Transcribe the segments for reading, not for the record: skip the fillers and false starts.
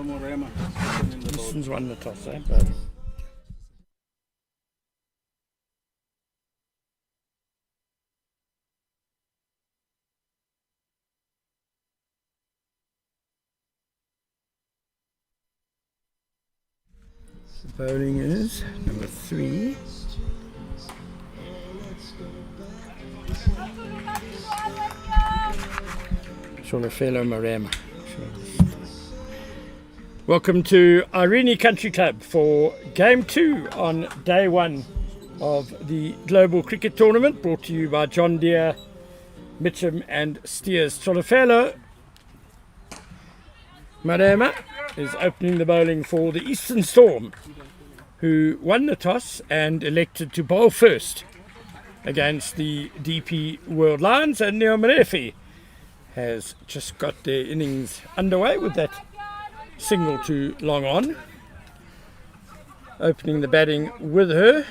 Easton's won the toss, eh? But the bowling is number 3. Solofelo Marema. Welcome to Irene Country Club for Game 2 on Day 1 of the Global Cricket Tournament, brought to you by John Deere, Mitcham and Steers. Solofelo Marema is opening the bowling for the Eastern Storm, who won the toss and elected to bowl first against the DP World Lions, and Neo Marefi has just got their innings underway with that single to long on. Opening the batting with her.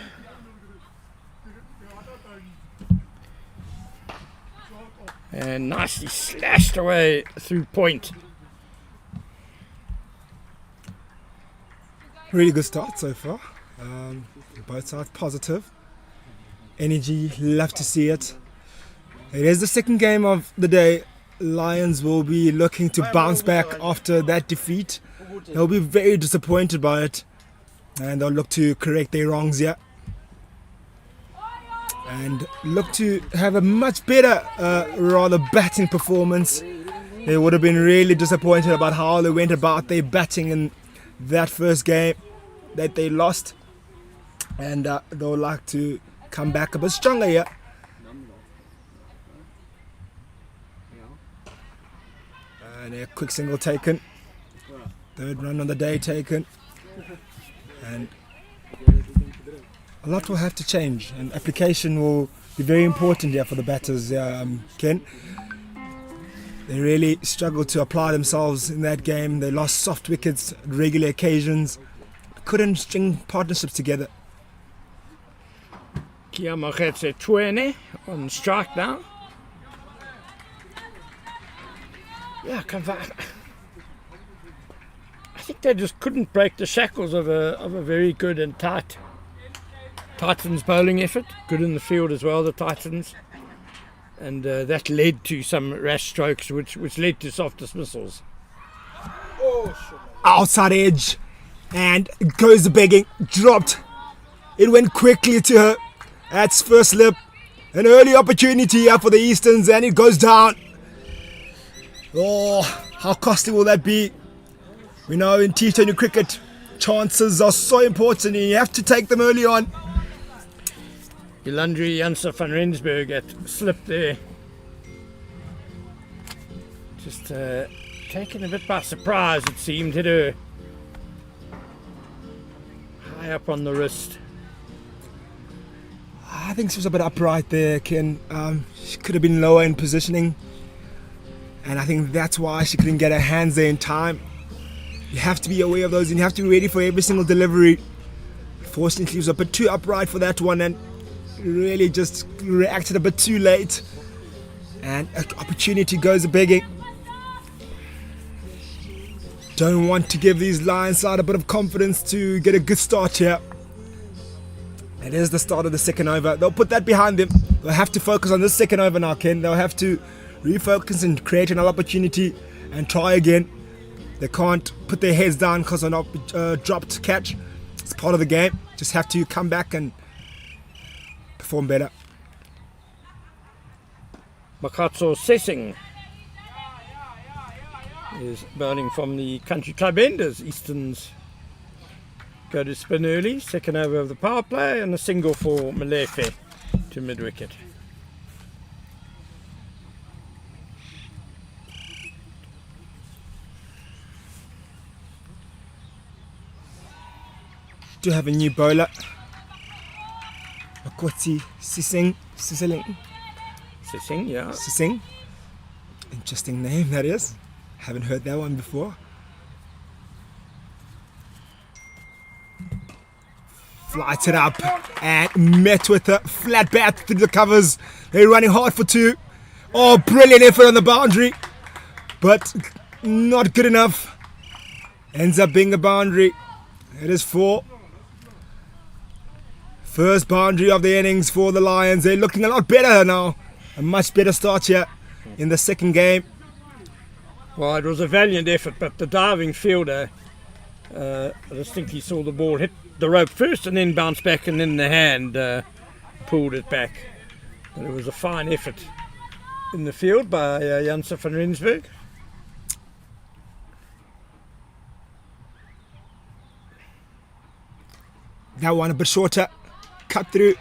And nicely slashed away through point. Really good start so far. Both sides positive. Energy, love to see it. It is the second game of the day. Lions will be looking to bounce back after that defeat. They'll be very disappointed by it, and they'll look to correct their wrongs here and look to have a much better rather batting performance. They would have been really disappointed about how they went about their batting in that first game that they lost, and they'll like to come back a bit stronger here. And a quick single taken, third run on the day taken, and a lot will have to change, and application will be very important here for the batters, Ken. They really struggled to apply themselves in that game. They lost soft wickets at regular occasions, couldn't string partnerships together. Kiamachetse Twene on strike now. Yeah, I think they just couldn't break the shackles of a very good and tight Titans bowling effort. Good in the field as well, the Titans. And that led to some rash strokes, which led to soft dismissals. Outside edge, and goes the begging, dropped. It went quickly to her. That's first slip. An early opportunity here for the Easterns, and it goes down. Oh, how costly will that be? We know in T20 cricket, chances are so important and you have to take them early on. Ilandri Janse van Rensburg at slip there. Just taken a bit by surprise, it seemed. Hit her high up on the wrist. I think she was a bit upright there, Ken. She could have been lower in positioning, and I think that's why she couldn't get her hands there in time. You have to be aware of those and you have to be ready for every single delivery. Fortunately, she was a bit too upright for that one and really just reacted a bit too late. And an opportunity goes a begging. Don't want to give these Lions side a bit of confidence to get a good start here. It is the start of the second over. They'll put that behind them. They'll have to focus on this second over now, Ken. They'll have to refocus and create another opportunity and try again. They can't put their heads down because of an dropped catch. It's part of the game. Just have to come back and perform better. Makatso Sessing is bowling from the Country Club end as Easterns go to spin early. Second over of the power play and a single for Malefe to mid-wicket. Do have a new bowler, Makoti Sissing. Yeah. Sissing. Interesting name that is. Haven't heard that one before. Flighted up and met with a flat bat through the covers. They're running hard for two. Oh, brilliant effort on the boundary, but not good enough. Ends up being a boundary. It is 4. First boundary of the innings for the Lions. They're looking a lot better now. A much better start here in the second game. Well, it was a valiant effort, but the diving fielder, I distinctly saw the ball hit the rope first and then bounce back, and then the hand pulled it back. But it was a fine effort in the field by Janse van Rensburg. That one a bit shorter. Cut through,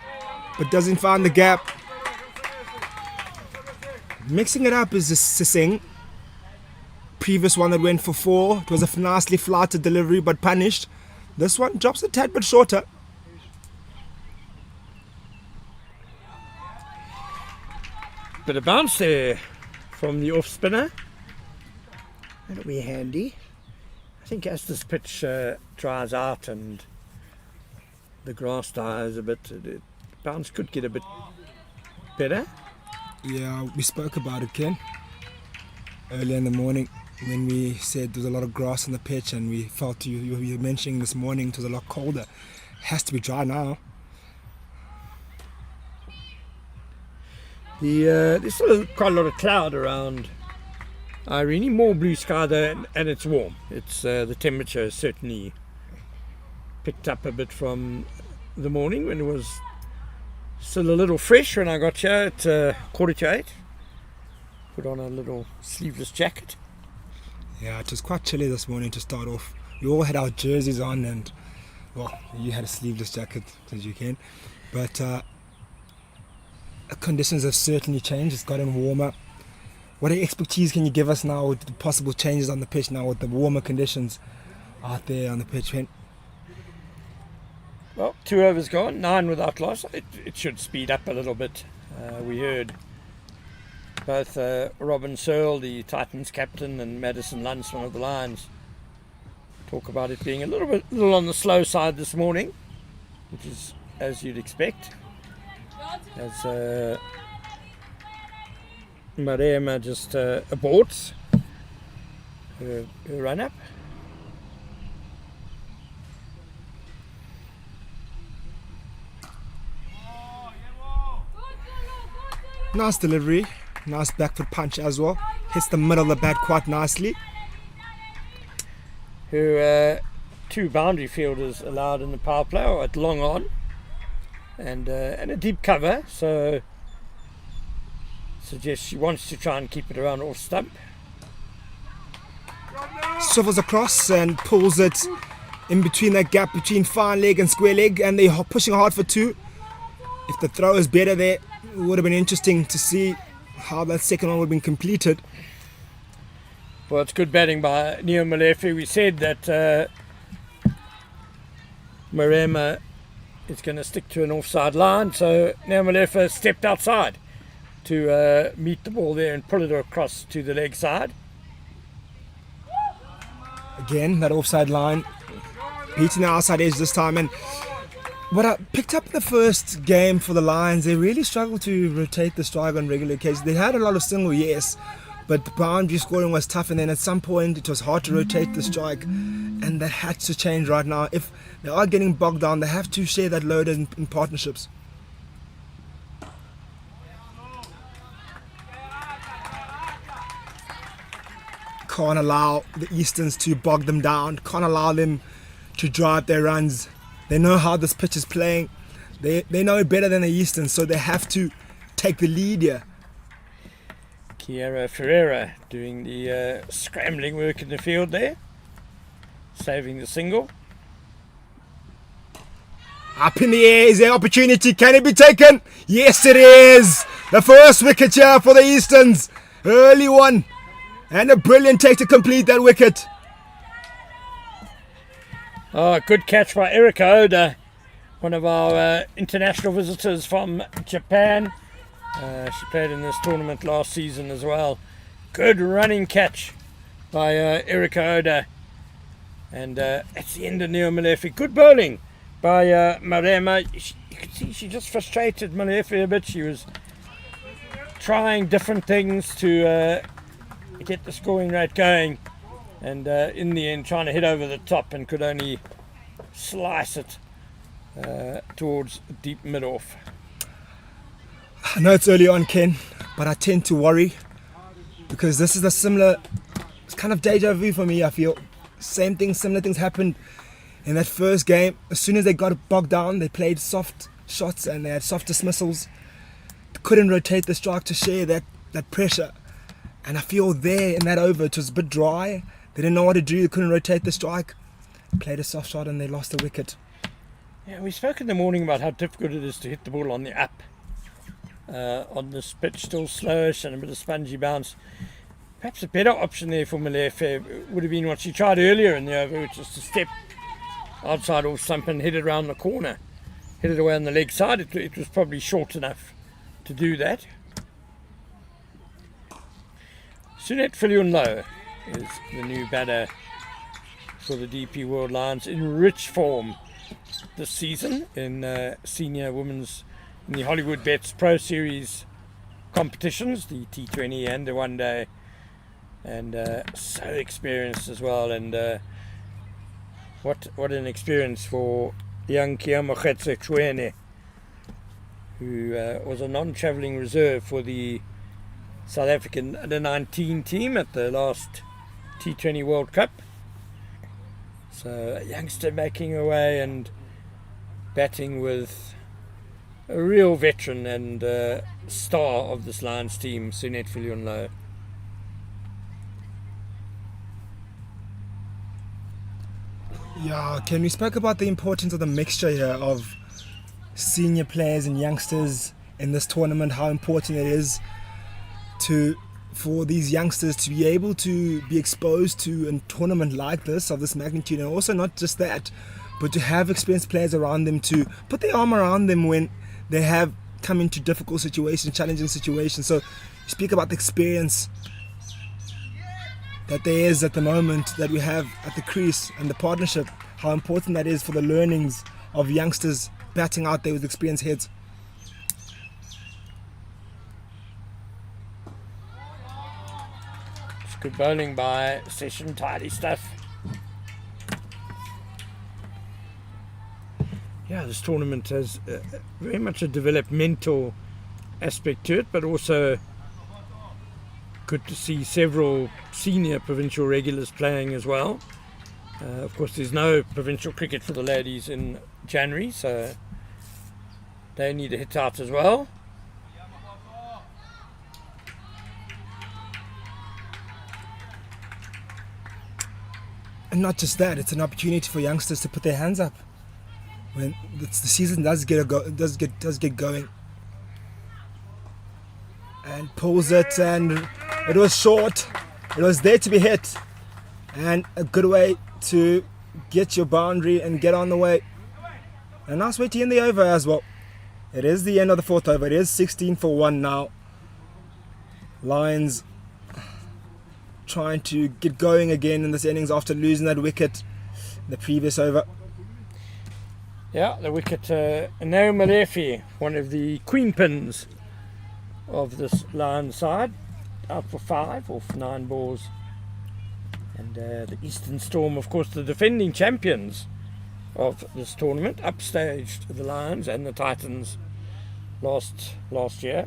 but doesn't find the gap. Mixing it up is Sising. Previous one that went for 4. It was a nicely flighted delivery, but punished. This one drops a tad bit shorter. Bit of bounce there from the off spinner. That'll be handy. I think as this pitch dries out and the grass dies a bit, the bounce could get a bit better. Yeah, we spoke about it, Ken, earlier in the morning when we said there was a lot of grass on the pitch, and we felt you were mentioning this morning it was a lot colder. It has to be dry now. There's still quite a lot of cloud around Irene, more blue sky though, and it's warm. It's the temperature has certainly picked up a bit from the morning when it was still a little fresh when I got here at 7:45. Put on a little sleeveless jacket. Yeah, it was quite chilly this morning to start off. We all had our jerseys on, and well, you had a sleeveless jacket as you can, but the conditions have certainly changed. It's gotten warmer. What expertise can you give us now with the possible changes on the pitch now with the warmer conditions out there on the pitch? Well, 2 overs gone, 9 without loss. It should speed up a little bit. We heard both Robin Searle, the Titans captain, and Madison Luntz, one of the Lions, talk about it being a little on the slow side this morning, which is as you'd expect. As Marema just aborts her run-up. Nice delivery, nice back foot punch as well. Hits the middle of the bat quite nicely. Her 2 boundary fielders allowed in the power play are at long on and a deep cover, so suggests she wants to try and keep it around off stump. Swivels across and pulls it in between that gap between fine leg and square leg, and they're pushing hard for 2. If the throw is better there, it would have been interesting to see how that second one would have been completed. Well, it's good batting by Neo Malefe. We said that Marema is going to stick to an offside line, so Neo Malefe stepped outside to meet the ball there and pull it across to the leg side. Again, that offside line, beating the outside edge this time. And what I picked up in the first game for the Lions, they really struggled to rotate the strike on regular occasions. They had a lot of single, yes, but the boundary scoring was tough, and then at some point it was hard to rotate the strike, and that had to change right now. If they are getting bogged down, they have to share that load in partnerships. Can't allow the Easterns to bog them down, can't allow them to drive their runs. They know how this pitch is playing. They know it better than the Easterns, so they have to take the lead here. Kiera Ferreira doing the scrambling work in the field there, saving the single. Up in the air, is there opportunity? Can it be taken? Yes, it is. The first wicket here for the Easterns. Early one. And a brilliant take to complete that wicket. Oh, good catch by Erika Oda, one of our international visitors from Japan. She played in this tournament last season as well. Good running catch by Erika Oda. And that's the end of Neo Malefe. Good bowling by Marema. You could see she just frustrated Malefe a bit. She was trying different things to get the scoring rate going. and in the end trying to hit over the top and could only slice it towards deep mid-off. I know it's early on, Ken, but I tend to worry because this is it's kind of deja vu for me, I feel. Similar things happened in that first game. As soon as they got bogged down, they played soft shots and they had soft dismissals. Couldn't rotate the strike to share that pressure. And I feel there in that over, it was a bit dry. They didn't know what to do, they couldn't rotate the strike. Played a soft shot and they lost the wicket. Yeah, we spoke in the morning about how difficult it is to hit the ball on the up. On this pitch, still slowish and a bit of spongy bounce. Perhaps a better option there for Malefe would have been what she tried earlier in the over, which is to step outside off stump and hit it around the corner. Hit it away on the leg side. It was probably short enough to do that. Sunette Viljoen is the new batter for the DP World Lions, in rich form this season in senior women's, in the Hollywood Bets Pro Series competitions, the T20 and the One Day, and so experienced as well. And what an experience for young Kiamoketse Chwene, who was a non-travelling reserve for the South African under-19 team at the last T20 World Cup. So a youngster making away and batting with a real veteran and star of this Lions team, Sunette Viljoen. Yeah, Ken, we spoke about the importance of the mixture here of senior players and youngsters in this tournament, how important it is for these youngsters to be able to be exposed to a tournament like this, of this magnitude, and also not just that, but to have experienced players around them to put their arm around them when they have come into difficult situations, challenging situations. So you speak about the experience that there is at the moment that we have at the crease and the partnership, how important that is for the learnings of youngsters batting out there with experienced heads. It's good bowling by Session, tidy stuff. Yeah, this tournament has very much a developmental aspect to it, but also good to see several senior provincial regulars playing as well. Of course, there's no provincial cricket for the ladies in January, so they need a hit out as well. And not just that, it's an opportunity for youngsters to put their hands up when the season does get going. And pulls it, and it was short. It was there to be hit, and a good way to get your boundary and get on the way. A nice way to end the over as well. It is the end of the fourth over. It is 16 for 1 now. Lions trying to get going again in this innings after losing that wicket in the previous over. Yeah, the wicket, Nao Malefe, one of the queen pins of this Lions side, out for 5 off 9 balls. And the Eastern Storm, of course, the defending champions of this tournament, upstaged the Lions and the Titans last year.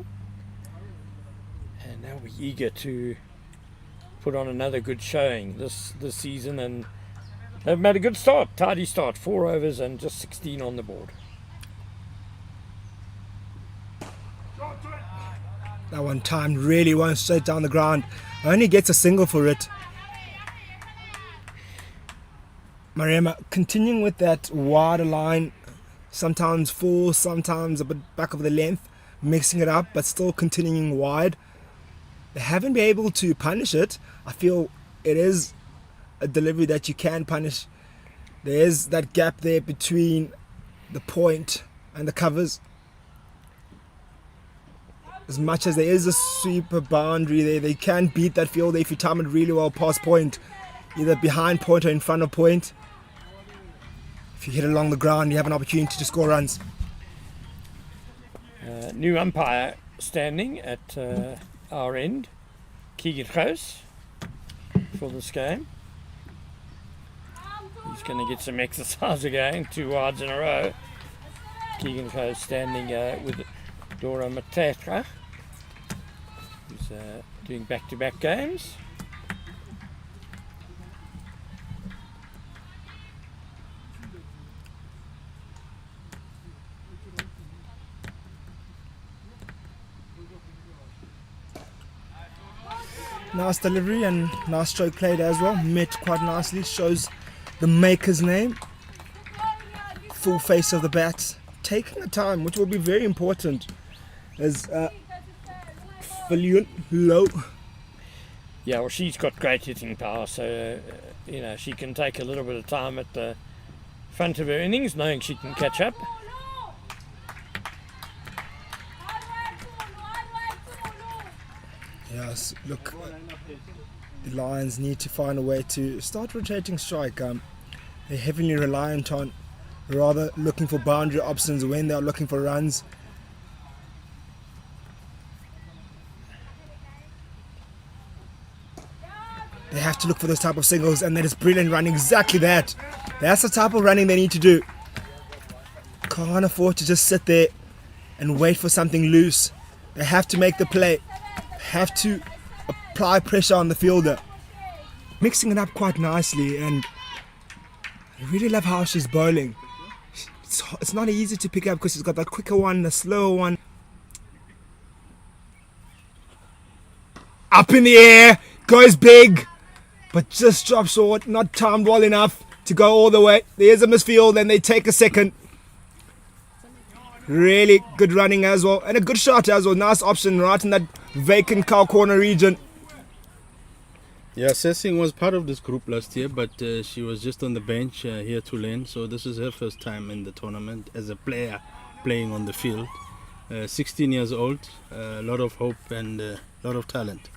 And now we're eager to put on another good showing this season, and they've made a good start, tidy start, 4 overs and just 16 on the board. That one timed really well, straight down the ground. Only gets a single for it. Mariema continuing with that wider line, sometimes full, sometimes a bit back of the length, mixing it up, but still continuing wide. They haven't been able to punish it. I feel it is a delivery that you can punish. There is that gap there between the point and the covers. As much as there is a super boundary there, they can beat that field if you time it really well past point, either behind point or in front of point. If you hit it along the ground, you have an opportunity to score runs. New umpire standing at our end, Keegan Kroos, for this game. He's going to get some exercise again, 2 wides in a row. Keegan Coe standing with Dora Mateka, who's doing back-to-back games. Nice delivery and nice stroke played as well. Met quite nicely. Shows the maker's name. Full face of the bat. Taking the time, which will be very important. As Filion low. Yeah, well, she's got great hitting power, so she can take a little bit of time at the front of her innings, knowing she can catch up. Yes, look, the Lions need to find a way to start rotating strike. They're heavily reliant on rather looking for boundary options when they're looking for runs. They have to look for those type of singles, and that is brilliant running. Exactly that. That's the type of running they need to do. Can't afford to just sit there and wait for something loose. They have to make the play. Have to apply pressure on the fielder. Mixing it up quite nicely, and I really love how she's bowling. It's not easy to pick up because she's got the quicker one, the slower one. Up in the air, goes big, but just drops short, not timed well enough to go all the way. There's a misfield and they take a second. Really good running as well, and a good shot as well. Nice option right in that vacant cow corner region. Yeah, Sessing was part of this group last year, but she was just on the bench here to learn. So this is her first time in the tournament as a player playing on the field. 16 years old, a lot of hope and a lot of talent.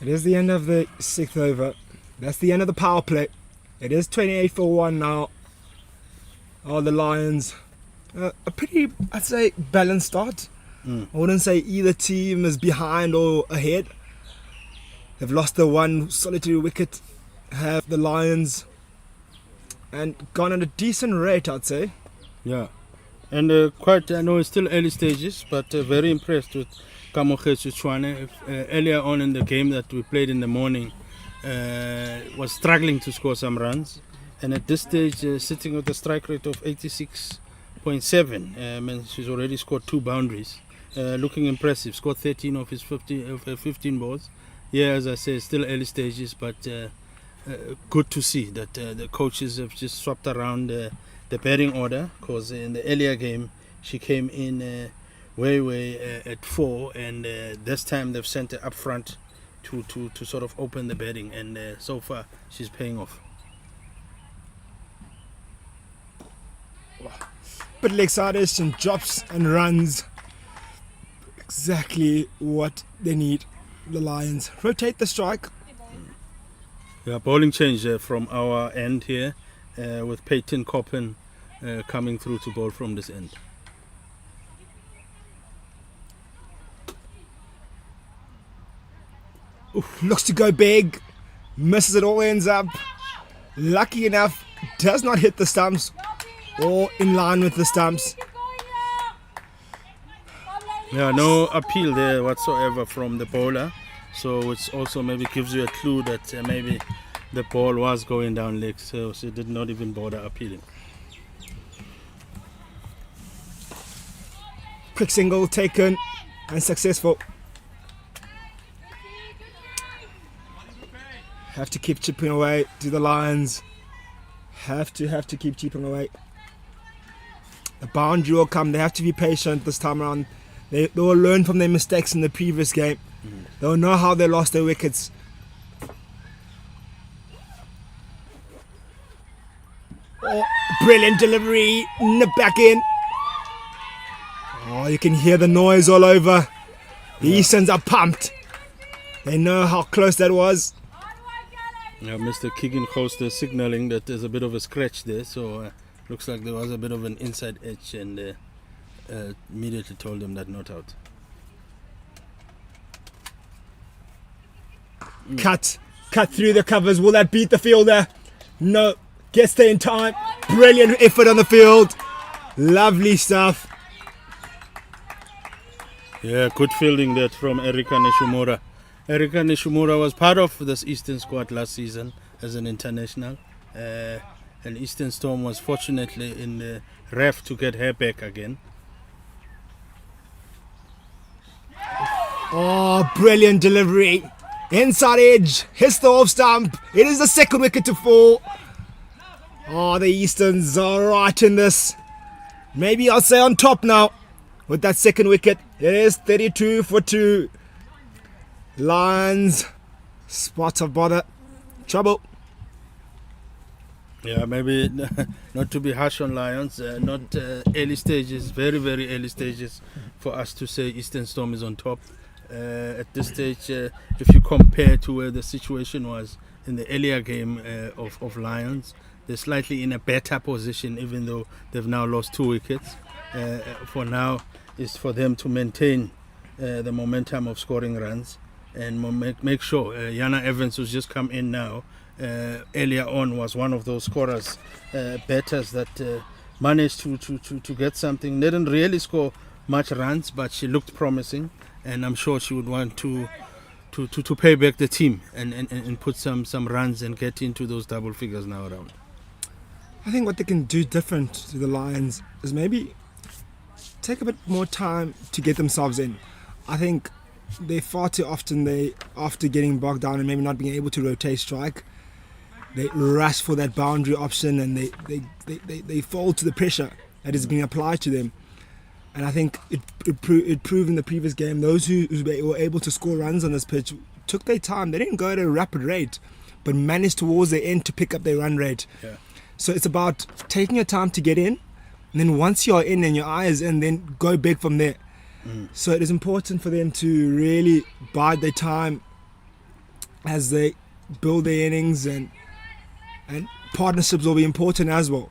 It is the end of the 6th over. That's the end of the power play. It is 28 for 1 now. Oh, the Lions, a pretty, I'd say, balanced start. I wouldn't say either team is behind or ahead. They've lost the one solitary wicket, have the Lions, and gone at a decent rate, I'd say. Yeah, and I know it's still early stages, but very impressed with Kamogetsu Tshwane. Earlier on in the game that we played in the morning, was struggling to score some runs. And at this stage, sitting with a strike rate of 86.7, she's already scored 2 boundaries. Looking impressive. Scored 13 of his 15 balls. Yeah, as I say, still early stages, but good to see that the coaches have just swapped around the batting order. Because in the earlier game, she came in way at 4, and this time they've sent her up front to sort of open the batting, and so far she's paying off. But excited, some drops and runs. Exactly what they need. The Lions rotate the strike. Yeah, bowling change from our end here, with Peyton Coppen coming through to bowl from this end. Looks to go big, misses it all, ends up lucky enough, does not hit the stumps or in line with the stumps. Yeah, no appeal there whatsoever from the bowler, so it also maybe gives you a clue that maybe the ball was going down leg, so she did not even bother appealing. Quick single taken and successful. Have to keep chipping away. Do the Lions have to keep chipping away. The boundary will come. They have to be patient this time around. They will learn from their mistakes in the previous game. They'll know how they lost their wickets. Oh, brilliant delivery. Nip back in. Oh, you can hear the noise all over. The Easterns are pumped. They know how close that was. Yeah, Mr. Keegan Coaster signaling that there's a bit of a scratch there, so looks like there was a bit of an inside edge, and immediately told them that not out. Cut cut through the covers. Will that beat the fielder? No. Gets there in time. Brilliant effort on the field. Lovely stuff. Yeah, good fielding that from Erika Nishimura. Erika Nishimura was part of this Eastern squad last season as an international. And Eastern Storm was fortunately in the ref to get her back again. Oh, brilliant delivery. Inside edge. Hits the off stump. It is the second wicket to fall. Oh, the Easterns are right in this. Maybe I'll say on top now with that second wicket. It is 32 for 2. Lions. Spot of bother. Trouble. Yeah, maybe not to be harsh on Lions, not early stages, very, very early stages for us to say Eastern Storm is on top. At this stage, if you compare to where the situation was in the earlier game of Lions, they're slightly in a better position, even though they've now lost 2 wickets. For now, is for them to maintain the momentum of scoring runs and make sure. Yana Evans, who's just come in now, earlier on was one of those scorers, batters that managed to get something. Didn't really score much runs, but she looked promising, and I'm sure she would want to pay back the team and put some runs and get into those double figures now around. I think what they can do different to the Lions is maybe take a bit more time to get themselves in. I think they far too often, after getting bogged down and maybe not being able to rotate strike, they rush for that boundary option and they fall to the pressure that is being applied to them. And I think it proved in the previous game, those who were able to score runs on this pitch took their time. They didn't go at a rapid rate, but managed towards the end to pick up their run rate. Yeah. So it's about taking your time to get in, and then once you're in and your eye is in, then go big from there. So it is important for them to really bide their time as they build their innings, and partnerships will be important as well.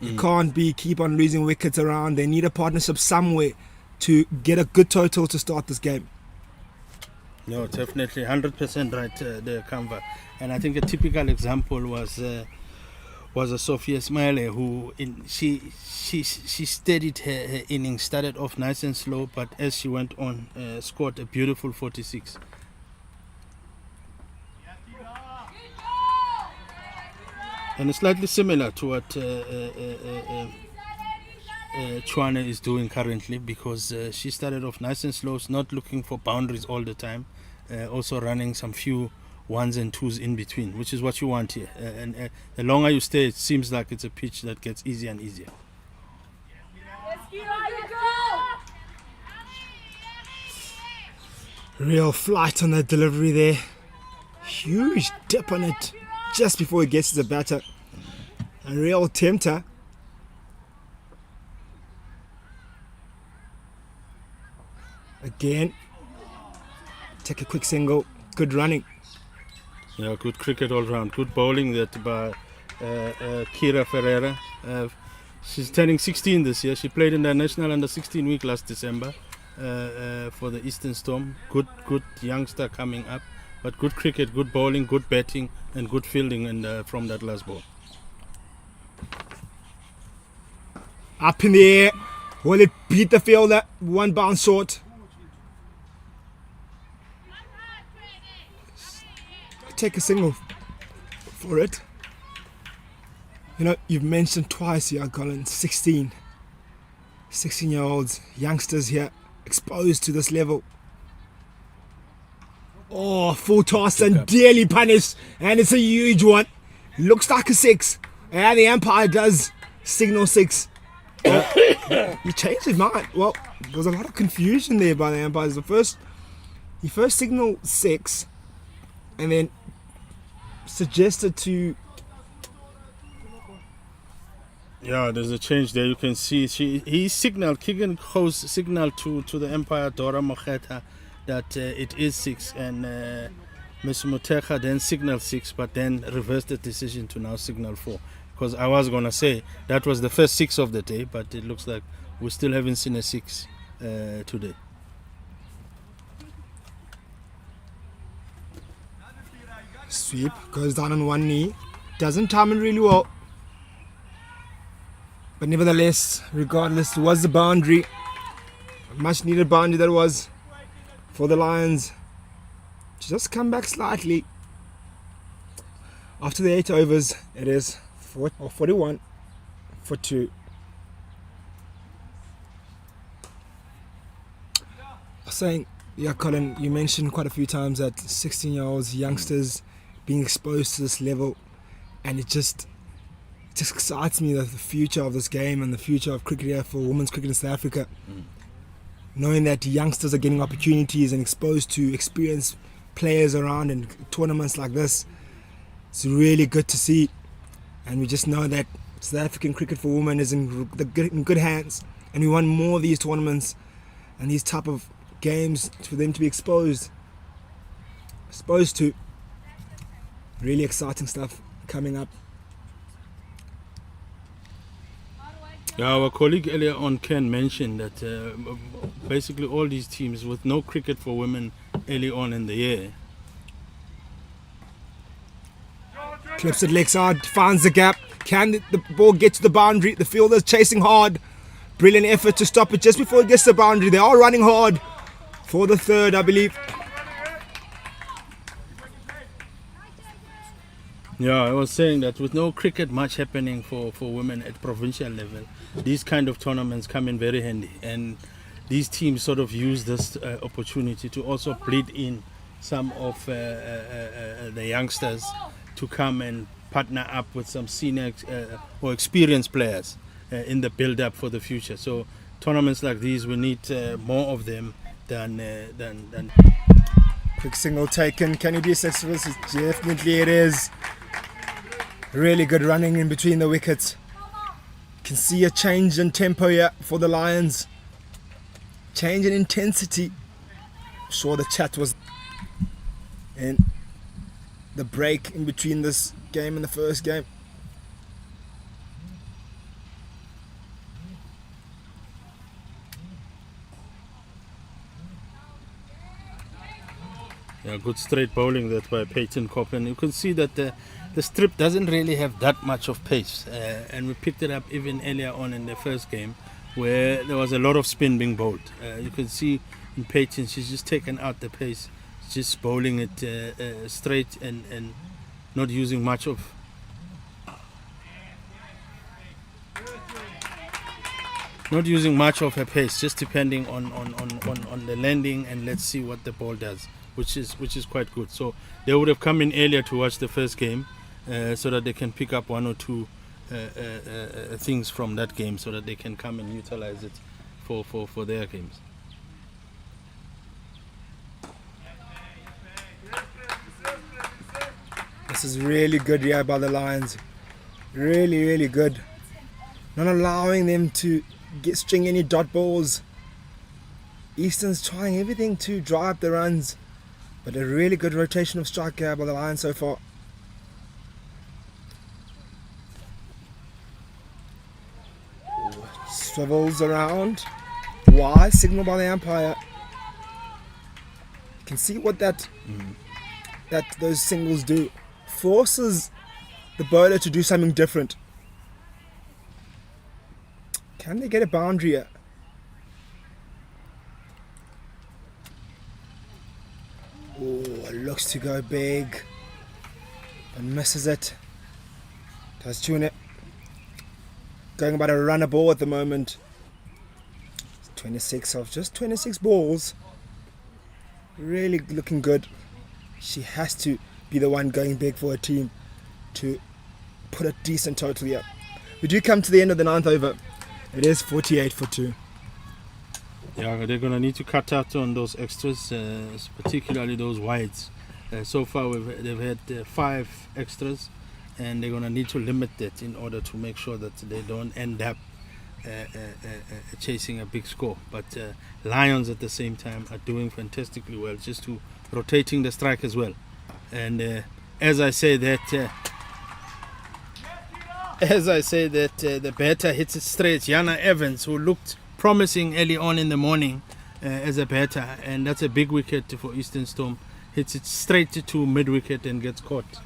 You can't keep on losing wickets around. They need a partnership somewhere to get a good total to start this game. No, definitely 100% right there, Kanva. And I think a typical example was a Sophia Smiley, who she steadied her innings, started off nice and slow, but as she went on, scored a beautiful 46. And it's slightly similar to what Chwane is doing currently, because she started off nice and slow, not looking for boundaries all the time, also running some few ones and twos in between, which is what you want here. And the longer you stay, it seems like it's a pitch that gets easier and easier. Real flight on that delivery there. Huge dip on it just before it gets to the batter. A real tempter. Again. Take a quick single. Good running. Yeah, good cricket all round. Good bowling that by Kira Ferreira. She's turning 16 this year. She played in the national under 16 week last December for the Eastern Storm. Good youngster coming up. But good cricket, good bowling, good batting, and good fielding from that last ball. Up in the air. Will it beat the fielder? One bounce short. Take a single for it. You know, you've mentioned twice here, Colin, 16-year-olds, youngsters here, exposed to this level. Oh, full toss and dearly punished, and it's a huge one. Looks like a 6, and the umpire does signal 6. He changed his mind. Well, there was a lot of confusion there by the umpires. He first signaled 6, and then suggested to... Yeah, there's a change there. You can see he signaled, Keegan Kho's signaled to the umpire Dora Mokheta that it is 6, and Ms. Mutecha then signaled 6, but then reversed the decision to now signal 4. Because I was going to say that was the first 6 of the day, but it looks like we still haven't seen a 6 today. Sweep, goes down on one knee. Doesn't time it really well. But nevertheless, regardless, it was the boundary. A much needed boundary that was for the Lions. Just come back slightly. After the 8 overs, it is 41 for 2. I was saying, yeah, Colin, you mentioned quite a few times that 16-year-olds, youngsters being exposed to this level, and it just excites me that the future of this game and the future of cricket here for women's cricket in South Africa, knowing that youngsters are getting opportunities and exposed to experienced players around in tournaments like this, it's really good to see. And we just know that South African cricket for women is in good hands, and we want more of these tournaments and these type of games for them to be exposed to. Really exciting stuff coming up. Yeah, our colleague earlier on, Ken, mentioned that basically all these teams with no cricket for women early on in the year. Clips it leg side, finds the gap. Can the ball get to the boundary? The fielder's chasing hard. Brilliant effort to stop it just before it gets to the boundary. They are running hard for the third, I believe. Yeah, I was saying that with no cricket much happening for women at provincial level, these kind of tournaments come in very handy, and these teams sort of use this opportunity to also bleed in some of the youngsters to come and partner up with some senior or experienced players in the build-up for the future. So tournaments like these, we need more of them than. Quick single taken. Can you be successful? Definitely it is. Really good running in between the wickets. Can see a change in tempo here for the Lions. Change in intensity. I'm sure the chat was in the break in between this game and the first game. Yeah, good straight bowling that by Peyton Coppen. You can see that the strip doesn't really have that much of pace, and we picked it up even earlier on in the first game where there was a lot of spin being bowled. You can see in Peyton, she's just taken out the pace, just bowling it straight and not using much of her pace, just depending on the landing, and let's see what the ball does, which is quite good. So they would have come in earlier to watch the first game so that they can pick up one or two things from that game, so that they can come and utilize it for their games. This is really good here by the Lions. Really, really good. Not allowing them to string any dot balls. Eastern's trying everything to dry up the runs, but a really good rotation of strike here by the Lions so far. Swivels around. Wide signal by the umpire. You can see what that those singles do. Forces the bowler to do something different. Can they get a boundary here? Oh, it looks to go big, but misses it. Does tune it. Going about a runner ball at the moment. 26 of just 26 balls. Really looking good. She has to be the one going big for her team to put a decent total here. We do come to the end of the 9th over. It is 48 for 2. Yeah, they're going to need to cut out on those extras, particularly those wides. So far they've had 5 extras, and they're going to need to limit that in order to make sure that they don't end up chasing a big score. But Lions at the same time are doing fantastically well, just to rotating the strike as well. And as I say that the batter hits it straight, Yana Evans, who looked promising early on in the morning as a batter, and that's a big wicket for Eastern Storm. hits it straight to mid-wicket and gets caught.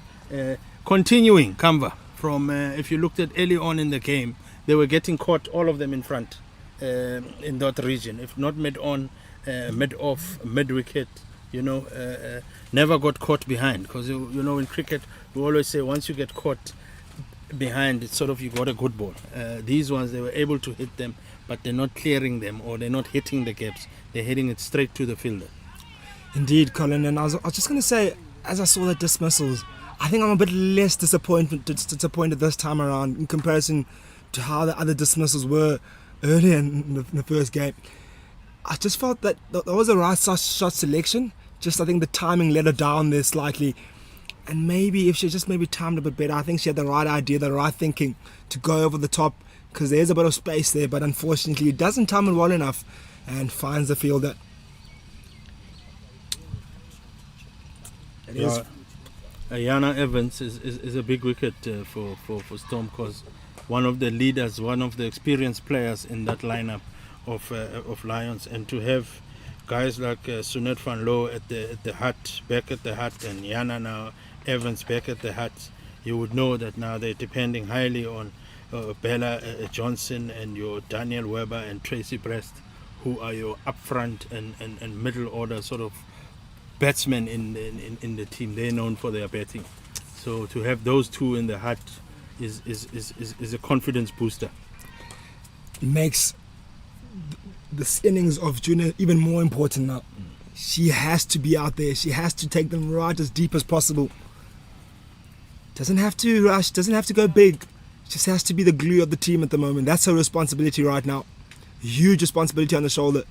Continuing, Kamva, from if you looked at early on in the game, they were getting caught, all of them in front in that region. If not mid-on, mid-off, mid-wicket, never got caught behind. Because, in cricket, we always say once you get caught behind, it's sort of you got a good ball. These ones, they were able to hit them, but they're not clearing them or they're not hitting the gaps. They're hitting it straight to the fielder. Indeed, Colin. And I was just going to say, as I saw the dismissals, I think I'm a bit less disappointed this time around in comparison to how the other dismissals were earlier in the first game. I just felt that was the right shot selection. Just I think the timing let her down there slightly. And maybe if she just timed a bit better, I think she had the right idea, the right thinking to go over the top, because there's a bit of space there, but unfortunately it doesn't time it well enough and finds the fielder. Yana Evans is a big wicket for Storm, because one of the leaders, one of the experienced players in that lineup of Lions, and to have guys like Sunet van Loo at the hut, back at the hut, and Yana now Evans back at the hut, you would know that now they're depending highly on Bella Johnson and your Daniel Webber and Tracy Brest, who are your upfront and middle order sort of batsmen in the team. They're known for their batting. So to have those two in the hut is a confidence booster. Makes this innings of Junior even more important now. She has to be out there. She has to take them right as deep as possible. Doesn't have to rush, doesn't have to go big. Just has to be the glue of the team at the moment. That's her responsibility right now. Huge responsibility on the shoulder.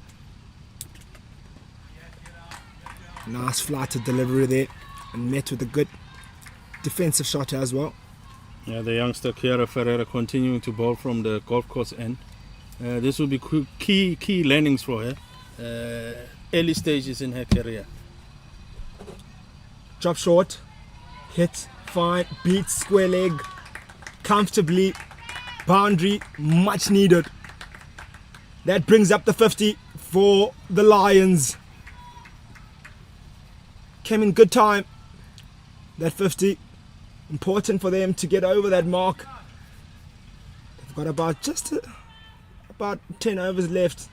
Nice flighted delivery there, and met with a good defensive shot as well. Yeah, the youngster Kiara Ferreira continuing to bowl from the golf course end. This will be key learnings for her. Early stages in her career. Drop short, hit, fine, beat square leg, comfortably, boundary, much needed. That brings up the 50 for the Lions. Came in good time. That 50, important for them to get over that mark. They've got about 10 overs left.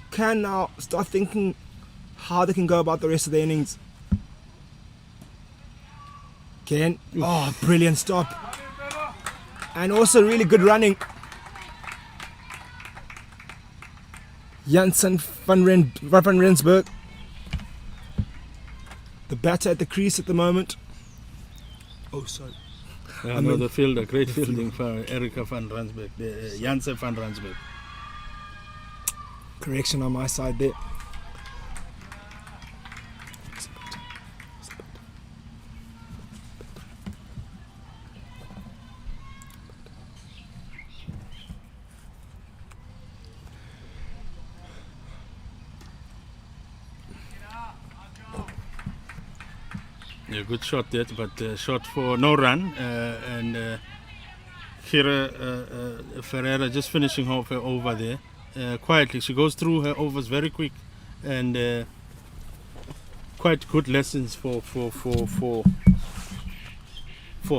Can now start thinking how they can go about the rest of the innings. Ken, brilliant stop. And also really good running. Janssen van Rensburg, the batter at the crease at the moment. The fielder, great fielding for Erika van Rensburg, Janssen van Rensburg. Correction on my side there. Yeah, good shot there, but shot for no run. And Kira Ferreira just finishing off her over there. Quietly, she goes through her overs very quick, and quite good lessons for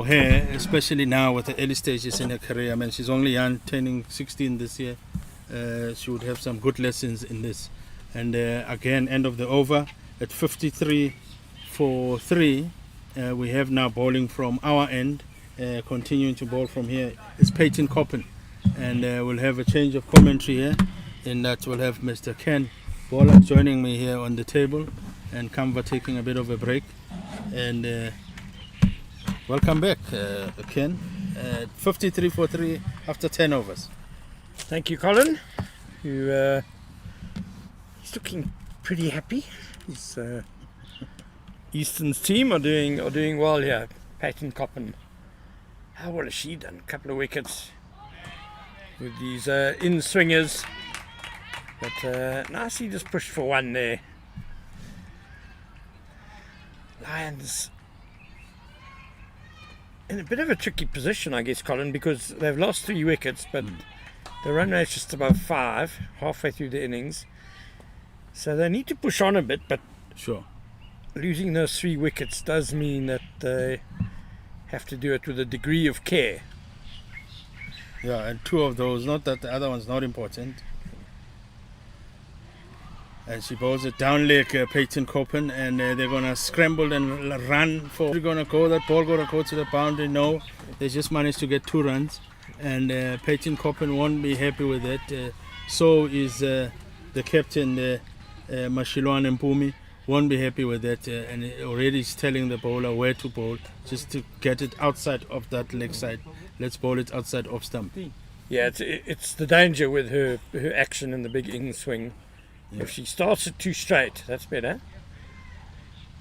her, especially now with the early stages in her career. I mean, she's only young, turning 16 this year. She would have some good lessons in this. And again, end of the over at 53 for 3. We have now bowling from our end, continuing to bowl from here. It's Peyton Coppin, and we'll have a change of commentary here. In that, we'll have Mr. Ken Bowler joining me here on the table, and Kamva taking a bit of a break. And welcome back, Ken. 53 for 3 after 10 overs. Thank you, Colin. He's looking pretty happy. His Eastern's team are doing well here. Peyton Coppin. How well has she done? A couple of wickets with these in swingers. But nicely just pushed for one there. Lions in a bit of a tricky position, I guess, Colin, because they've lost 3 wickets, but the run rate's just above 5 halfway through the innings. So they need to push on a bit, but sure, losing those 3 wickets does mean that they have to do it with a degree of care. Yeah, and 2 of those, not that the other one's not important. And she bowls it down leg, Peyton Coppen, and they're going to scramble and run for. They're going to go, that ball going to go to the boundary. No, they just managed to get 2 runs. And Peyton Coppen won't be happy with it. So is the captain, Mashilwane Mpumi, won't be happy with that. And already is telling the bowler where to bowl, just to get it outside of that leg side. Let's bowl it outside off stump. Yeah, it's the danger with her action in the big in swing. Yeah. If she starts it too straight, that's better.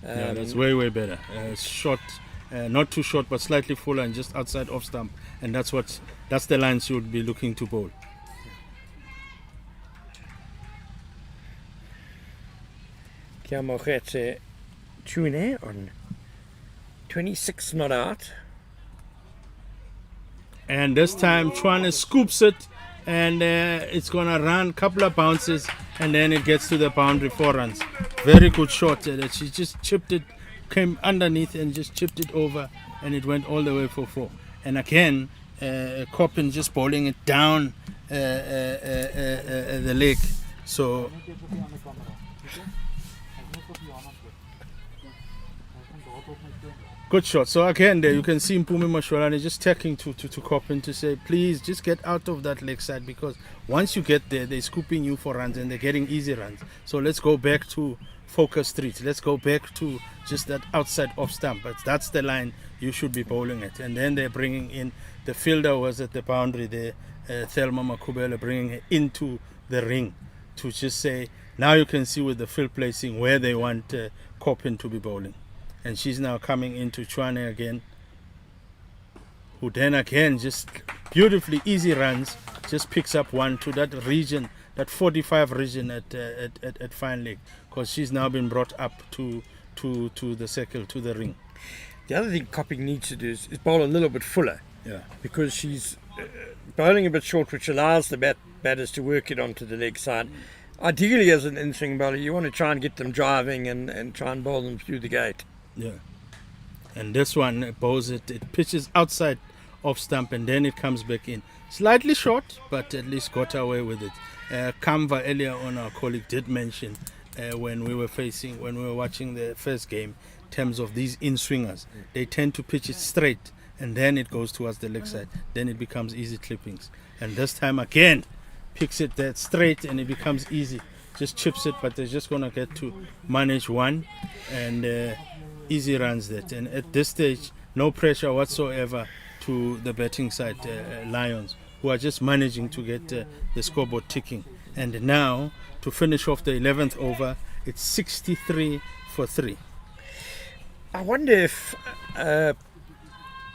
Yeah, that's way better. Short, not too short, but slightly fuller and just outside off stump. And that's the line she would be looking to bowl. Kia Mochetse Tune on 26 not out. And this time Chwane scoops it, and it's gonna run a couple of bounces, and then it gets to the boundary, 4 runs. Very good shot that she just chipped it, came underneath and just chipped it over, and it went all the way for 4. And again, Coppen just bowling it down the leg. So good shot. So again, there you can see Mpumi Mashwalani just taking to Coppen to say, please just get out of that leg side, because once you get there, they're scooping you for runs and they're getting easy runs. So let's go back to Focus Street. Let's go back to just that outside off stump. But that's the line you should be bowling it. And then they're bringing in the fielder was at the boundary there, Thelma Makubele, bringing it into the ring to just say, now you can see with the field placing where they want Coppen to be bowling. And she's now coming into Chwane again, who then again just beautifully easy runs, just picks up 1 to that region, that 45 region at fine leg, because she's now been brought up to the circle, to the ring. The other thing Copping needs to do is bowl a little bit fuller. Yeah. Because she's bowling a bit short, which allows the batters to work it onto the leg side. Ideally, as an in-swing bowler, you want to try and get them driving and try and bowl them through the gate. Yeah. And this one bowls it pitches outside off stump, and then it comes back in. Slightly short, but at least got away with it. Kamva earlier on, our colleague, did mention when we were watching the first game, in terms of these in-swingers, they tend to pitch it straight, and then it goes towards the leg side. Then it becomes easy clippings. And this time again, picks it that straight, and it becomes easy. Just chips it, but they're just going to get to manage 1, and easy runs that. And at this stage, no pressure whatsoever to the batting side, Lions, who are just managing to get the scoreboard ticking. And now, to finish off the 11th over, it's 63 for 3. I wonder if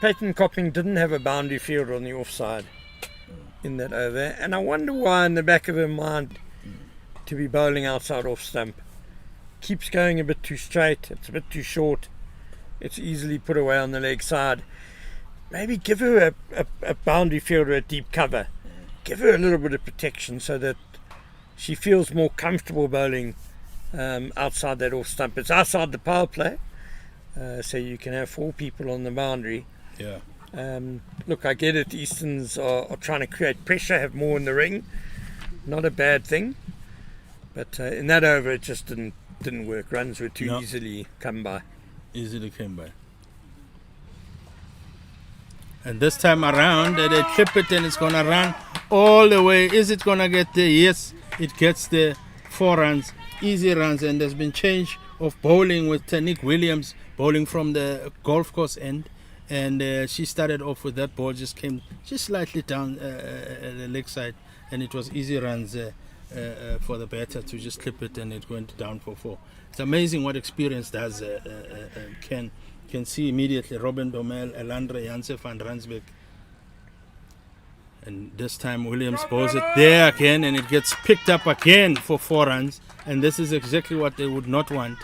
Peyton Copping didn't have a boundary fielder on the offside in that over, and I wonder why in the back of her mind to be bowling outside off stump. Keeps going a bit too straight, it's a bit too short, it's easily put away on the leg side. Maybe give her a boundary fielder at deep cover, give her a little bit of protection so that she feels more comfortable bowling outside that off stump. It's outside the power play, so you can have 4 people on the boundary. Yeah. Look, I get it, Easterns are trying to create pressure, have more in the ring, not a bad thing, but in that over it just didn't work. Runs were too easily come by. Easily came by. And this time around, they clip it and it's going to run all the way. Is it going to get there? Yes, it gets there. 4 runs, easy runs, and there's been change of bowling with Nick Williams bowling from the golf course end. And she started off with that ball, just came just slightly down the leg side, and it was easy runs for the batter to just clip it, and it went down for 4. It's amazing what experience does. Can see immediately Robin Domel, Elandre Janse van Ransbeck. And this time Williams bowls it there again, and it gets picked up again for 4 runs. And this is exactly what they would not want.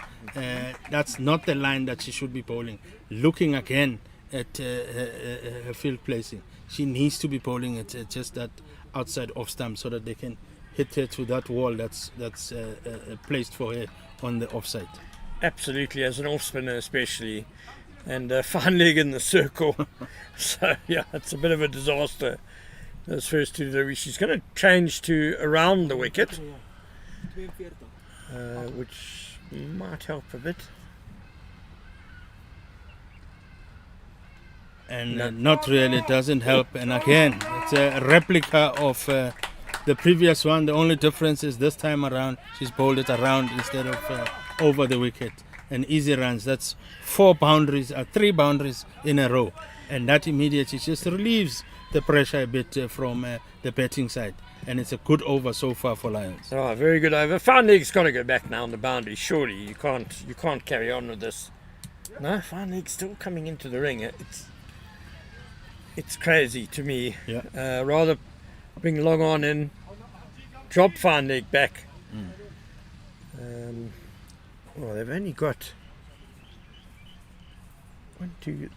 That's not the line that she should be bowling. Looking again at her field placing, she needs to be bowling it just that outside off stump, so that they can hit her to that wall that's placed for her on the offside. absolutely, as an off spinner especially, and fine leg in the circle. So yeah, it's a bit of a disaster. Those first two deliveries. She's going to change to around the wicket, which might help a bit. And not really, it doesn't help. And again, it's a replica of the previous one. The only difference is this time around she's bowled it around instead of over the wicket. And easy runs, that's 3 boundaries in a row, and that immediately just relieves the pressure a bit from the batting side, and it's a good over so far for Lions. Oh, very good over. Fine leg's got to go back now on the boundary. Surely you can't carry on with this. No, fine leg's still coming into the ring. It's crazy to me. Yeah. Rather bring long on in, drop fine leg back. Well, they've only got 3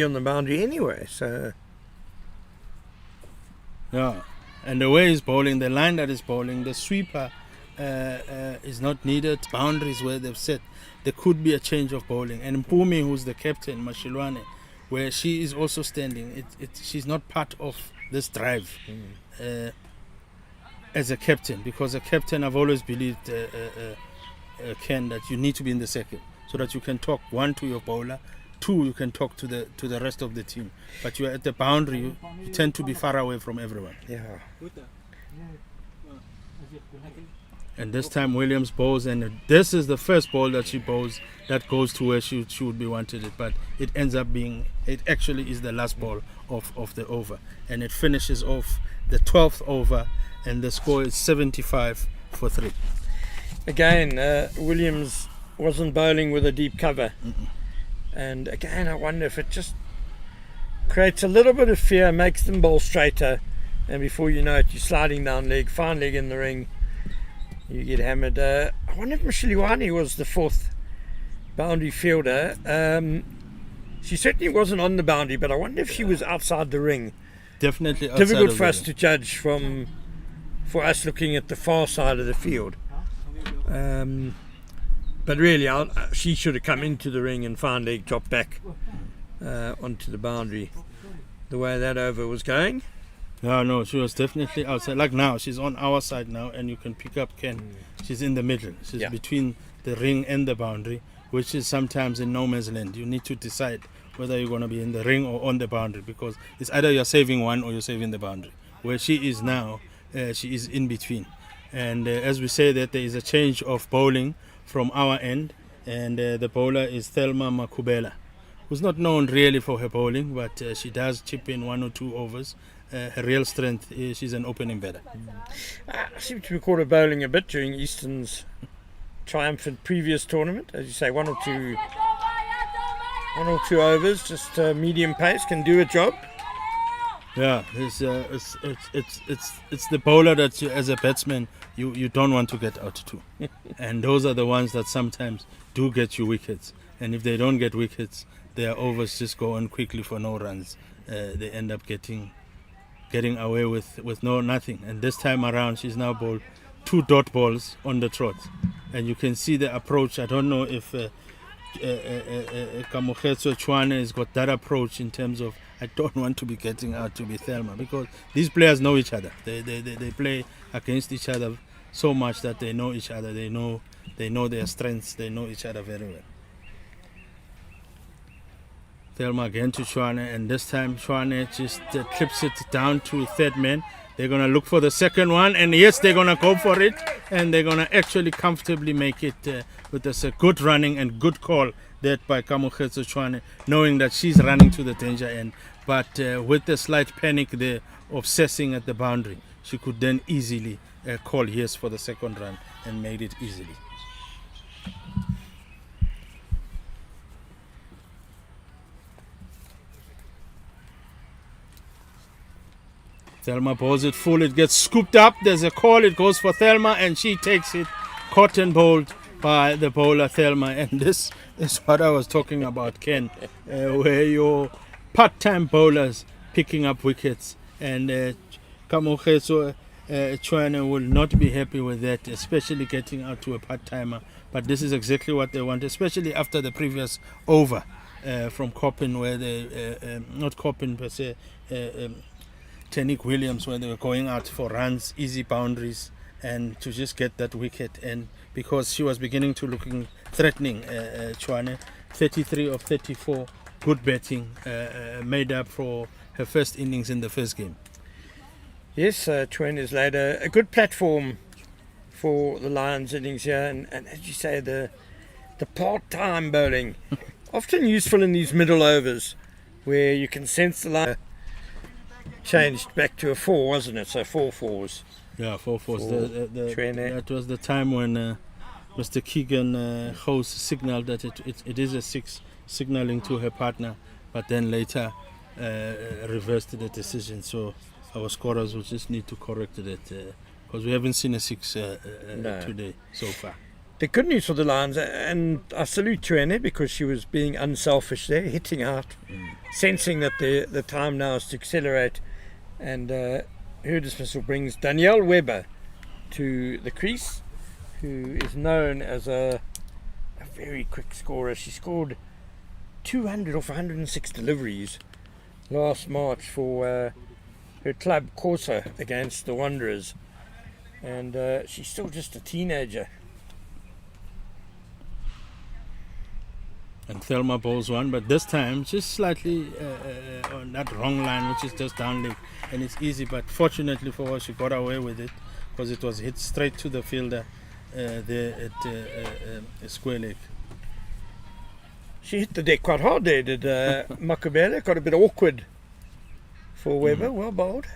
on the boundary anyway, so yeah. And the way he's bowling, the line that is bowling, the sweeper is not needed. Boundaries where they've set, there could be a change of bowling. And Mpumi, who's the captain, Mashilwane, where she is also standing, she's not part of this drive as a captain, because a captain, I've always believed, Ken, that you need to be in the second so that you can talk, 1, to your bowler, 2, you can talk to the rest of the team. But you are at the boundary, you tend to be far away from everyone. yeah. And this time Williams bowls, and this is the first ball that she bowls that goes to where she would be wanted it, but it ends up being, it actually is the last ball of the over, and it finishes off the 12th over, and the score is 75 for 3. Again, Williams wasn't bowling with a deep cover. And again, I wonder if it just creates a little bit of fear, makes them bowl straighter, and before you know it, you're sliding down leg, fine leg in the ring, you get hammered. I wonder if Mashiliwani was the 4th boundary fielder. She certainly wasn't on the boundary, but I wonder if she was outside the ring. Definitely outside. Difficult for us to judge for us looking at the far side of the field. But really, she should have come into the ring and fine leg dropped back onto the boundary. The way that over was going. No, she was definitely outside. Like now, she's on our side now, and you can pick up Ken. She's in the middle. She's between the ring and the boundary, which is sometimes in no man's land. You need to decide whether you're going to be in the ring or on the boundary, because it's either you're saving one or you're saving the boundary. Where she is now, she is in between. And as we say that there is a change of bowling from our end, and the bowler is Thelma Makubela, who's not known really for her bowling, but she does chip in 1 or 2 overs. Her real strength is she's an opening batter. I seem to record her bowling a bit during Eastern's triumphant previous tournament. As you say, 1 or 2 overs, just medium pace, can do a job. Yeah, it's the bowler that you, as a batsman, you don't want to get out to. And those are the ones that sometimes do get you wickets. And if they don't get wickets, their overs just go on quickly for no runs. They end up getting away with nothing. And this time around, she's now bowled 2 dot balls on the trot. And you can see the approach. I don't know if Kamogetso Chwane has got that approach in terms of, I don't want to be getting out to be Thelma, because these players know each other. They play against each other so much that they know each other. They know their strengths. They know each other very well. Thelma again to Chwane, and this time Chwane just clips it down to 3rd man. They're going to look for the second one, and yes, they're going to go for it, and they're going to actually comfortably make it with this good running and good call that by Kamogetso Chwane, knowing that she's running to the danger end. But with the slight panic there, obsessing at the boundary, she could then easily call yes for the second run and made it easily. Thelma bowls it full, it gets scooped up, there's a call, it goes for Thelma, and she takes it, caught and bowled by the bowler Thelma. And this is what I was talking about, Ken, where your part-time bowlers picking up wickets, and Kamogetso China will not be happy with that, especially getting out to a part-timer. But this is exactly what they want, especially after the previous over from Coppin, where they, not Coppin per se, Tenique Williams, where they were going out for runs, easy boundaries, and to just get that wicket. And because she was beginning to looking threatening, Chwane, 33 of 34, good batting, made up for her first innings in the first game. Yes, Chwane has laid a good platform for the Lions innings here, and as you say, the part-time bowling, often useful in these middle overs, where you can sense the line changed back to a 4, wasn't it? So 4 fours. Yeah, 4 fours. Chwane. That was the time when Mr. Keegan host signaled that it is a 6, signalling to her partner, but then later reversed the decision. So our scorers will just need to correct it because we haven't seen a 6 No. today so far. The good news for the Lions, and I salute Chwane because she was being unselfish there, hitting out, sensing that the time now is to accelerate, and her dismissal brings Danielle Webber to the crease, who is known as a very quick scorer. She scored 200 off 106 deliveries last March for her club Corsa against the Wanderers, and she's still just a teenager. And Thelma bowls one, but this time just slightly on that wrong line, which is just down leg, and it's easy. But fortunately for her, she got away with it because it was hit straight to the fielder there at square leg. She hit the deck quite hard there, did Makubele. Got a bit awkward for Webber. Well bowled.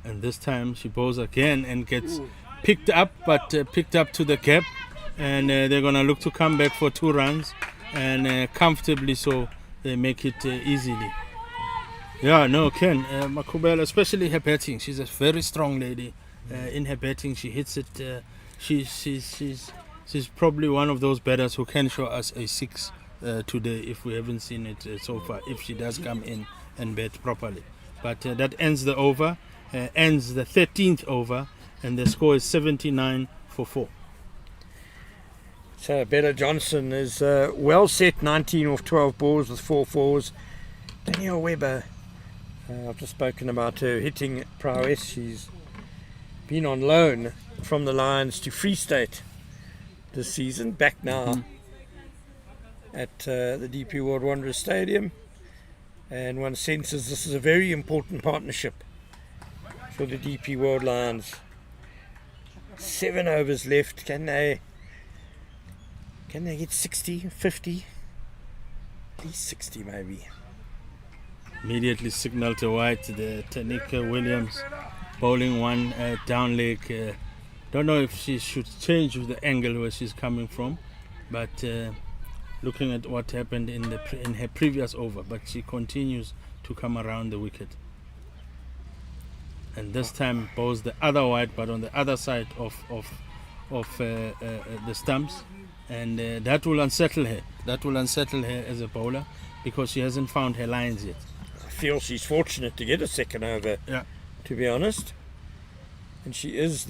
And this time she bowls again and gets picked up, but picked up to the gap. And they're going to look to come back for 2 runs, and comfortably so they make it easily. Yeah, no, Ken, Makubela, especially her batting, she's a very strong lady. In her batting, she hits it. She's probably one of those batters who can show us a 6 today if we haven't seen it so far, if she does come in and bat properly. But that ends the over, ends the 13th over, and the score is 79 for 4. So Bella Johnson is well set, 19 off 12 balls with 4 fours. Danielle Webber, I've just spoken about her hitting prowess. She's been on loan from the Lions to Free State this season, back now at the DP World Wanderers Stadium. And one senses this is a very important partnership for the DP World Lions. 7 overs left. Can they get 60, 50? At least 60 maybe. Immediately signal to White, the Tenique Williams bowling one down leg. Don't know if she should change the angle where she's coming from, but looking at what happened in her previous over, but she continues to come around the wicket. And this time bowls the other White, but on the other side of the stumps. And that will unsettle her. That will unsettle her as a bowler because she hasn't found her lines yet. I feel she's fortunate to get a second over, to be honest. And she is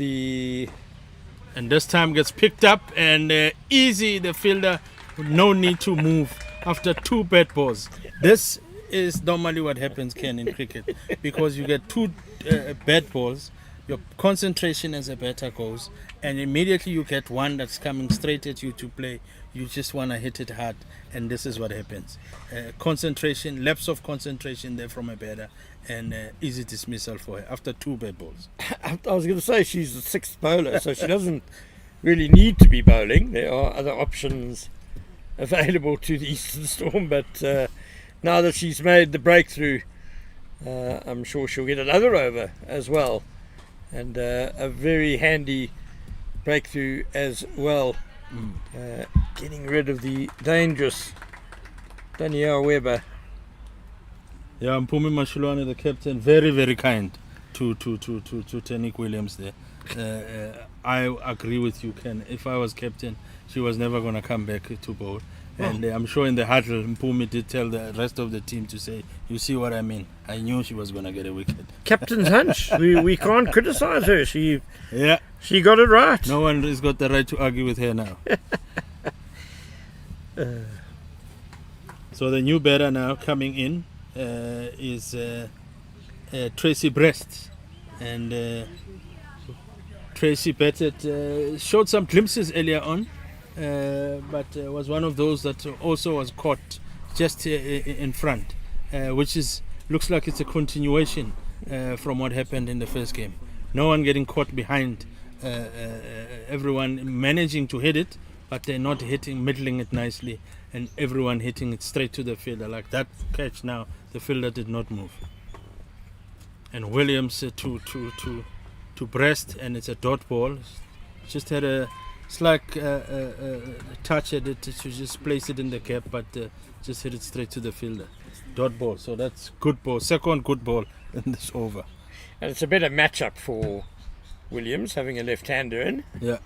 And this time gets picked up and easy, the fielder, no need to move after 2 bad balls. This is normally what happens, Ken, in cricket, because you get 2 bad balls. Your concentration as a batter goes, and immediately you get one that's coming straight at you to play. You just want to hit it hard, and this is what happens. Concentration, lapse of concentration there from a batter, and easy dismissal for her after 2 bad balls. I was going to say she's the 6th bowler, so she doesn't really need to be bowling. There are other options available to the Eastern Storm, but now that she's made the breakthrough, I'm sure she'll get another over as well. And a very handy breakthrough as well, getting rid of the dangerous Danielle Webber. Yeah, Mpumi Mashulwane, the captain, very, very kind to Tenique Williams there. I agree with you, Ken. If I was captain, she was never going to come back to bowl. And I'm sure in the huddle, Mpumi did tell the rest of the team to say, "You see what I mean? I knew she was going to get a wicket." Captain's hunch. We can't criticise her. She Yeah, got it right. no one has got the right to argue with her now. So the new batter now coming in is Tracy Breast, and Tracy batted, showed some glimpses earlier on, but was one of those that also was caught just in front, which looks like it's a continuation from what happened in the first game. No one getting caught behind, everyone managing to hit it, but they're not middling it nicely, and everyone hitting it straight to the fielder. Like that catch now, the fielder did not move. And Williams to Breast, and it's a dot ball. Just had a slight touch at it to just place it in the gap, but just hit it straight to the fielder. Dot ball, so that's good ball. Second good ball in this over. And it's a better matchup for Williams, having a left-hander in. Yeah.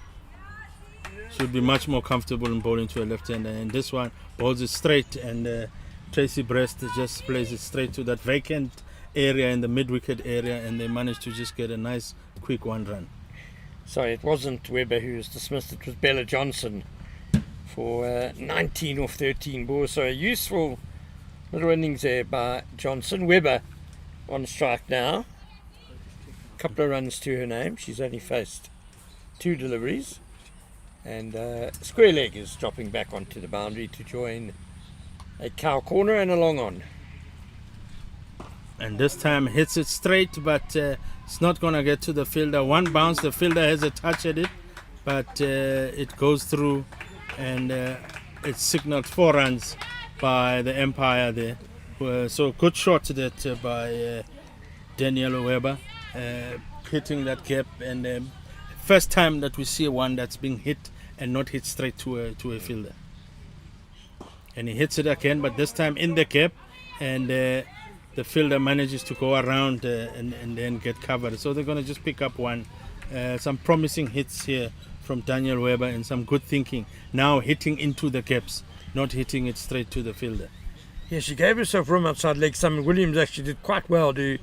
Should be much more comfortable in bowling to a left-hander. And this one bowls it straight, and Tracy Breast just plays it straight to that vacant area in the mid-wicket area, and they managed to just get a nice quick one run. Sorry, it wasn't Webber who was dismissed, it was Bella Johnson for 19 off 13 balls. So a useful little innings there by Johnson. Webber on strike now. Couple of runs to her name. She's only faced 2 deliveries. And square leg is dropping back onto the boundary to join a cow corner and a long on. And this time hits it straight, but it's not going to get to the fielder. One bounce, the fielder has a touch at it, but it goes through, and it's signaled 4 runs by the umpire there. So good shot that by Daniel Weber, hitting that gap, and first time that we see one that's being hit and not hit straight to a fielder. And he hits it again, but this time in the gap, and the fielder manages to go around and then get covered. So they're going to just pick up one. Some promising hits here from Daniel Weber, and some good thinking. Now hitting into the gaps, not hitting it straight to the fielder. Yeah, she gave herself room outside leg. Simon Williams actually did quite well to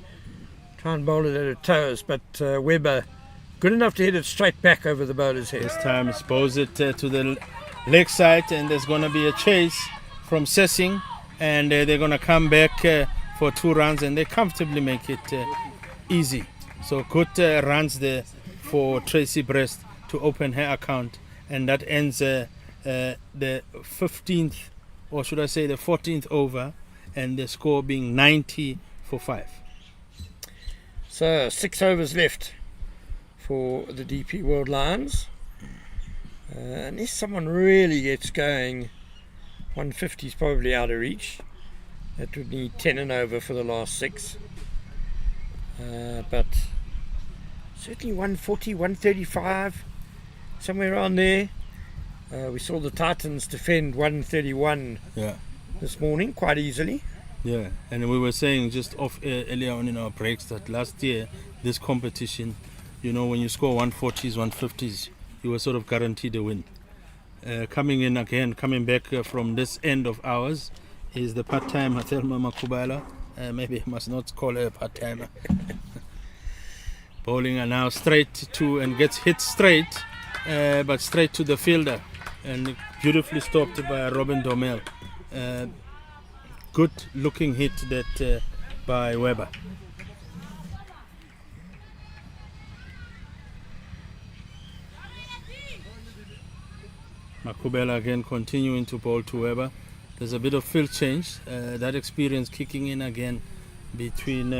try and bowl it at her toes, but Weber good enough to hit it straight back over the bowler's head. This time expose it to the leg side, and there's going to be a chase from Sessing, and they're going to come back for 2 runs, and they comfortably make it easy. So good runs there for Tracy Breast to open her account, and that ends the 15th, or should I say the 14th over, and the score being 90 for 5. So 6 overs left for the DP World Lions. Unless someone really gets going, 150 is probably out of reach. That would need 10 and over for the last 6. But certainly 140, 135, somewhere around there. We saw the Titans defend 131 this morning quite easily. Yeah, and we were saying just off earlier on in our breaks that last year, this competition, you know, when you score 140s, 150s, you were sort of guaranteed a win. Coming in again, coming back from this end of ours, is the part-timer Thelma Makubala. Maybe I must not call her part-timer. Bowling are now straight to, and gets hit straight, but straight to the fielder, and beautifully stopped by Robin Domel. Good looking hit that by Weber. Makubela again continuing to bowl to Weber. There's a bit of field change. That experience kicking in again between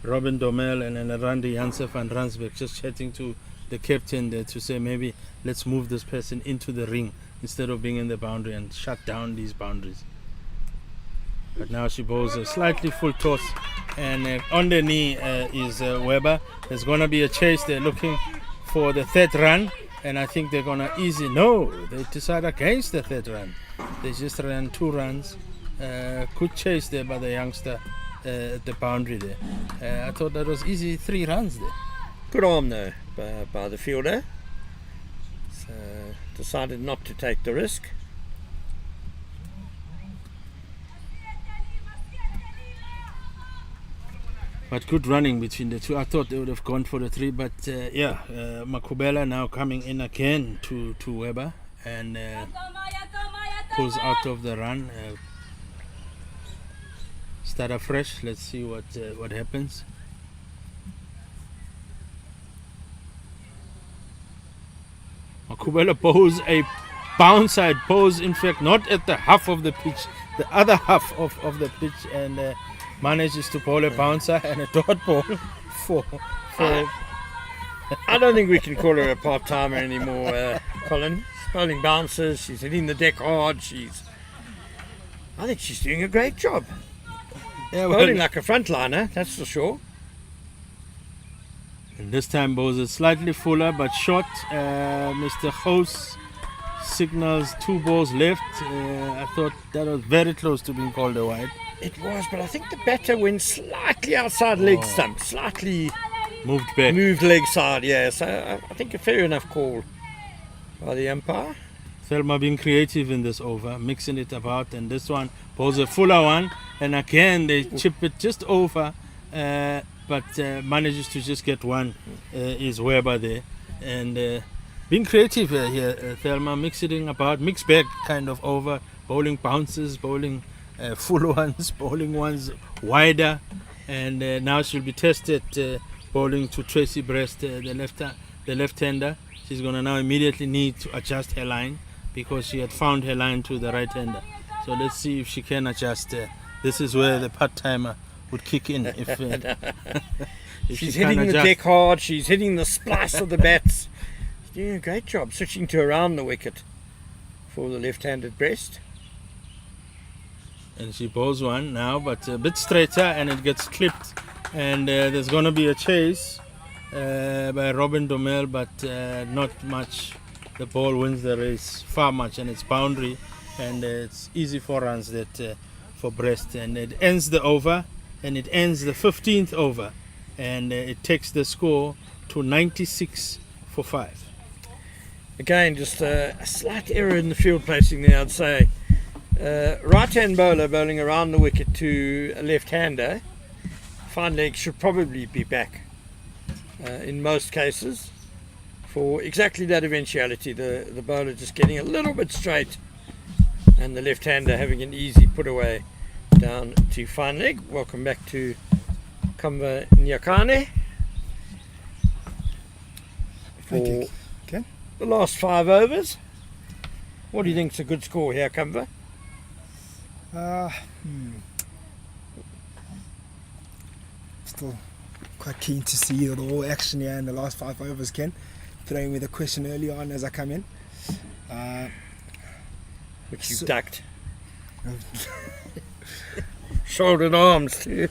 Robin Domel and Randy Janse van Ransbeck, just chatting to the captain there to say maybe let's move this person into the ring instead of being in the boundary and shut down these boundaries. But now she bowls a slightly full toss, and on the knee is Weber. There's going to be a chase. They're looking for the 3rd run, and I think they're going to easy. No, they decide against the 3rd run. They just ran 2 runs. Good chase there by the youngster at the boundary there. I thought that was easy 3 runs there. Good arm though by the fielder. So decided not to take the risk. But good running between the two. I thought they would have gone for the 3, but Makubela now coming in again to Weber and pulls out of the run. Start afresh. Let's see what happens. Makubela pose a bounce side pose, in fact, not at the half of the pitch, the other half of the pitch, and manages to bowl a bouncer and a dot ball for I don't think we can call her a part-timer anymore, Colin. She's bowling bouncers, she's hitting the deck hard, I think she's doing a great job. yeah, Bowling like a frontliner, that's for sure. And this time bowls it slightly fuller but short. Mr. House signals 2 balls left. I thought that was very close to being called a wide. It was, but I think the batter went slightly outside leg stump, slightly Moved back. moved leg side, yeah. So I think a fair enough call by the umpire. Thelma being creative in this over, mixing it about, and this one bowls a fuller one, and again they chip it just over, but manages to just get one. Is Weber there, and being creative here, Thelma mixing about, mixed bag kind of over, bowling bounces, bowling full ones, bowling ones wider, and now she'll be tested bowling to Tracy Breast, the left-hander. She's going to now immediately need to adjust her line because she had found her line to the right-hander. So let's see if she can adjust. This is where the part-timer would kick in. If She's she can't hitting the adjust. deck hard, she's hitting the splice of the bats. She's doing a great job switching to around the wicket for the left-handed Breast. And she bowls one now, but a bit straighter, and it gets clipped. And there's going to be a chase by Robin Domel, but not much. The ball wins the race far much, and it's boundary, and it's easy for runs that for Breast. And it ends the over, and it ends the 15th over, and it takes the score to 96 for 5. Again, just a slight error in the field placing there, I'd say. Right-hand bowler bowling around the wicket to a left-hander. Fine leg should probably be back in most cases for exactly that eventuality. The bowler just getting a little bit straight and the left-hander having an easy put away down to fine leg. Welcome back to Kamva Nyakane Thank you. for Okay. the last 5 overs. What do you think's a good score here, Kamva? Still quite keen to see the all action here in the last 5 overs, Ken. Throwing me the question early on as I come in. Which you So- ducked. Shouldered arms too.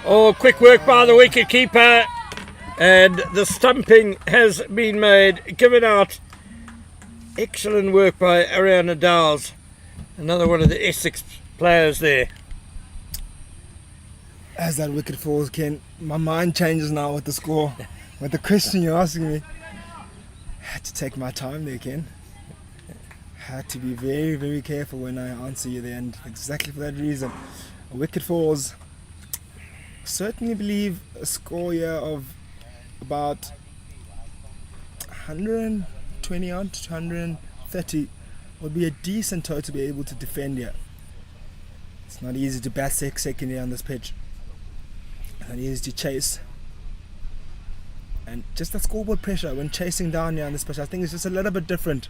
Oh, quick work by the wicket keeper, and the stumping has been made, given out. Excellent work by Ariana Dowles, another one of the Essex players there. As that wicket falls, Ken, my mind changes now with the score. With the question you're asking me, had to take my time there, Ken. Had to be very, very careful when I answer you there, and exactly for that reason. A wicket falls. Certainly believe a score here of about 120 odd to 130 would be a decent total to be able to defend here. It's not easy to bat second here on this pitch. Not easy to chase. And just that scoreboard pressure when chasing down here on this pitch, I think it's just a little bit different.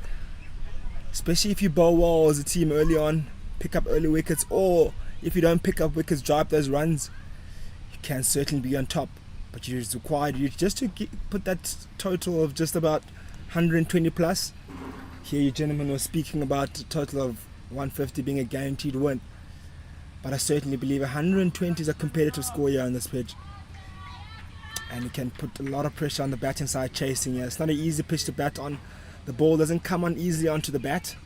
Especially if you bowl well as a team early on, pick up early wickets, or if you don't pick up wickets, drive those runs, you can certainly be on top. But you're required just to put that total of just about 120 plus. Here you gentlemen were speaking about a total of 150 being a guaranteed win. But I certainly believe 120 is a competitive score here on this pitch. And it can put a lot of pressure on the batting side chasing here. It's not an easy pitch to bat on. The ball doesn't come on easily onto the bat.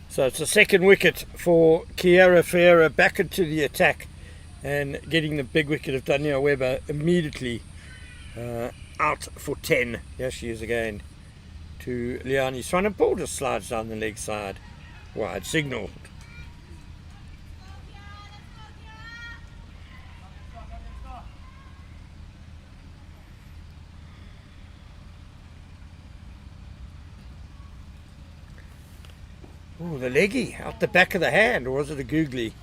So it's a second wicket for Kiera Ferreira back into the attack and getting the big wicket of Daniel Weber immediately out for 10. Here she is again to Liani Swanepoel, just slides down the leg side. Wide signal. Oh, the leggy out the back of the hand, or was it a googly?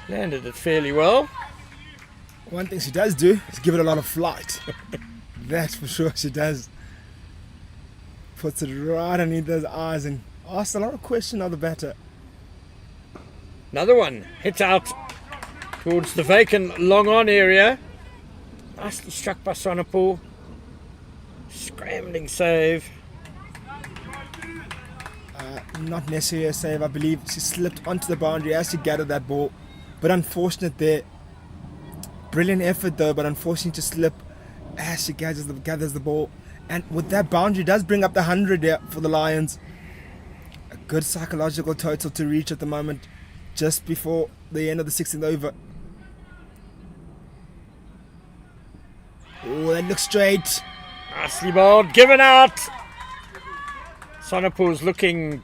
Landed it fairly well. One thing she does do is give it a lot of flight. That's for sure she does. Puts it right underneath those eyes and asks a lot of questions of the batter. Another one hits out towards the vacant long on area. Nicely struck by Sonapul. Scrambling save. Not necessarily a save. I believe she slipped onto the boundary as she gathered that ball. But unfortunate there. Brilliant effort though, but unfortunate to slip as she gathers the ball. And with that boundary does bring up the 100 there for the Lions. A good psychological total to reach at the moment, just before the end of the 16th over. Oh, that looks straight. Nicely bowled, given out. Sonapul's looking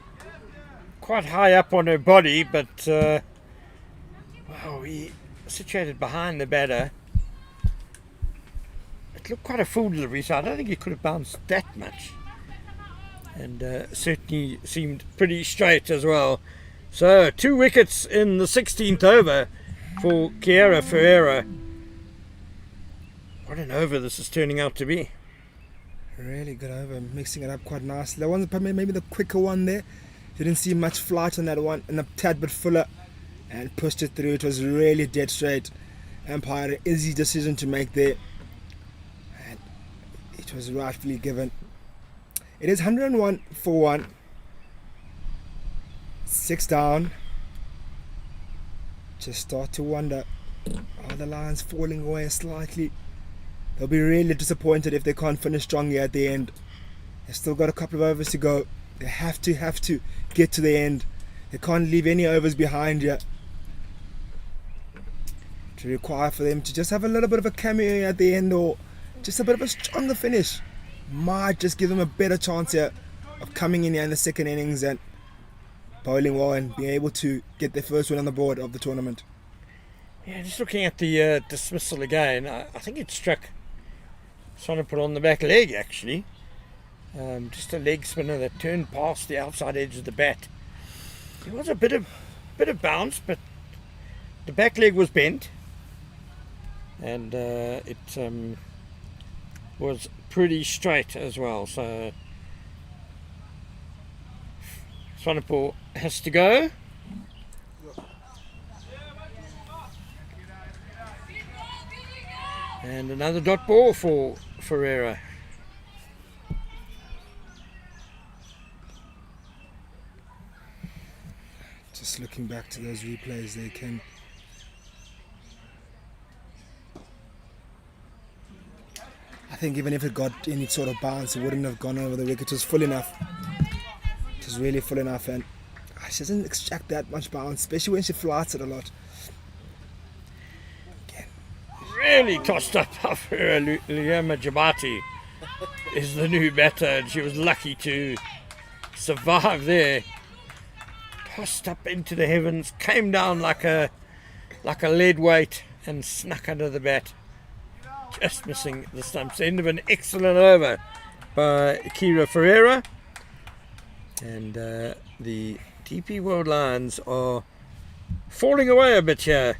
quite high up on her body, but wow, he situated behind the batter. It looked quite a full delivery, so I don't think he could have bounced that much. And certainly seemed pretty straight as well. So 2 wickets in the 16th over for Kiera Ferreira. What an over this is turning out to be. Really good over, mixing it up quite nicely. That wasn't probably maybe the quicker one there. Didn't see much flight on that one, and a tad bit fuller, and pushed it through. It was really dead straight. Umpire, an easy decision to make there, and it was rightfully given. It is 101 for 1. 6 down. Just start to wonder, are the Lions falling away slightly? They'll be really disappointed if they can't finish strong here at the end. They've still got a couple of overs to go. They have to get to the end. They can't leave any overs behind yet. To require for them to just have a little bit of a cameo at the end, or just a bit of a stronger finish, might just give them a better chance here of coming in here in the second innings and bowling well and being able to get their first win on the board of the tournament. Yeah, just looking at the dismissal again, I think it struck Sonapul on the back leg actually. Just a leg spinner that turned past the outside edge of the bat. It was a bit of bounce, but the back leg was bent, and it was pretty straight as well. So Sonapul has to go. And another dot ball for Ferreira. Just looking back to those replays, they can. I think even if it got any sort of bounce, it wouldn't have gone over the wicket. It was full enough. It was really full enough, and she doesn't extract that much bounce, especially when she flights it a lot. Really tossed up for Liama Jabati is the new batter, and she was lucky to survive there. Tossed up into the heavens, came down like a lead weight and snuck under the bat, just missing the stumps. End of an excellent over by Kiera Ferreira, and the DP World Lions are falling away a bit here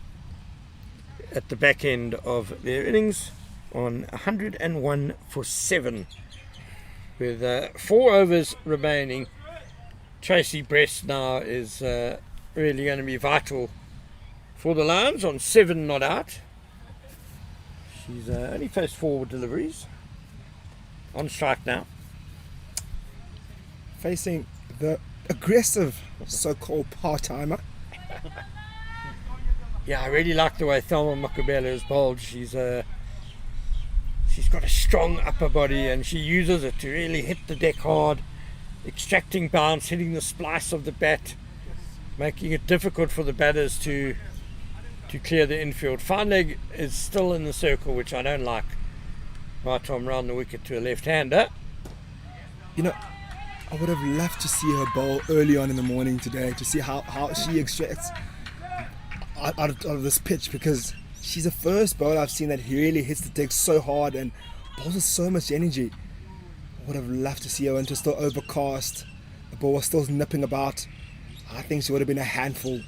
at the back end of their innings on 101 for 7 with 4 overs remaining. Tracy Brest now is really going to be vital for the Lions on 7 not out. She's only faced 4 deliveries. On strike now. Facing the aggressive so-called part-timer. Yeah, I really like the way Thelma Makubela is bowled. She's got a strong upper body, and she uses it to really hit the deck hard, extracting bounce, hitting the splice of the bat, making it difficult for the batters to clear the infield. Fine leg is still in the circle, which I don't like. Right arm round the wicket to a left-hander. You know, I would have loved to see her bowl early on in the morning today to see how she extracts out of this pitch, because she's the first bowler I've seen that really hits the deck so hard and bowls with so much energy. I would have loved to see her into still overcast. The ball was still nipping about. I think she would have been a handful.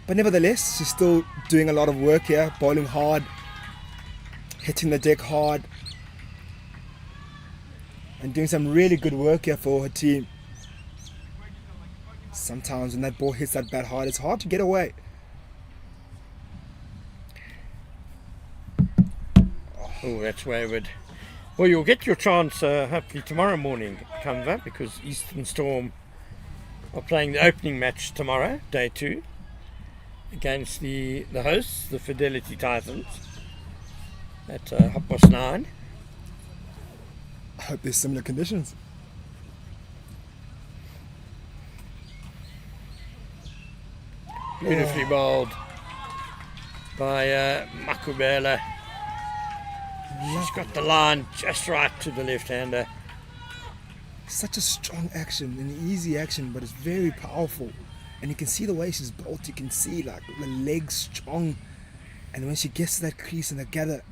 But nevertheless, she's still doing a lot of work here, bowling hard, hitting the deck hard, and doing some really good work here for her team. Sometimes when that ball hits that bat hard, it's hard to get away. Oh, that's wayward. Well, you'll get your chance hopefully tomorrow morning, Kamva, because Eastern Storm are playing the opening match tomorrow, day 2, against the hosts, the Fidelity Titans, at 9:30. I hope there's similar conditions. Beautifully bowled by Makubela. She's got the line just right to the left-hander. Such a strong action, an easy action, but it's very powerful. And you can see the way she's bowled, you can see like the legs strong. And when she gets to that crease and the gather,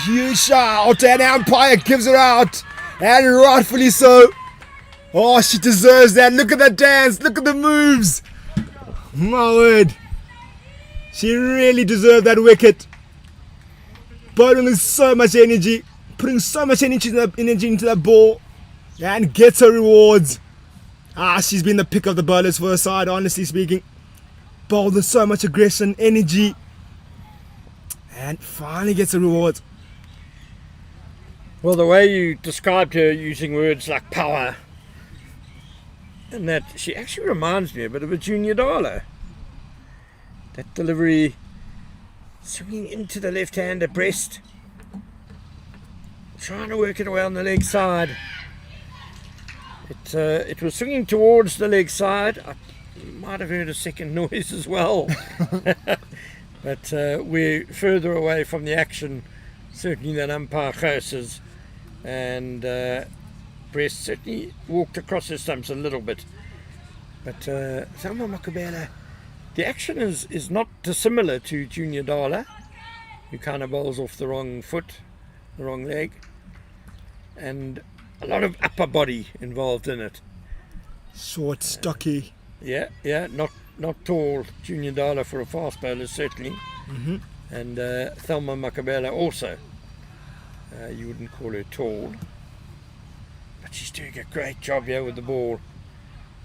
huge shout, and umpire gives her out, and rightfully so. Oh, she deserves that. Look at that dance, look at the moves. My word. She really deserved that wicket. Bowling with so much energy, putting so much energy into that ball, and gets her rewards. She's been the pick of the bowlers for her side, honestly speaking. Bowled with so much aggression, energy, and finally gets her rewards. Well, the way you described her using words like power, and that she actually reminds me a bit of a Junior Dala. That delivery, swinging into the left-hander breast, trying to work it away on the leg side. It was swinging towards the leg side. I might have heard a second noise as well, but we're further away from the action certainly than umpire Khosa's, and breast certainly walked across her stumps a little bit. But Thelma Makubela, the action is not dissimilar to Junior Dala, who kind of bowls off the wrong foot, the wrong leg, and a lot of upper body involved in it. Short, stocky. Yeah, not tall. Junior Dala for a fast bowler certainly, and Thelma Makubela also. You wouldn't call her tall, but she's doing a great job here with the ball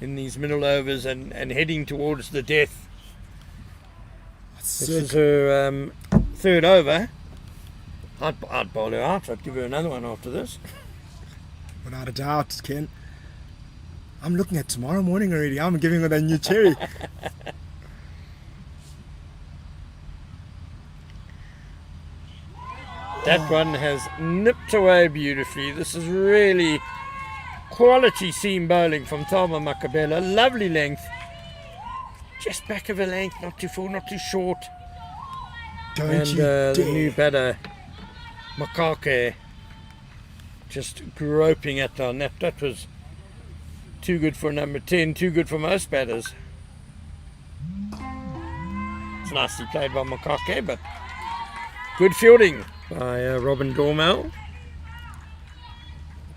in these middle overs and heading towards the death. This is her third over. I'd bowl her out. I'd give her another one after this. Without a doubt, Ken. I'm looking at tomorrow morning already. I'm giving her that new cherry. That one has nipped away beautifully. This is really quality seam bowling from Thelma Makubela. Lovely length. Just back of a length, not too full, not too short. Don't you dare. The new batter, Makake, just groping at down. That was too good for number 10, too good for most batters. It's nicely played by Makake, but good fielding by Robin Dormel.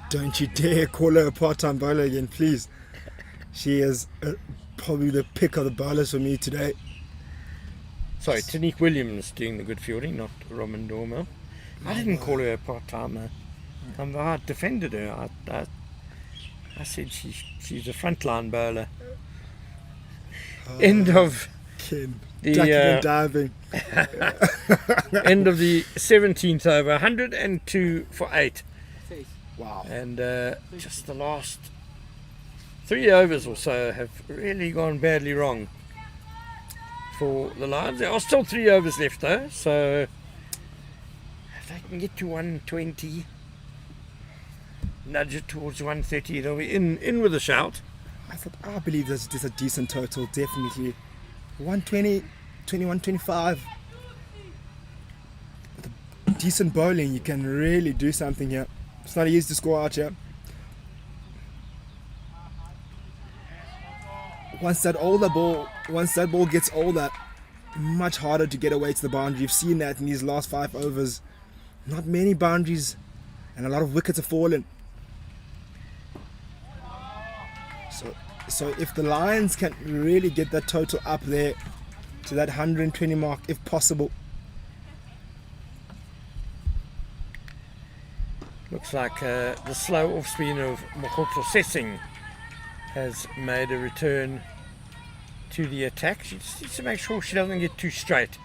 Don't you dare call her a part-time bowler again, please. She is probably the pick of the bowlers for me today. Sorry, Tanique Williams doing the good fielding, not Robin Dormel. I didn't call her a part-timer. I defended her. I said she's a frontline bowler. End of Ken, the ducking and diving. end of the 17th over, 102 for 8. Wow. And just the last 3 overs or so have really gone badly wrong for the Lions. There are still 3 overs left though, so if they can get to 120, nudge it towards 130, they'll be in with a shout. I believe this is a decent total, definitely. 120, 21, 25. With a decent bowling, you can really do something here. It's not easy to score out here. Once that ball gets older, much harder to get away to the boundary. You've seen that in these last 5 overs. not many boundaries, and a lot of wickets have fallen. So if the Lions can really get that total up there to that 120 mark, if possible. Looks like the slow off spin of Mokotlo Sessing has made a return to the attack. She just needs to make sure she doesn't get too straight,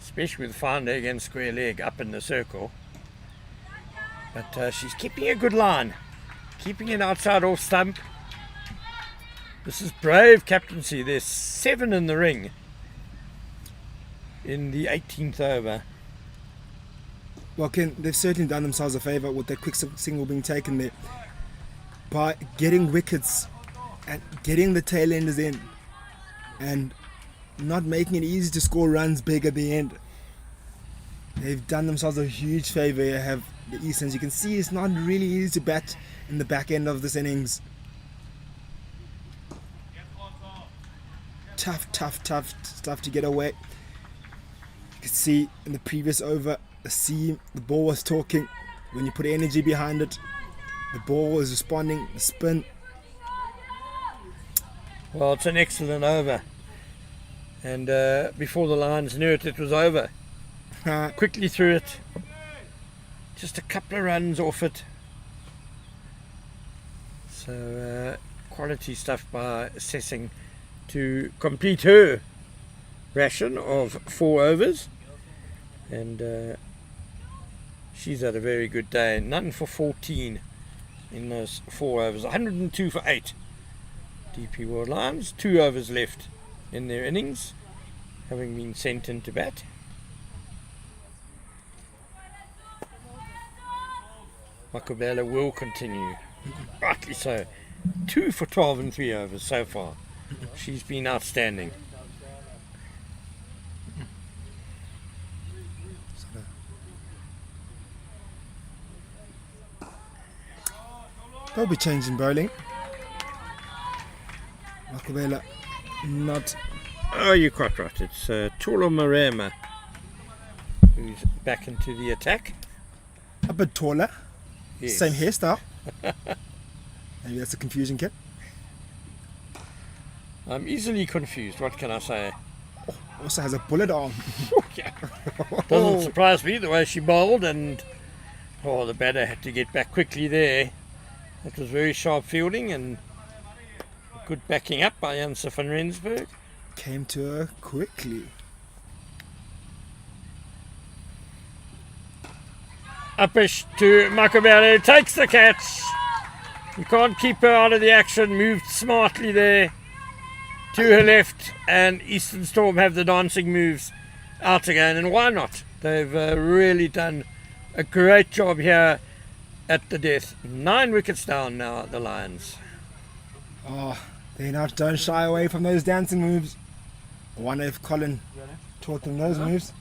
especially with fine leg and square leg up in the circle. But she's keeping a good line, keeping it outside off stump. This is brave captaincy. There's 7 in the ring in the 18th over. Well, Ken, they've certainly done themselves a favour with that quick single being taken there by getting wickets and getting the tail enders in and not making it easy to score runs big at the end. They've done themselves a huge favour here, have the Easterns. You can see it's not really easy to bat in the back end of this innings. Tough stuff to get away. You can see in the previous over, the ball was talking. When you put energy behind it, the ball was responding, the spin. Well, it's an excellent over. And before the Lions knew it, it was over. Quickly through it. Just a couple of runs off it. So quality stuff by Sessing to complete her ration of 4 overs. And she's had a very good day. None for 14 in those 4 overs. 102 for 8. DP World Lions. 2 overs left in their innings, having been sent into bat. Makubela will continue. Rightly so. 2 for 12 in 3 overs so far. She's been outstanding. They'll be changing bowling. Makubela not. Oh, you're quite right. It's Tolo Marema who's back into the attack. A bit taller. Yes. Same hairstyle. Maybe that's a confusion, kid. I'm easily confused. What can I say? Also has a bullet arm. Yeah. Doesn't surprise me the way she bowled, and the batter had to get back quickly there. It was very sharp fielding and good backing up by Janse van Rensburg. Came to her quickly. Uppish to Makubele, takes the catch. You can't keep her out of the action. Moved smartly there to her left, and Eastern Storm have the dancing moves out again. And why not? They've really done a great job here at the death. 9 wickets down now, the Lions. They don't shy away from those dancing moves. I wonder if Colin taught them those moves.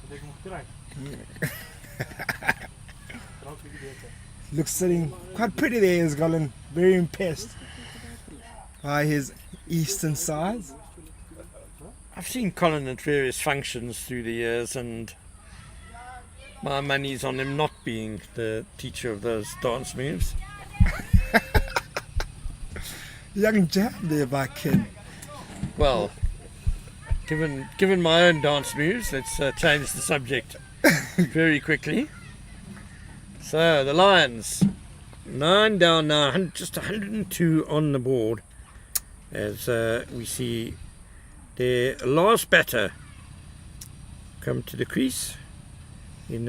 Looks sitting quite pretty there, is Colin. Very impressed by his Eastern size. I've seen Colin at various functions through the years, and my money's on him not being the teacher of those dance moves. Young jab there by Ken. Well, given my own dance moves, let's change the subject very quickly. So the Lions, 9 down now, just 102 on the board, as we see their last batter come to the crease in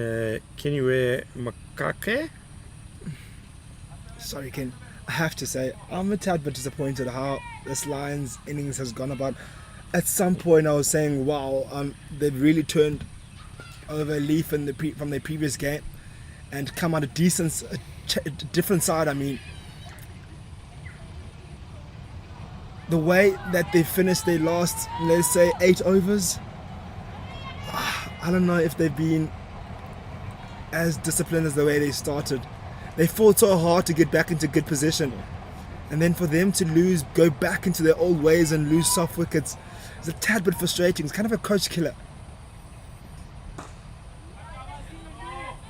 Keniwe Makake. Sorry, Ken. I have to say, I'm a tad bit disappointed how this Lions innings has gone about. At some point, I was saying, wow, they've really turned over a leaf from their previous game and come out a different side. I mean, the way that they finished their last, let's say, 8 overs, I don't know if they've been as disciplined as the way they started. They fought so hard to get back into good position, and then for them to go back into their old ways and lose soft wickets, is a tad bit frustrating. It's kind of a coach killer.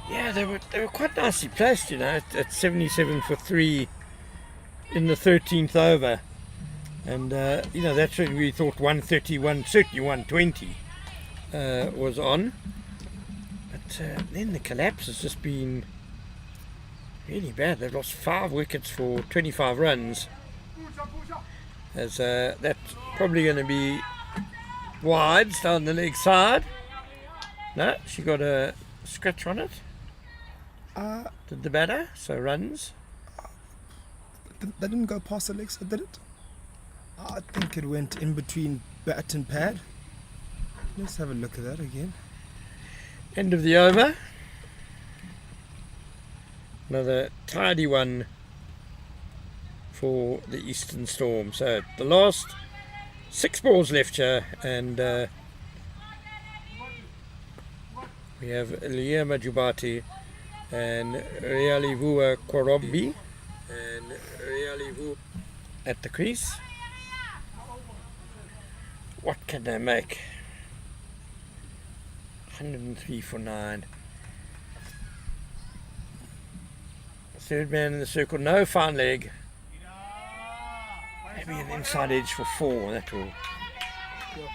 Yeah, they were quite nicely placed, at 77 for 3 in the 13th over. And, that's when we thought 131, certainly 120 was on. But then the collapse has just been really bad. They've lost 5 wickets for 25 runs. As that's probably going to be wides down the leg side. No, she got a scratch on it. Did the batter, so runs. That didn't go past the legs, did it? I think it went in between bat and pad. Let's have a look at that again. End of the over. Another tidy one for the Eastern Storm. So the last 6 balls left here, and we have Liam Majubati and Realivua Korobi and Realivu at the crease. What can they make? 103 for 9. Third man in the circle, no fine leg. Maybe an inside edge for 4. That will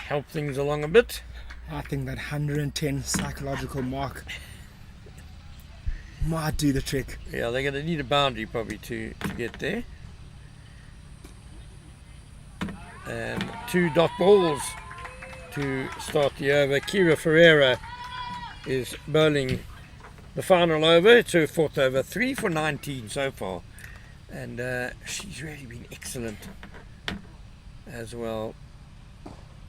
help things along a bit. I think that 110 psychological mark might do the trick. Yeah, they're going to need a boundary probably to get there. And 2 dot balls to start the over. Kira Ferreira is bowling the final over. It's her 4th over, 3 for 19 so far, and she's really been excellent as well.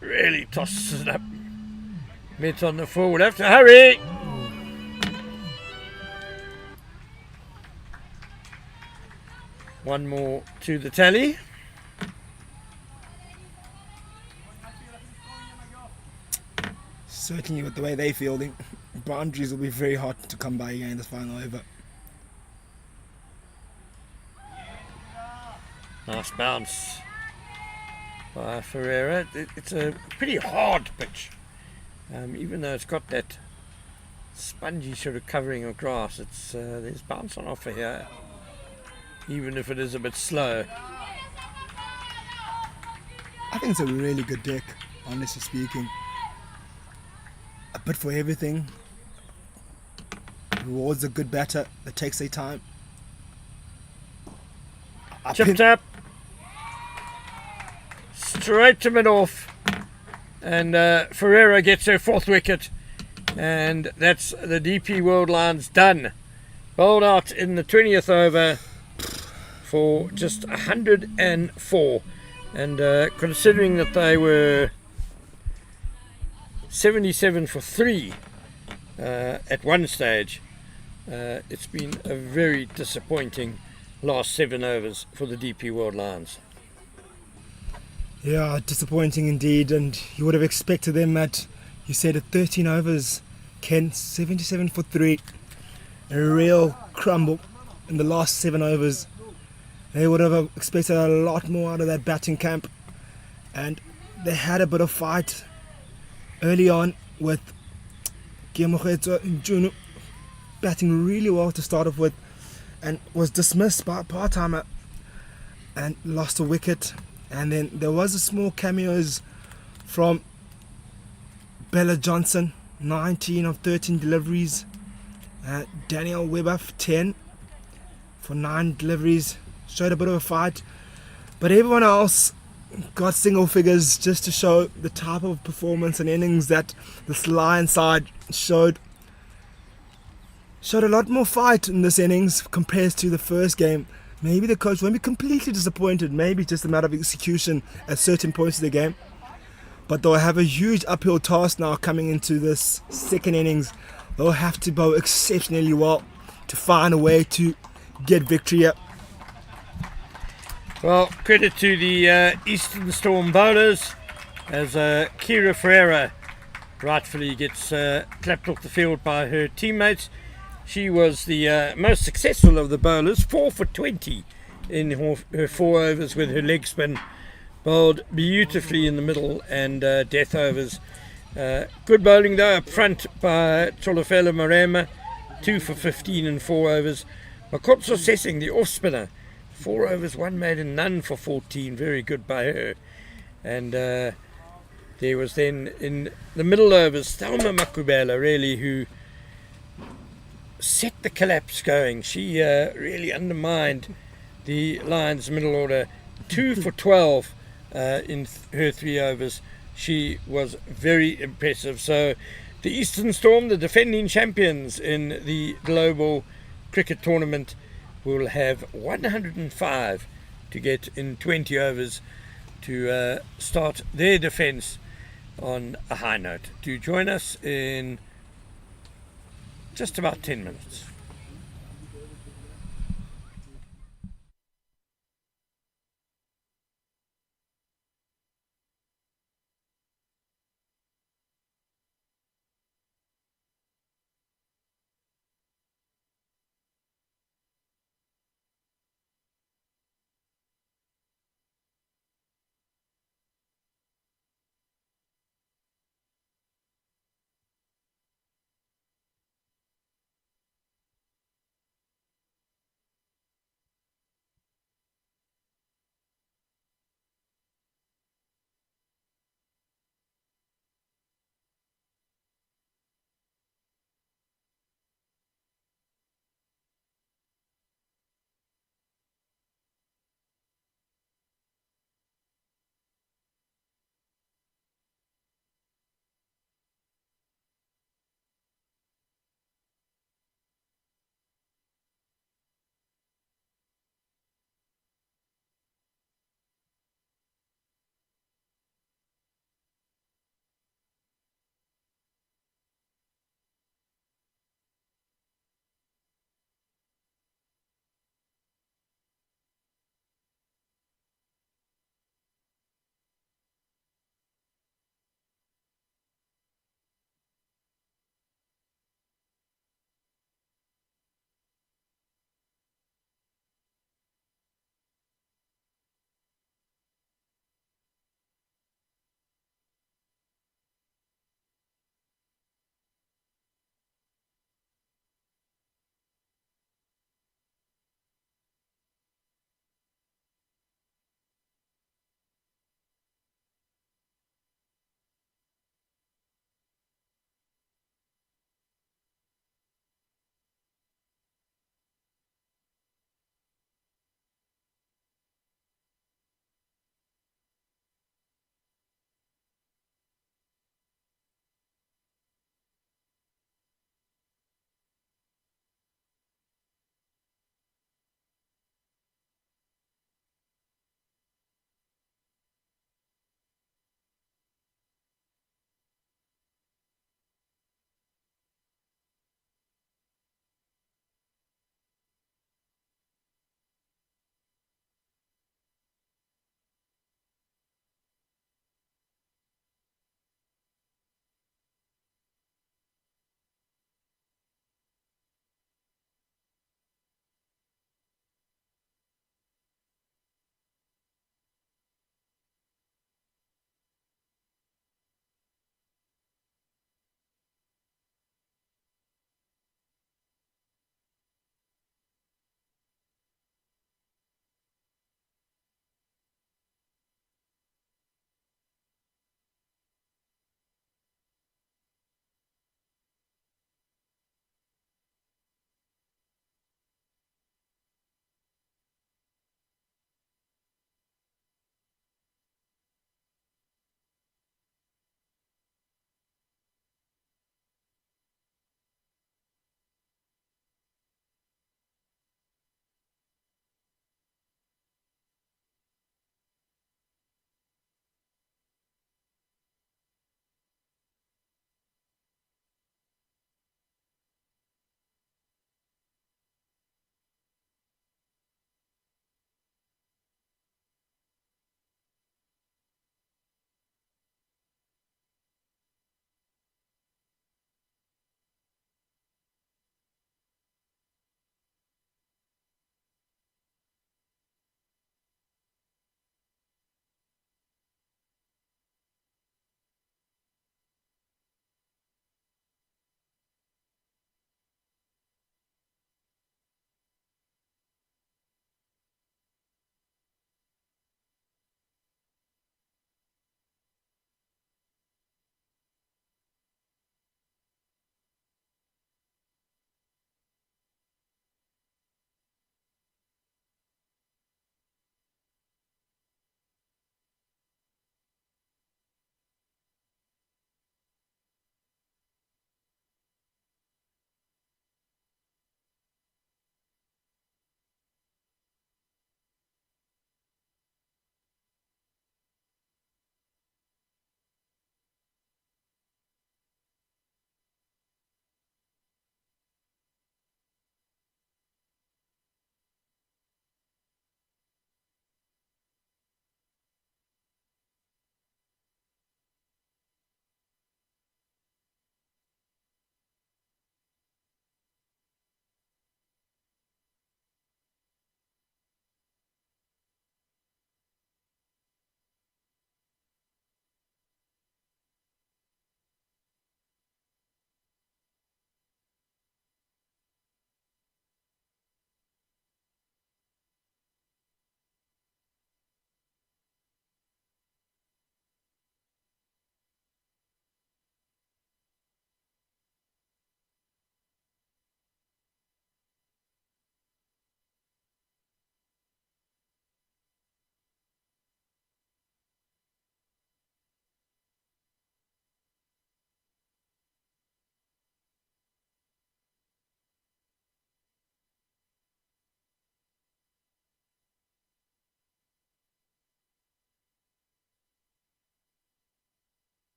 Really tosses it up. Met on the full, we'll have to hurry. One more to the tally. Certainly with the way they're fielding, boundaries will be very hard to come by again in this final over. Nice bounce by Ferreira. It's a pretty hard pitch. Even though it's got that spongy sort of covering of grass, there's bounce on offer here, even if it is a bit slow. I think it's a really good deck, honestly speaking. A bit for everything. Rewards a good batter that takes their time. Chip tap. Straight to mid-off. And Ferreira gets her 4th wicket. And that's the DP World Lions done. Bowled out in the 20th over for just 104. And considering that they were 77 for 3 at one stage, it's been a very disappointing last 7 overs for the DP World Lions. Yeah, disappointing indeed, and you would have expected them at, you said, at 13 overs, Ken, 77 for 3, a real crumble in the last 7 overs. They would have expected a lot more out of that batting camp, and they had a bit of fight early on with Giamogetso and Juno batting really well to start off with, and was dismissed by a part-timer and lost a wicket. And then there was a small cameos from Bella Johnson, 19 of 13 deliveries. Daniel Webber, 10 for 9 deliveries. Showed a bit of a fight. But everyone else got single figures just to show the type of performance and innings that this Lion side showed. Showed a lot more fight in this innings compared to the first game. Maybe the coach won't be completely disappointed. Maybe just a matter of execution at certain points of the game. But they'll have a huge uphill task now coming into this second innings. They'll have to bowl exceptionally well to find a way to get victory up. Well, credit to the Eastern Storm bowlers as Kira Ferreira rightfully gets clapped off the field by her teammates. She was the most successful of the bowlers, 4 for 20 in her 4 overs with her leg spin. Bowled beautifully in the middle and death overs. Good bowling though up front by Cholofelo Marema 2 for 15 in 4 overs. Makotso Sessing, the off spinner, 4 overs, 1 made and none for 14. Very good by her. And there was then in the middle overs Thelma Makubela, really, who set the collapse going. She really undermined the Lions middle order. 2 for 12 in her 3 overs. She was very impressive. So the Eastern Storm, the defending champions in the global cricket tournament, will have 105 to get in 20 overs to start their defence on a high note. Do join us in just about 10 minutes.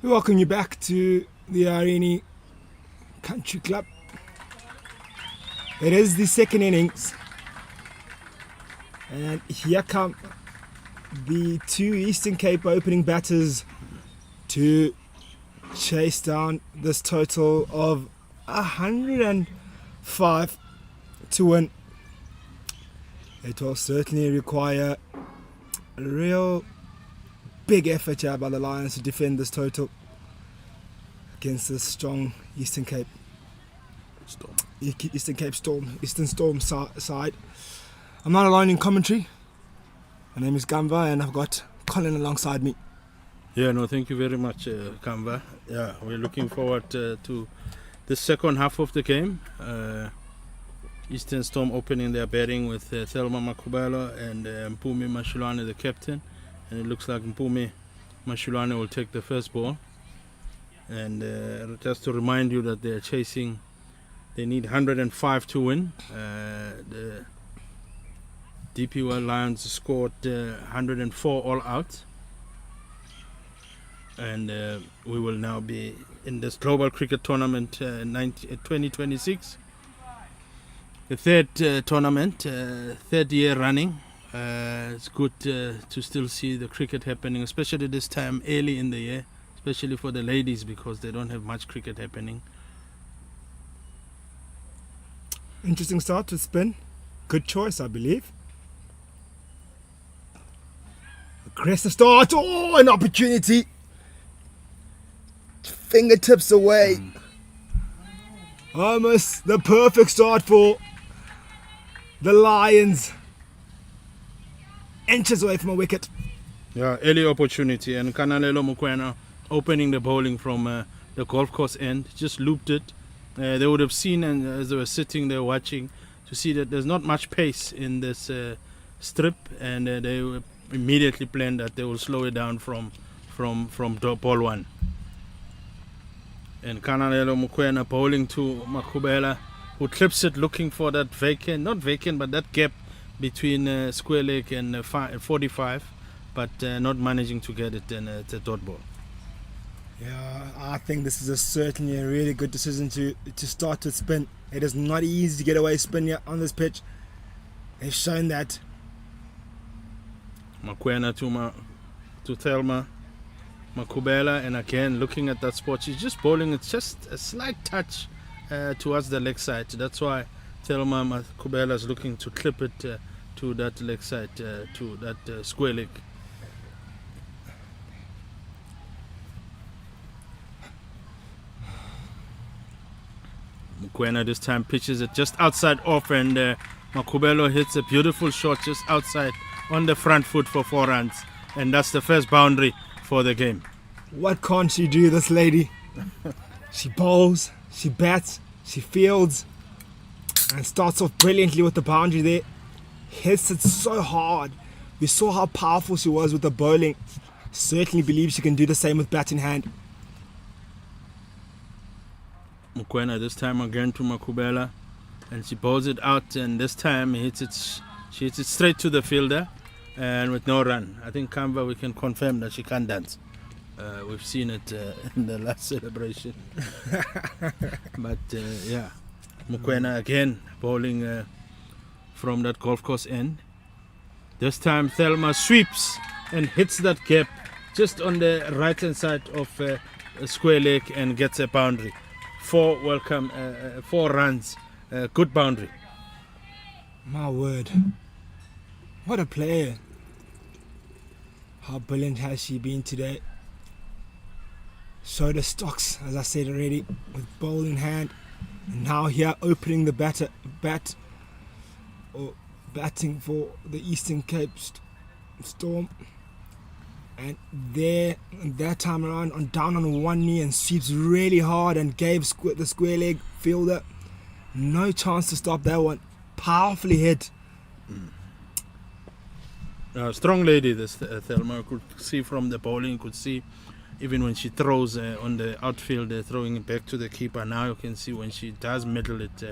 We welcome you back to the Irene Country Club. It is the second innings, and here come the two Eastern Cape opening batters to chase down this total of 105 to win. It will certainly require a real big effort here by the Lions to defend this total against this strong Eastern Cape Storm. Eastern Storm side. I'm not alone in commentary. My name is Gamba and I've got Colin alongside me. Yeah, no, thank you very much, Kamba. Yeah, we're looking forward to the second half of the game. Eastern Storm opening their batting with Thelma Makubelo and Mpumi Mashulane, the captain. And it looks like Mpumi Mashulane will take the first ball. And just to remind you that they're chasing, they need 105 to win. The DP World Lions scored 104 all out. And we will now be in this Global Cricket Tournament 2026. The third tournament, third year running. It's good to still see the cricket happening, especially this time early in the year, especially for the ladies because they don't have much cricket happening. Interesting start to spin. Good choice, I believe. Aggressive start. Oh, an opportunity. Fingertips away. Almost the perfect start for the Lions. Inches away from a wicket. Yeah, early opportunity, and Kanalelo Mokoena opening the bowling from the golf course end, just looped it. They would have seen, and as they were sitting there watching, to see that there's not much pace in this strip, and they immediately planned that they will slow it down from ball one. And Kanalelo Mokoena bowling to Makubela, who clips it looking for that vacant, not vacant, but that gap between square leg and 45, but not managing to get it, and it's a dot ball. Yeah, I think this is certainly a really good decision to start with spin. It is not easy to get away spin here on this pitch. They've shown that. Mokoena to Thelma Makubela, and again looking at that spot, she's just bowling. It's just a slight touch towards the leg side. That's why Thelma Makubela is looking to clip it to that leg side, to that square leg. Mokoena this time pitches it just outside off, and Makubelo hits a beautiful shot just outside on the front foot for 4 runs, and that's the first boundary for the game. What can't she do, this lady? She bowls, she bats, she fields, and starts off brilliantly with the boundary there. Hits it so hard. We saw how powerful she was with the bowling. Certainly believe she can do the same with bat in hand. Mokoena this time again to Makubela, and she bowls it out, and this time she hits it straight to the fielder, and with no run. I think Kamba, we can confirm that she can't dance. We've seen it in the last celebration. But yeah, Mokoena again bowling from that golf course end. This time Thelma sweeps and hits that gap just on the right hand side of a square leg and gets a boundary. 4 runs, good boundary. My word, what a player. How brilliant has she been today? Showed her stocks, as I said already, with bowl in hand, and now here opening the batting for the Eastern Cape Storm. And there, that time around, down on one knee and sweeps really hard and gave the square leg fielder no chance to stop that one. Powerfully hit. Strong lady, this Thelma. Could see from the bowling, could see even when she throws on the outfield, throwing it back to the keeper. Now you can see when she does middle it,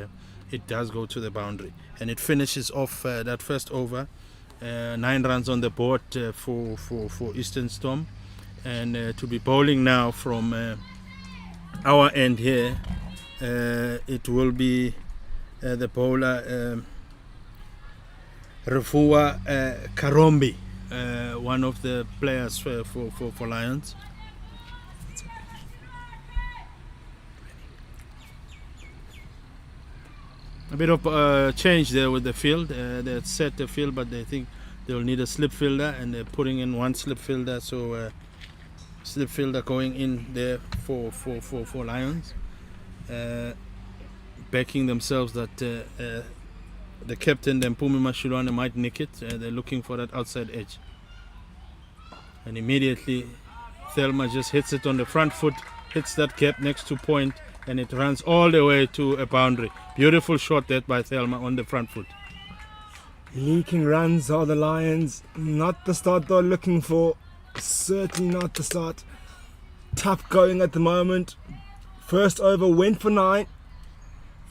it does go to the boundary. And it finishes off that first over 9 runs on the board for Eastern Storm, and to be bowling now from our end here, it will be the bowler Rufua Karombi, one of the players for Lions. A bit of change there with the field. They had set the field, but they think they'll need a slip fielder, and they're putting in one slip fielder. So slip fielder going in there for Lions, backing themselves that the captain, Mpumi Mashilwane, might nick it. They're looking for that outside edge, and immediately Thelma just hits it on the front foot, hits that gap next to point, and it runs all the way to a boundary. Beautiful shot there by Thelma on the front foot. Leaking runs are the Lions. Not the start they're looking for. Certainly not the start. Tough going at the moment. First over went for 9.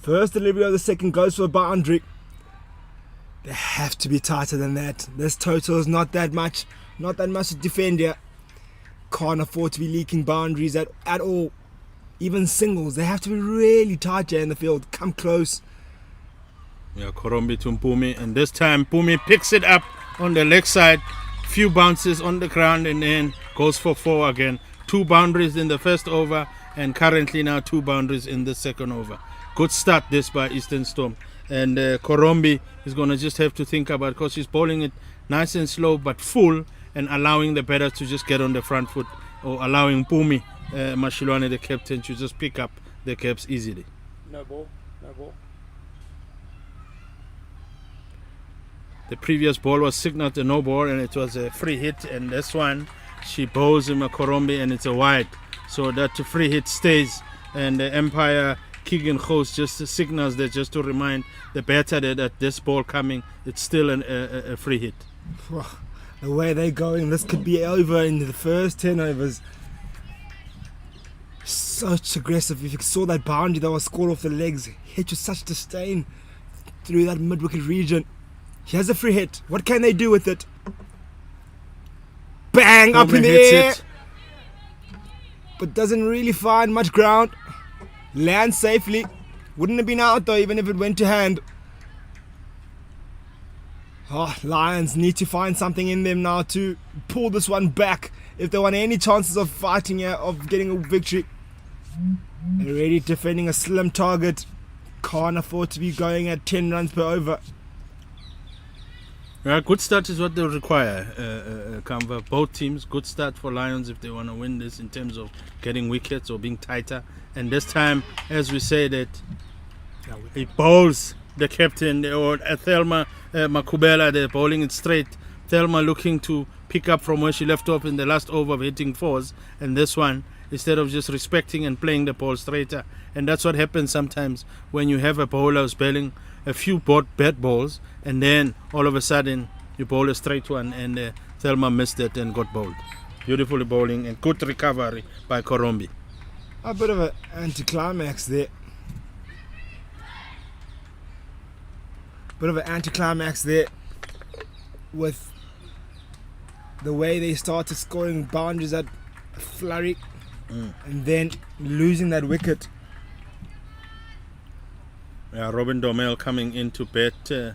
First delivery of the second goes for a boundary. They have to be tighter than that. This total is not that much. Not that much to defend here. Can't afford to be leaking boundaries at all. Even singles, they have to be really tight here in the field. Come close. Yeah, Karombi to Mpumi, and this time Mpumi picks it up on the leg side. Few bounces on the ground and then goes for 4 again. 2 boundaries in the first over, and currently now 2 boundaries in the second over. Good start this by Eastern Storm. And Karombi is going to just have to think about, because she's bowling it nice and slow but full, and allowing the batters to just get on the front foot, or allowing Mpumi Mashilwane, the captain, to just pick up the caps easily. No ball. The previous ball was signaled a no ball, and it was a free hit, and this one she bowls him a Karombi, and it's a wide, so that free hit stays, and the umpire Keegan Host just signals there just to remind the batter that this ball coming, it's still a free hit. The way they're going, this could be over in the first 10 overs. Such aggressive. If you saw that boundary that was scored off the legs, hit with such disdain through that mid-wicket region. He has a free hit. What can they do with it? Bang! Up in the air! But doesn't really find much ground. Lands safely. Wouldn't have been out though, even if it went to hand. Lions need to find something in them now to pull this one back if they want any chances of fighting here, of getting a victory. They're already defending a slim target. Can't afford to be going at 10 runs per over. Yeah, good start is what they require, Kamva. Both teams, good start for Lions if they want to win this in terms of getting wickets or being tighter. And this time, as we say, that he bowls the captain, or Thelma Makubela, they're bowling it straight. Thelma looking to pick up from where she left off in the last over of hitting 4s, and this one, instead of just respecting and playing the ball straighter. And that's what happens sometimes when you have a bowler who's bowling a few bad balls, and then all of a sudden you bowl a straight one, and Thelma missed it and got bowled. Beautifully bowling and good recovery by Karombi. A bit of an anticlimax there. With the way they started scoring boundaries at flurry, and then losing that wicket. Robin Domel coming into bat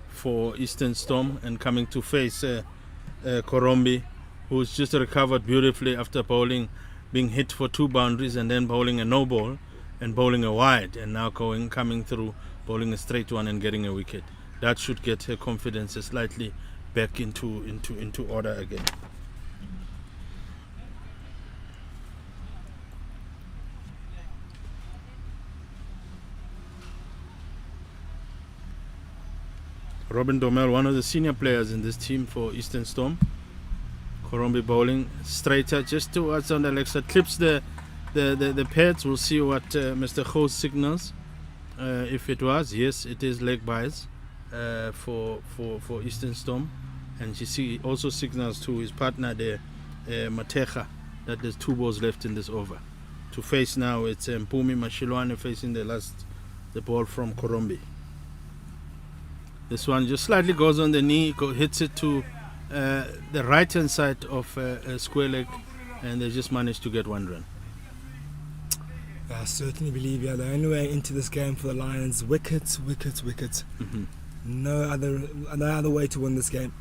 for Eastern Storm, and coming to face Karombi, who's just recovered beautifully after being hit for 2 boundaries, and then bowling a no ball and bowling a wide, and now coming through, bowling a straight one and getting a wicket. That should get her confidence slightly back into order again. Robin Domel, one of the senior players in this team for Eastern Storm. Karombi bowling straighter just towards on the leg side, clips the pads. We'll see what Mr. Host signals. If it was, yes, it is leg byes for Eastern Storm, and he also signals to his partner there, Mateja, that there's 2 balls left in this over. To face now, it's Mpumi Mashilwane facing the ball from Karombi. This one just slightly goes on the knee, hits it to the right hand side of a square leg, and they just managed to get 1 run. I certainly believe, the only way into this game for the Lions, wickets. Mm-hmm. No other way to win this game.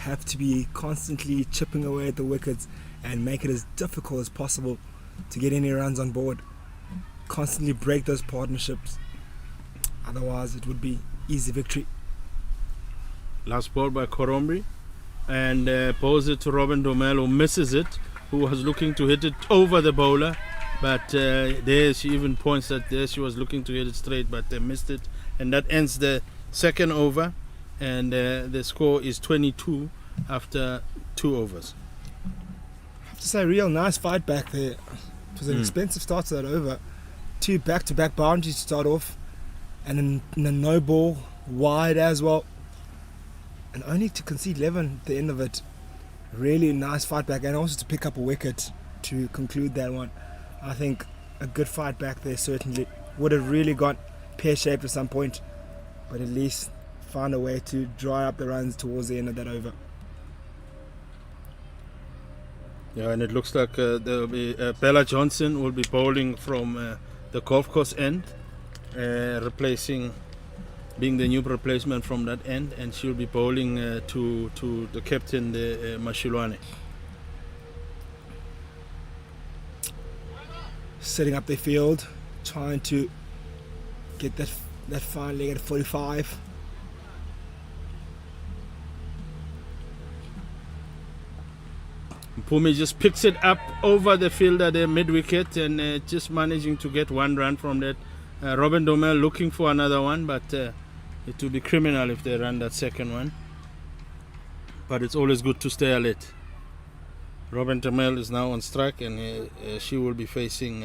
Have to be constantly chipping away at the wickets and make it as difficult as possible to get any runs on board. Constantly break those partnerships. Otherwise, it would be easy victory. Last ball by Korombi, and poses it to Robin Domel, who misses it, who was looking to hit it over the bowler. But there she even points that there she was looking to hit it straight, but they missed it. And that ends the second over. And the score is 22 after 2 overs. I have to say, real nice fight back there. It was an expensive start to that over. 2 back-to-back boundaries to start off. And a no ball, wide as well. And only to concede 11 at the end of it. Really nice fight back, and also to pick up a wicket to conclude that one. I think a good fight back there certainly would have really got pear-shaped at some point, but at least found a way to dry up the runs towards the end of that over. Yeah, and it looks like there will be Bella Johnson will be bowling from the golf course end, being the new replacement from that end, and she'll be bowling to the captain, the Mashilwane. Setting up their field, trying to get that fine leg at 45. Pumi just picks it up over the fielder there mid-wicket, and just managing to get 1 run from that. Robin Domel looking for another one, but it would be criminal if they run that second one. But it's always good to stay alert. Robin Domel is now on strike, and she will be facing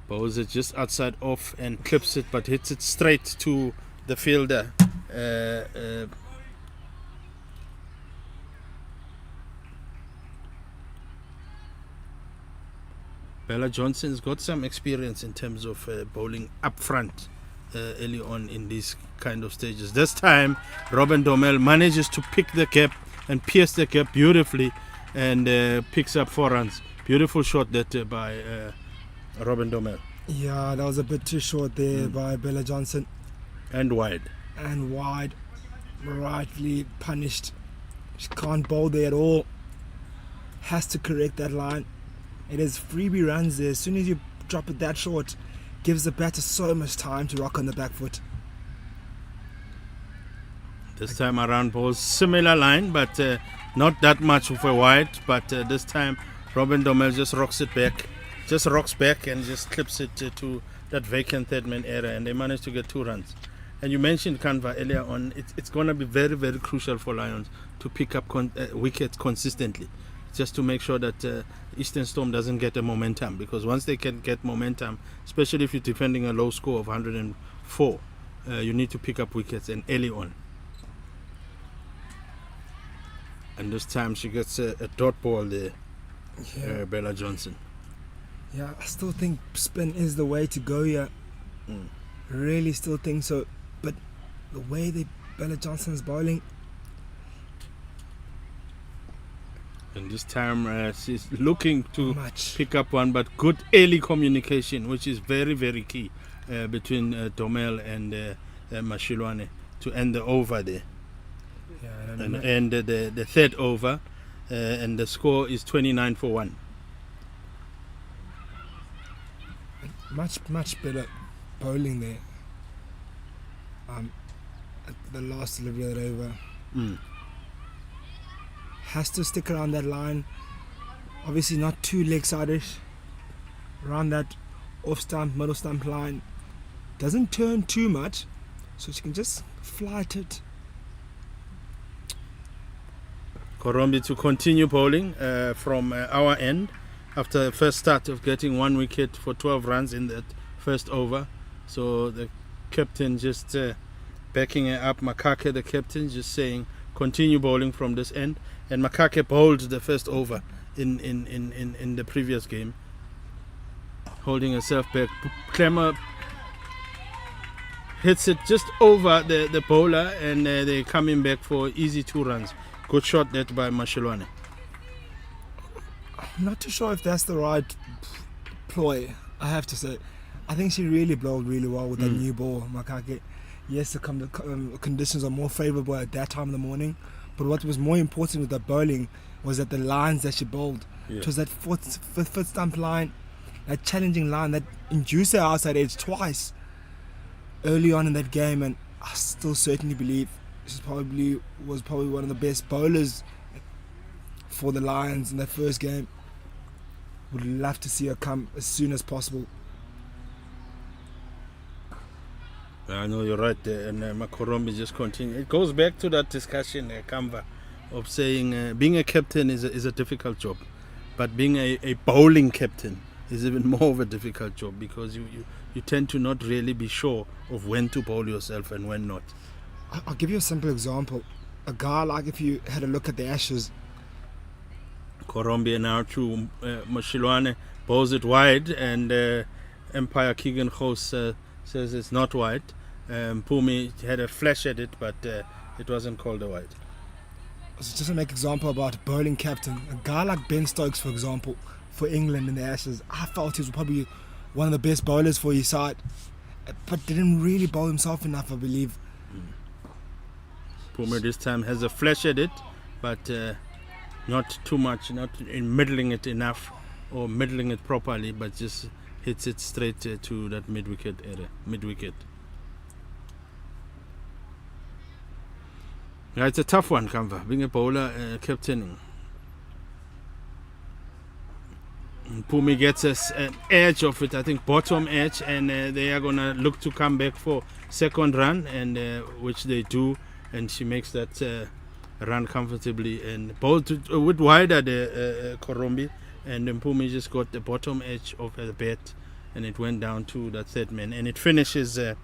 bowls it just outside off and clips it, but hits it straight to the fielder. Bella Johnson's got some experience in terms of bowling up front early on in these kind of stages. This time Robin Domel manages to pick the gap and pierce the gap beautifully, and picks up 4 runs. Beautiful shot that by Robin Domel. Yeah, that was a bit too short there by Bella Johnson. And wide. And wide. Rightly punished. She can't bowl there at all. Has to correct that line. It is freebie runs there. As soon as you drop it that short, gives the batter so much time to rock on the back foot. This time around bowls similar line, but not that much of a wide. But this time Robin Domel just rocks back and just clips it to that vacant third man area, and they managed to get 2 runs. And you mentioned Kanva earlier on. It's going to be very, very crucial for Lions to pick up wickets consistently, just to make sure that Eastern Storm doesn't get a momentum, because once they can get momentum, especially if you're defending a low score of 104, you need to pick up wickets, and early on. And this time she gets a dot ball there, Bella Johnson. Yeah, I still think spin is the way to go here. Really still think so. But the way that Bella Johnson is bowling, and this time she's looking to pick up one, but good early communication, which is very, very key between Domel and Mashilwane to end the over there. Yeah, and end the third over, and the score is 29 for 1. Much better bowling there. At the last delivery of that over. Has to stick around that line. Obviously not too leg side-ish. Around that off stump, middle stump line. Doesn't turn too much, so she can just flight it. Korombi to continue bowling from our end after the first start of getting 1 wicket for 12 runs in that first over. So the captain just backing it up. Makake, the captain, just saying continue bowling from this end. And Makake bowled the first over in the previous game. holding herself back. Clemmer hits it just over the bowler, and they're coming back for easy 2 runs. Good shot that by Mashelwane. I'm not too sure if that's the right ploy, I have to say. I think she really bowled really well with that new ball, Makake. Yes, the conditions are more favourable at that time in the morning, but what was more important with the bowling was that the lines that she bowled. Yeah. It was that fifth stump line, that challenging line that induced her outside edge twice early on in that game, and I still certainly believe she was probably one of the best bowlers for the Lions in that first game. Would love to see her come as soon as possible. I know you're right there, and Makorombi just continue. It goes back to that discussion, Kamva, of saying being a captain is a difficult job, but being a bowling captain is even more of a difficult job, because you tend to not really be sure of when to bowl yourself and when not. I'll give you a simple example. A guy like, if you had a look at the Ashes, Korombi now to Mashelwane bowls it wide, and Empire Keegan Khos says it's not wide. Pumi had a flash at it, but it wasn't called a wide. So just to make an example about bowling captain, a guy like Ben Stokes, for example, for England in the Ashes, I felt he was probably one of the best bowlers for his side, but didn't really bowl himself enough, I believe. Pumi this time has a flash at it, but not too much, not in middling it enough or middling it properly, but just hits it straight to that mid-wicket area, mid-wicket. Yeah, it's a tough one, Kamva, being a bowler, captaining. Pumi gets us an edge of it, I think bottom edge, and they are going to look to come back for second run, and which they do, and she makes that run comfortably and bowled with wider the Korombi, and then Pumi just got the bottom edge of the bat, and it went down to that third man, and it finishes the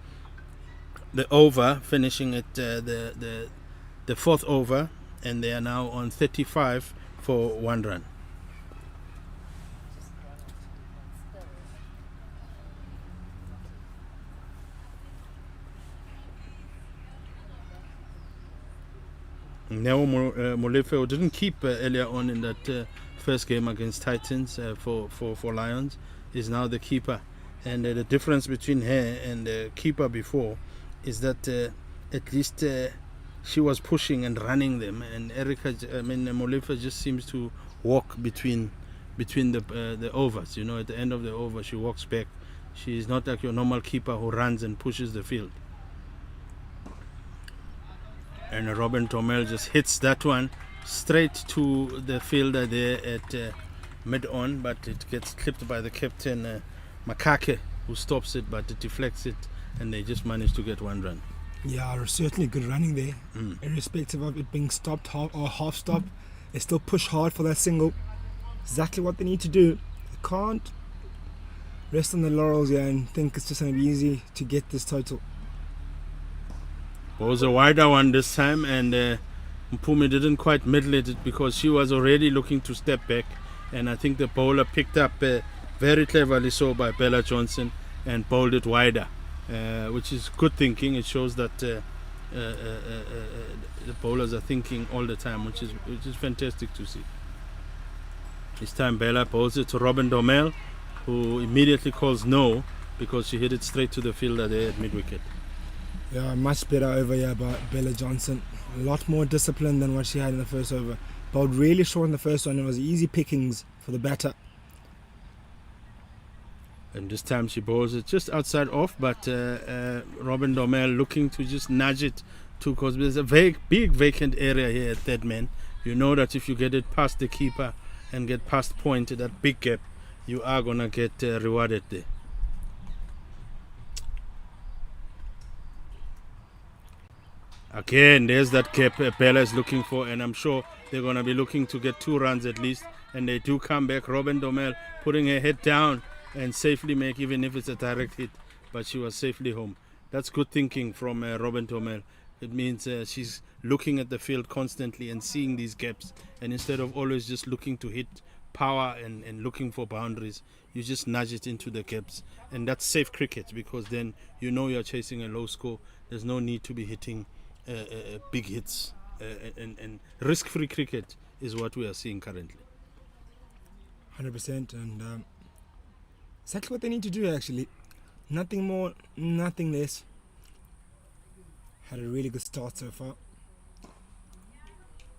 over, finishing it the fourth over, and they are now on 35 for 1 run. Neo Molefe didn't keep earlier on in that first game against Titans for Lions, is now the keeper, and the difference between her and the keeper before is that at least she was pushing and running them, and Molefe just seems to walk between the overs. You know, at the end of the over she walks back. She is not like your normal keeper who runs and pushes the field. And Robin Tomel just hits that one straight to the fielder there at mid-on, but it gets clipped by the captain Makake, who stops it, but it deflects it, and they just manage to get 1 run. Yeah, certainly good running there. Irrespective of it being stopped or half stopped, they still push hard for that single. Exactly what they need to do. They can't rest on the laurels here and think it's just going to be easy to get this total. It was a wider one this time, and Mpumi didn't quite middle it because she was already looking to step back, and I think the bowler picked up very cleverly so by Bella Johnson and bowled it wider, which is good thinking. It shows that the bowlers are thinking all the time, which is fantastic to see. This time Bella bowls it to Robin Domel, who immediately calls no because she hit it straight to the fielder there at mid-wicket. Yeah, much better over here by Bella Johnson. A lot more discipline than what she had in the first over. Bowled really short in the first one. It was easy pickings for the batter. And this time she bowls it just outside off, but Robin Domel looking to just nudge it to, because there's a very big vacant area here at third man. You know that if you get it past the keeper and get past point, that big gap, you are going to get rewarded there. Again, there's that gap Bella is looking for, and I'm sure they're going to be looking to get 2 runs at least, and they do come back. Robin Domel putting her head down and safely make, even if it's a direct hit, but she was safely home. That's good thinking from Robin Domel. It means she's looking at the field constantly and seeing these gaps. And instead of always just looking to hit power and looking for boundaries, you just nudge it into the gaps. And that's safe cricket, because then you know you're chasing a low score. There's no need to be hitting big hits. And risk-free cricket is what we are seeing currently. 100%, and exactly what they need to do, actually. Nothing more, nothing less. Had a really good start so far.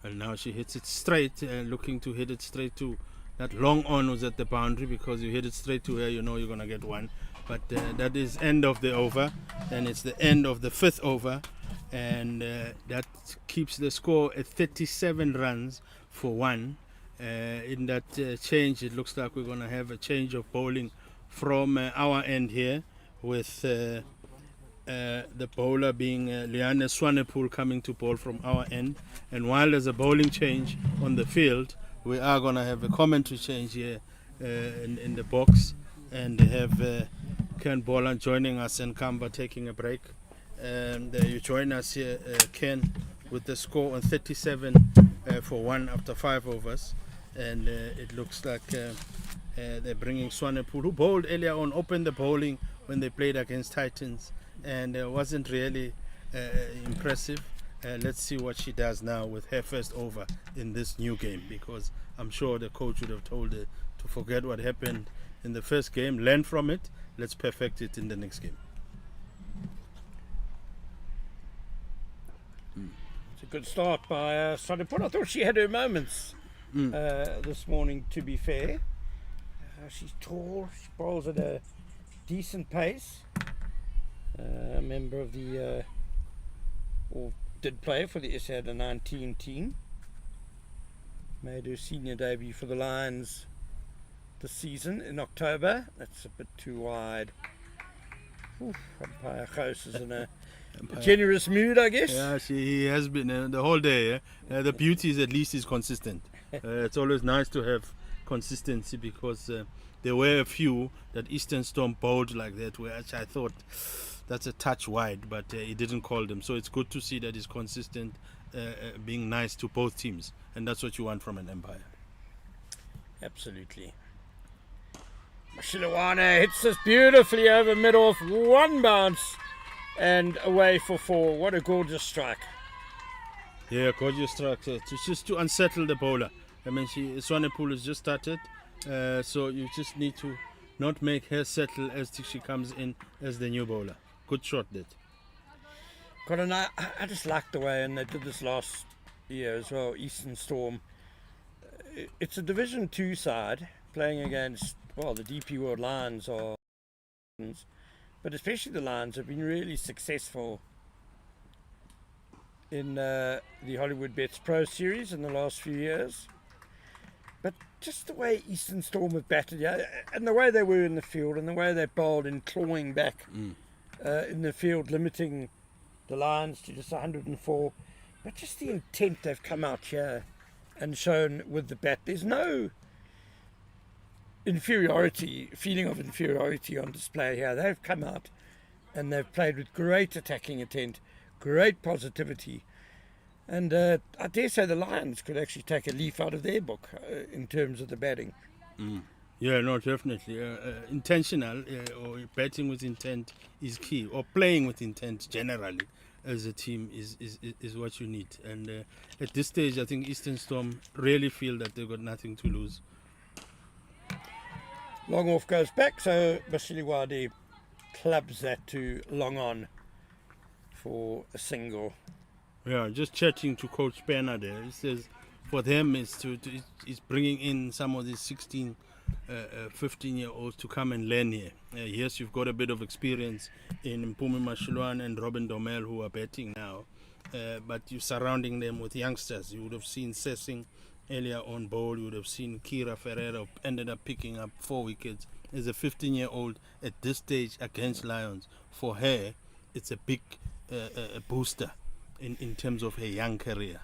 And now she hits it straight, looking to hit it straight to that long on was at the boundary, because you hit it straight to her, you know you're going to get one. But that is end of the over, and it's the end of the 5th over, and that keeps the score at 37 runs for 1. In that change, it looks like we're going to have a change of bowling from our end here, with the bowler being Liane Swanepoel coming to bowl from our end. And while there's a bowling change on the field, we are going to have a commentary change here in the box, and they have Ken Boland joining us and Kamba taking a break. And you join us here, Ken, with the score on 37 for 1 after 5 overs. And it looks like they're bringing Swanepoel, who bowled earlier on, opened the bowling when they played against Titans, and wasn't really impressive. Let's see what she does now with her first over in this new game, because I'm sure the coach would have told her to forget what happened in the first game, learn from it, let's perfect it in the next game. It's a good start by Swanepoel. I thought she had her moments this morning, to be fair. She's tall, she bowls at a decent pace. A member of the, or did play for the SA Under 19 team. Made her senior debut for the Lions this season in October. That's a bit too wide. Umpire Gous is in a generous mood, I guess. Yeah, he has been the whole day. The beauty is at least he's consistent. It's always nice to have consistency, because there were a few that Eastern Storm bowled like that, which I thought that's a touch wide, but he didn't call them. So it's good to see that he's consistent, being nice to both teams, and that's what you want from an umpire. Absolutely. Mashilawana hits this beautifully over mid-off, 1 bounce and away for 4. What a gorgeous strike. Yeah, gorgeous strike. It's just to unsettle the bowler. I mean, Swanepoel has just started, so you just need to not make her settle as she comes in as the new bowler. Good shot, that. I just like the way, and they did this last year as well, Eastern Storm. It's a Division 2 side playing against, well, the DP World Lions are, but especially the Lions have been really successful in the Hollywood Bets Pro Series in the last few years. But just the way Eastern Storm have batted, yeah, and the way they were in the field, and the way they bowled in clawing back in the field, limiting the Lions to just 104. But just the intent they've come out here and shown with the bat. There's no feeling of inferiority on display here. They've come out and they've played with great attacking intent, great positivity. And I dare say the Lions could actually take a leaf out of their book in terms of the batting. Yeah, no, definitely. Intentional or batting with intent is key, or playing with intent generally as a team is what you need. And at this stage, I think Eastern Storm really feel that they've got nothing to lose. Long off goes back, so Basiliwadi clubs that to long on for a single. Yeah, just chatting to Coach Penner there. He says for them is is bringing in some of these 16, 15-year-olds to come and learn here. Yes, you've got a bit of experience in Mpumi Mashilwan and Robin Domel, who are batting now, but you're surrounding them with youngsters. You would have seen Sessing earlier on bowl. You would have seen Kira Ferreira ended up picking up 4 wickets. As a 15-year-old at this stage against Lions, for her, it's a big booster in terms of her young career.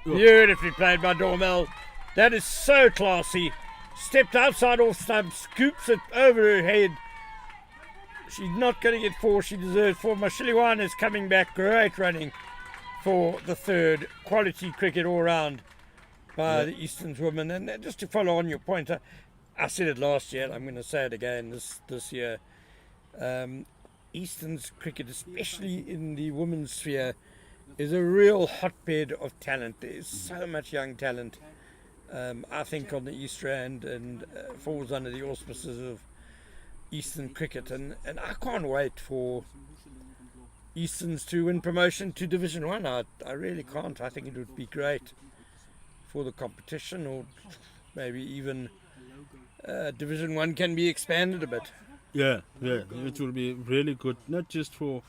Beautifully played by Dormel. That is so classy. Stepped outside off stump, scoops it over her head. she's not going to get 4. She deserves 4. Mashiliwane is coming back. Great running for the third. Quality cricket all round by the Eastern's women. And just to follow on your point, I said it last year, and I'm going to say it again this year. Eastern's cricket, especially in the women's sphere, is a real hotbed of talent. There's so much young talent, I think, on the East Rand, and falls under the auspices of Eastern cricket. And I can't wait for Easterns to win promotion to Division 1. I really can't. I think it would be great for the competition, or maybe even Division 1 can be expanded a bit. Yeah, it will be really good, not just for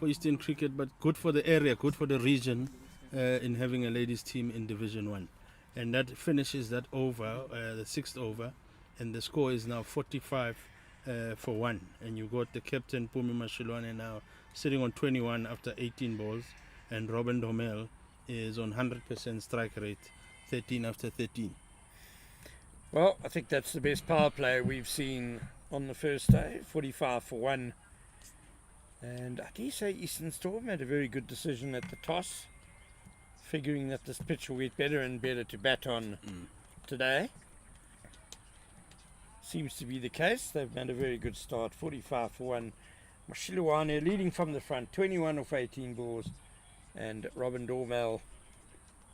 Eastern cricket, but good for the area, good for the region, in having a ladies team in Division 1. And that finishes that over, the 6th over, and the score is now 45 for 1. And you got the captain, Pumi Mashilwane, now sitting on 21 after 18 balls, and Robin Domel is on 100% strike rate, 13 after 13. Well, I think that's the best power play we've seen on the first day, 45 for 1. And I dare say Eastern Storm had a very good decision at the toss, figuring that this pitch will get better and better to bat on today. Seems to be the case. They've made a very good start, 45 for 1. Mashiliwane leading from the front, 21 of 18 balls, and Robin Dormel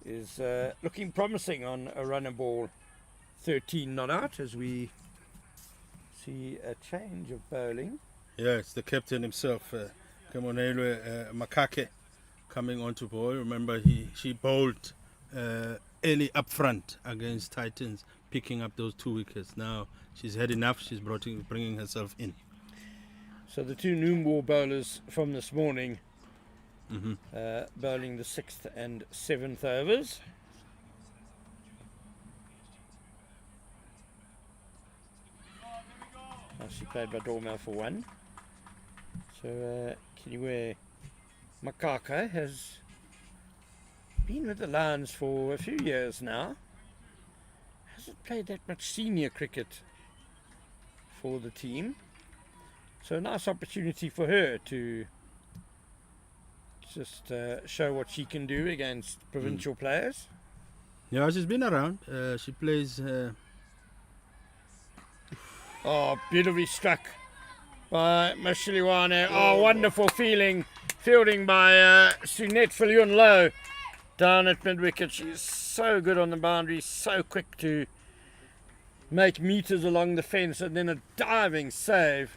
is looking promising on a runner ball, 13 not out, as we see a change of bowling. Yeah, it's the captain himself, Kemonelwe Makake, coming onto bowl. Remember, she bowled early up front against Titans, picking up those 2 wickets. Now she's had enough. She's bringing herself in. So the 2 Noomball bowlers from this morning, bowling the 6th and 7th overs. She played by Dormel for 1. So Kiniwe Makaka has been with the Lions for a few years now. Hasn't played that much senior cricket for the team. So a nice opportunity for her to just show what she can do against provincial players. Yeah, she's been around. She plays... Oh, beautifully struck by Mashiliwane. Oh, wonderful fielding by Sunette Viljoen Low down at mid-wicket. She's so good on the boundary, so quick to make meters along the fence, and then a diving save.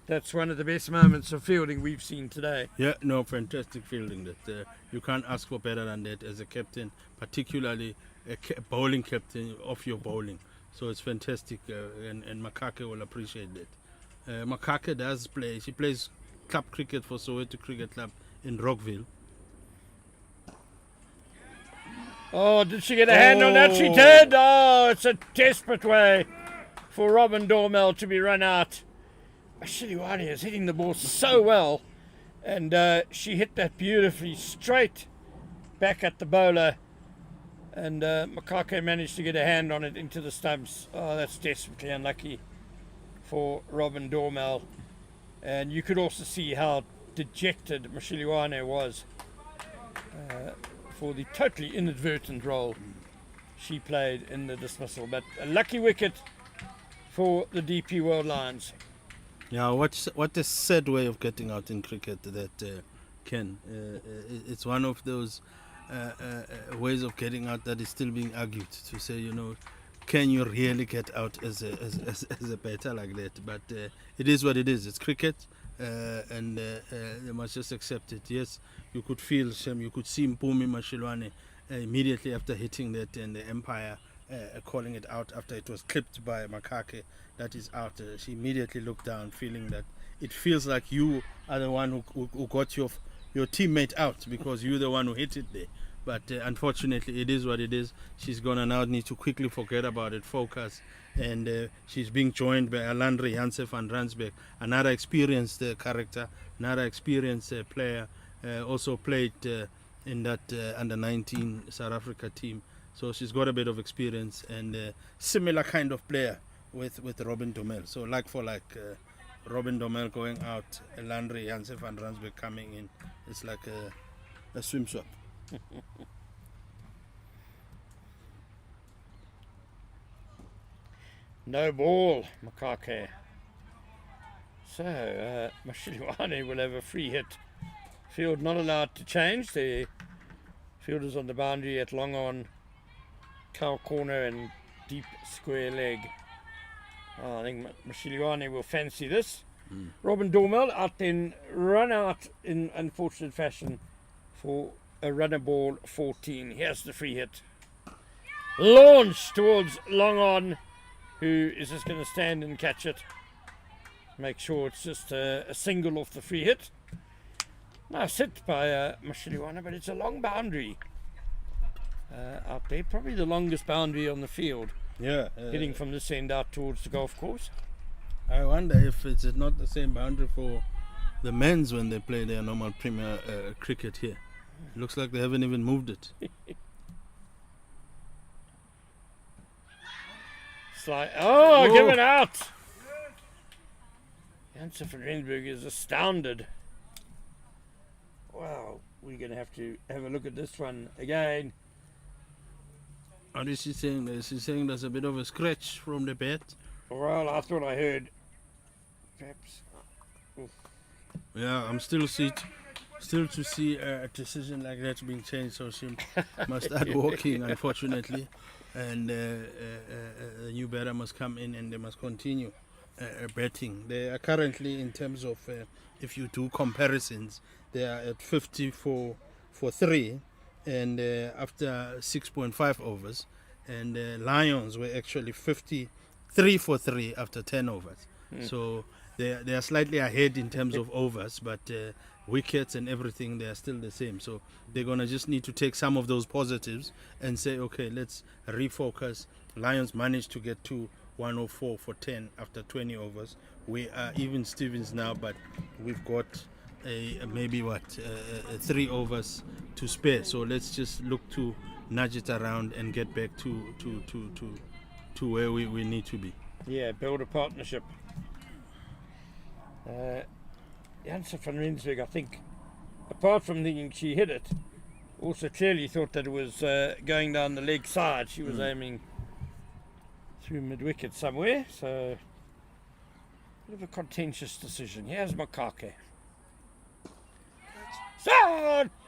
That's one of the best moments of fielding we've seen today. Yeah, no, fantastic fielding. That you can't ask for better than that as a captain, particularly a bowling captain of your bowling. So it's fantastic, and Makake will appreciate that. Makake does play. She plays club cricket for Soweto Cricket Club in Rockville. Oh, did she get a hand on that? She did. Oh, it's a desperate way for Robin Dormel to be run out. Mashiliwane is hitting the ball so well, and she hit that beautifully straight back at the bowler. And Makake managed to get a hand on it into the stumps. Oh, that's desperately unlucky for Robin Dormel. And you could also see how dejected Mashiliwane was for the totally inadvertent role she played in the dismissal. But a lucky wicket for the DP World Lions. Yeah, what a sad way of getting out in cricket that Ken. It's one of those ways of getting out that is still being argued, to say, can you really get out as a batter like that? But it is what it is. It's cricket, and they must just accept it. Yes, you could feel shame. You could see Mpumi Mashilwane immediately after hitting that, and the umpire calling it out after it was clipped by Makake. That is out. She immediately looked down, feeling that it feels like you are the one who got your teammate out, because you're the one who hit it there. But unfortunately, it is what it is. She's going to now need to quickly forget about it, focus. And she's being joined by Alandri Janse van Ransbeck, another experienced character, another experienced player, also played in that under-19 South Africa team. So she's got a bit of experience, and similar kind of player with Robin Domel. So like for like, Robin Domel going out, Landry Janse van Rensburg coming in. It's like a swim swap. No ball, Makake. So, Mashiliwane will have a free hit. Field not allowed to change. The fielders on the boundary at long on, cow corner and deep square leg. I think Mashiliwane will fancy this. Robin Dormel out then, run out in unfortunate fashion for a runner ball 14. Here's the free hit. Launch towards long on, who is just going to stand and catch it. Make sure it's just a single off the free hit. Nice hit by Mashiliwane, but it's a long boundary out there. Probably the longest boundary on the field. Yeah. Getting from this end out towards the golf course. I wonder if it's not the same boundary for the men's when they play their normal Premier cricket here. Looks like they haven't even moved it. Oh, give it out! Janse van Rensburg is astounded. Wow, we're going to have a look at this one again. What is she saying? Is she saying there's a bit of a scratch from the bat? Well, I thought I heard. Perhaps. Yeah, I'm still to see a decision like that being changed, so she must start walking, unfortunately, and a new batter must come in and they must continue batting. They are currently, in terms of if you do comparisons, they are at 50 for 3, and after 6.5 overs, and Lions were actually 53 for 3 after 10 overs. So they are slightly ahead in terms of overs, but wickets and everything, they are still the same. So they're going to just need to take some of those positives and say, okay, let's refocus. Lions managed to get to 104 for 10 after 20 overs. We are even Stevens now, but we've got maybe 3 overs to spare. So let's just look to nudge it around and get back to where we need to be. Yeah, build a partnership. Janse van Rensburg, I think, apart from thinking she hit it, also clearly thought that it was going down the leg side. She was aiming through mid-wicket somewhere, so bit of a contentious decision. Here's Makake.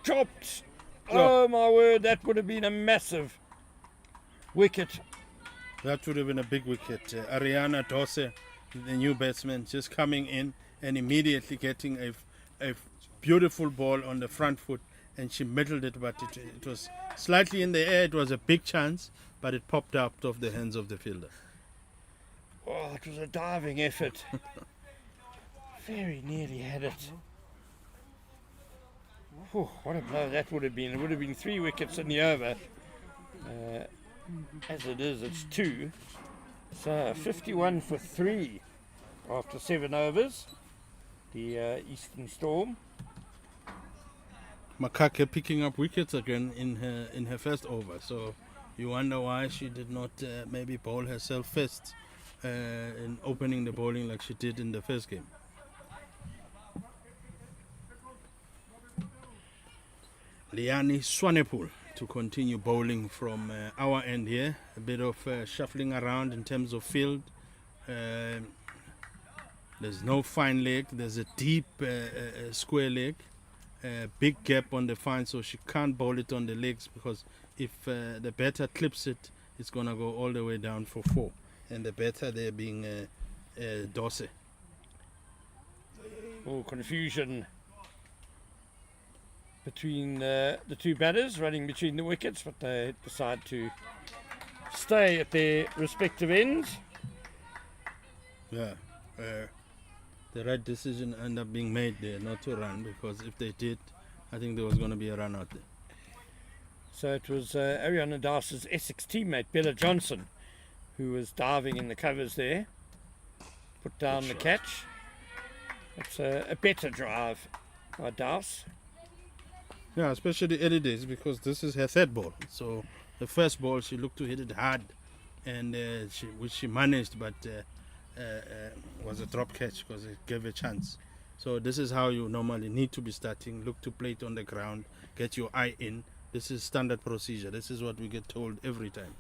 Chopped! Oh my word, that would have been a massive wicket. That would have been a big wicket. Ariana Dose, the new batsman, just coming in and immediately getting a beautiful ball on the front foot, and she middled it, but it was slightly in the air. It was a big chance, but it popped out of the hands of the fielder. Oh, it was a diving effort. Very nearly had it. Oh, what a blow that would have been. It would have been 3 wickets in the over. As it is, it's 2. So 51 for 3 after 7 overs. The Eastern Storm. Makake picking up wickets again in her first over. So you wonder why she did not maybe bowl herself first in opening the bowling like she did in the first game. Liani Swanepoel to continue bowling from our end here. A bit of shuffling around in terms of field. There's no fine leg. There's a deep square leg. Big gap on the fine, so she can't bowl it on the legs, because if the batter clips it, it's going to go all the way down for 4. And the batter there being Dose. Oh, confusion between the 2 batters running between the wickets, but they decide to stay at their respective ends. Yeah, the right decision ended up being made there not to run, because if they did, I think there was going to be a run out there. So it was Ariana Das's Essex teammate Bella Johnson who was diving in the covers there, put down the catch. It's a better drive by Das. Yeah, especially early days, because this is her third ball. So the first ball she looked to hit it hard, and which she managed, but was a drop catch because it gave a chance. So this is how you normally need to be starting. Look to play it on the ground, get your eye in. This is standard procedure. This is what we get told every time.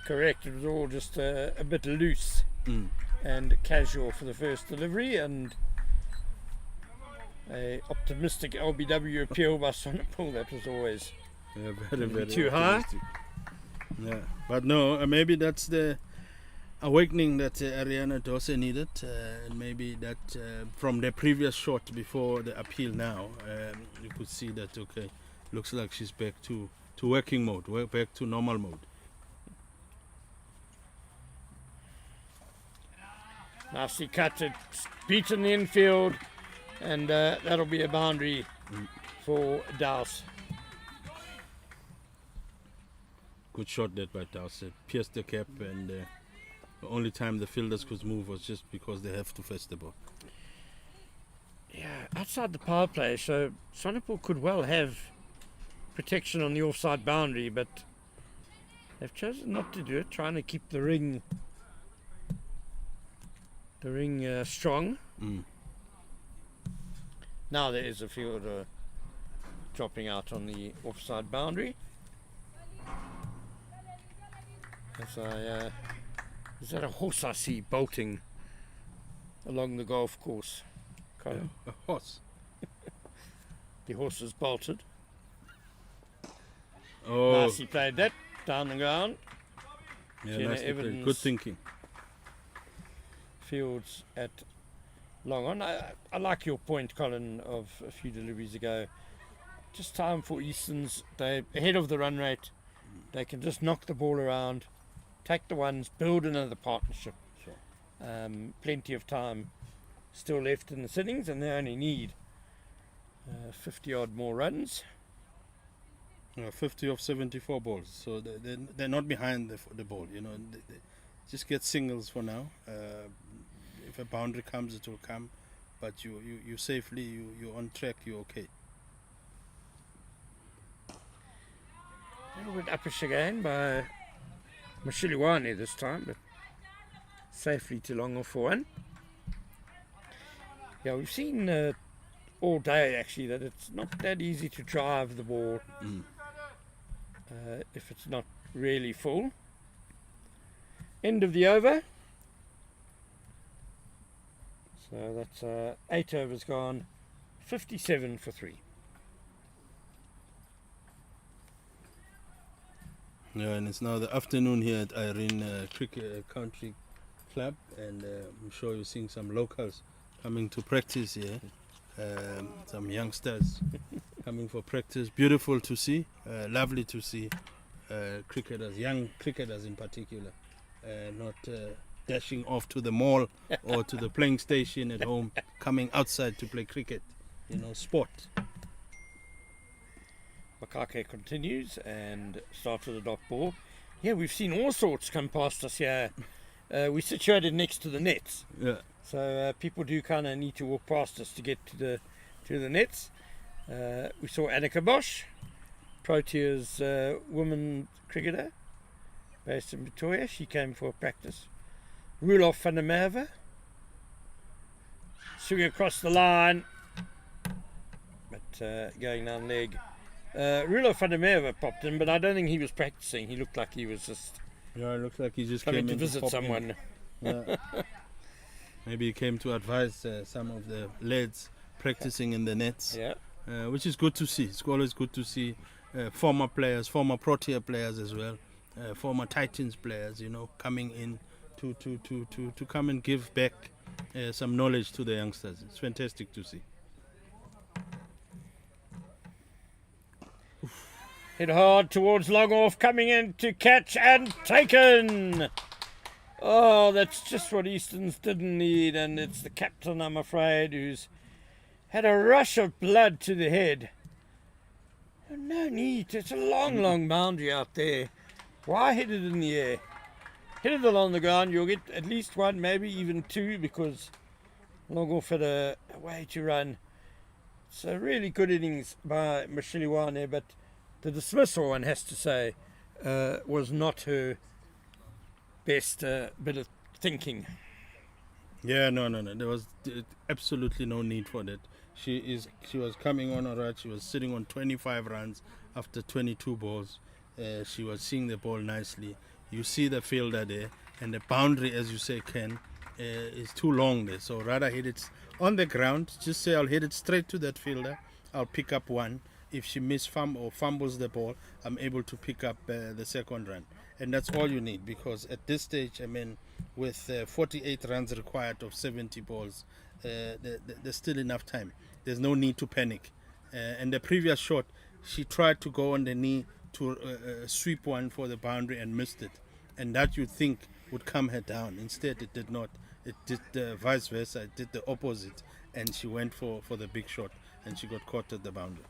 Correct. It was all just a bit loose and casual for the first delivery, and a optimistic LBW appeal by Sonnepool. That was always Very too high. optimistic. Yeah, but no, maybe that's the awakening that Ariana Dose needed, and maybe that from the previous shot before the appeal now, you could see that, okay, looks like she's back to working mode, back to normal mode. Nicely cut, it's beaten the infield, and that'll be a boundary for Dowse. Good shot that by Dowse. It pierced the cap, and the only time the fielders could move was just because they have to face the ball. Yeah, outside the power play, so Sonnepool could well have protection on the offside boundary, but they've chosen not to do it, trying to keep the ring strong. Now there is a fielder dropping out on the offside boundary. Is that a horse I see bolting along the golf course? Colin? A horse. The horse is bolted. Oh, Nicely played that down the ground. yeah, Jenna nicely played. Evans. Good thinking. Fields at long on. I like your point, Colin, of a few deliveries ago. Just time for Easterns. They're ahead of the run rate. They can just knock the ball around, take the ones, build another partnership. Sure. Plenty of time still left in the sittings, and they only need 50 odd more runs. 50 of 74 balls, so they're not behind the ball. You know, they just get singles for now. If a boundary comes, it will come, but you safely, you're on track, you're okay. A little bit uppish again by Mashiliwane this time, but safely to long off for one. Yeah, we've seen all day actually that it's not that easy to drive the ball if it's not really full. End of the over. So that's 8 overs gone, 57 for 3. Yeah, and it's now the afternoon here at Irene Cricket Country Club, and I'm sure you're seeing some locals coming to practice here. Some youngsters coming for practice. Beautiful to see, lovely to see cricketers, young cricketers in particular, not dashing off to the mall or to the playing station at home, coming outside to play cricket, sport. Makake continues and starts with a dot ball. Yeah, we've seen all sorts come past us here. We're situated next to the nets. Yeah. So people do kind of need to walk past us to get to the nets. We saw Annika Bosch, Protea's woman cricketer, based in Pretoria. She came for practice. Roelof van der Merwe, swinging across the line, but going down leg. Roelof van der Merwe popped in, but I don't think he was practicing. He looked like he was just Yeah, it looks like he just coming came to in visit pop in. someone. Yeah. Maybe he came to advise some of the lads practicing in the nets, Yeah. which is good to see. It's always good to see former players, former Protea players as well, former Titans players, coming in to come and give back some knowledge to the youngsters. It's fantastic to see. Hit hard towards long off, coming in to catch and taken. Oh, that's just what Easterns didn't need, and it's the captain, I'm afraid, who's had a rush of blood to the head. No need. It's a long boundary out there. Why hit it in the air? Hit it along the ground. You'll get at least one, maybe even two, because long off had a way to run. So really good innings by Mashiliwane, but the dismissal, one has to say, was not her best bit of thinking. Yeah, no. There was absolutely no need for that. She was coming on alright. She was sitting on 25 runs after 22 balls. She was seeing the ball nicely. You see the fielder there, and the boundary, as you say, Ken, is too long there. So rather hit it on the ground. Just say I'll hit it straight to that fielder. I'll pick up one. If she fumbles the ball, I'm able to pick up the second run. And that's all you need, because at this stage, I mean, with 48 runs required of 70 balls, there's still enough time. There's no need to panic. And the previous shot, she tried to go on the knee to sweep one for the boundary and missed it. And that you'd think would calm her down. Instead, it did not. It did vice versa. It did the opposite. And she went for the big shot, and she got caught at the boundary.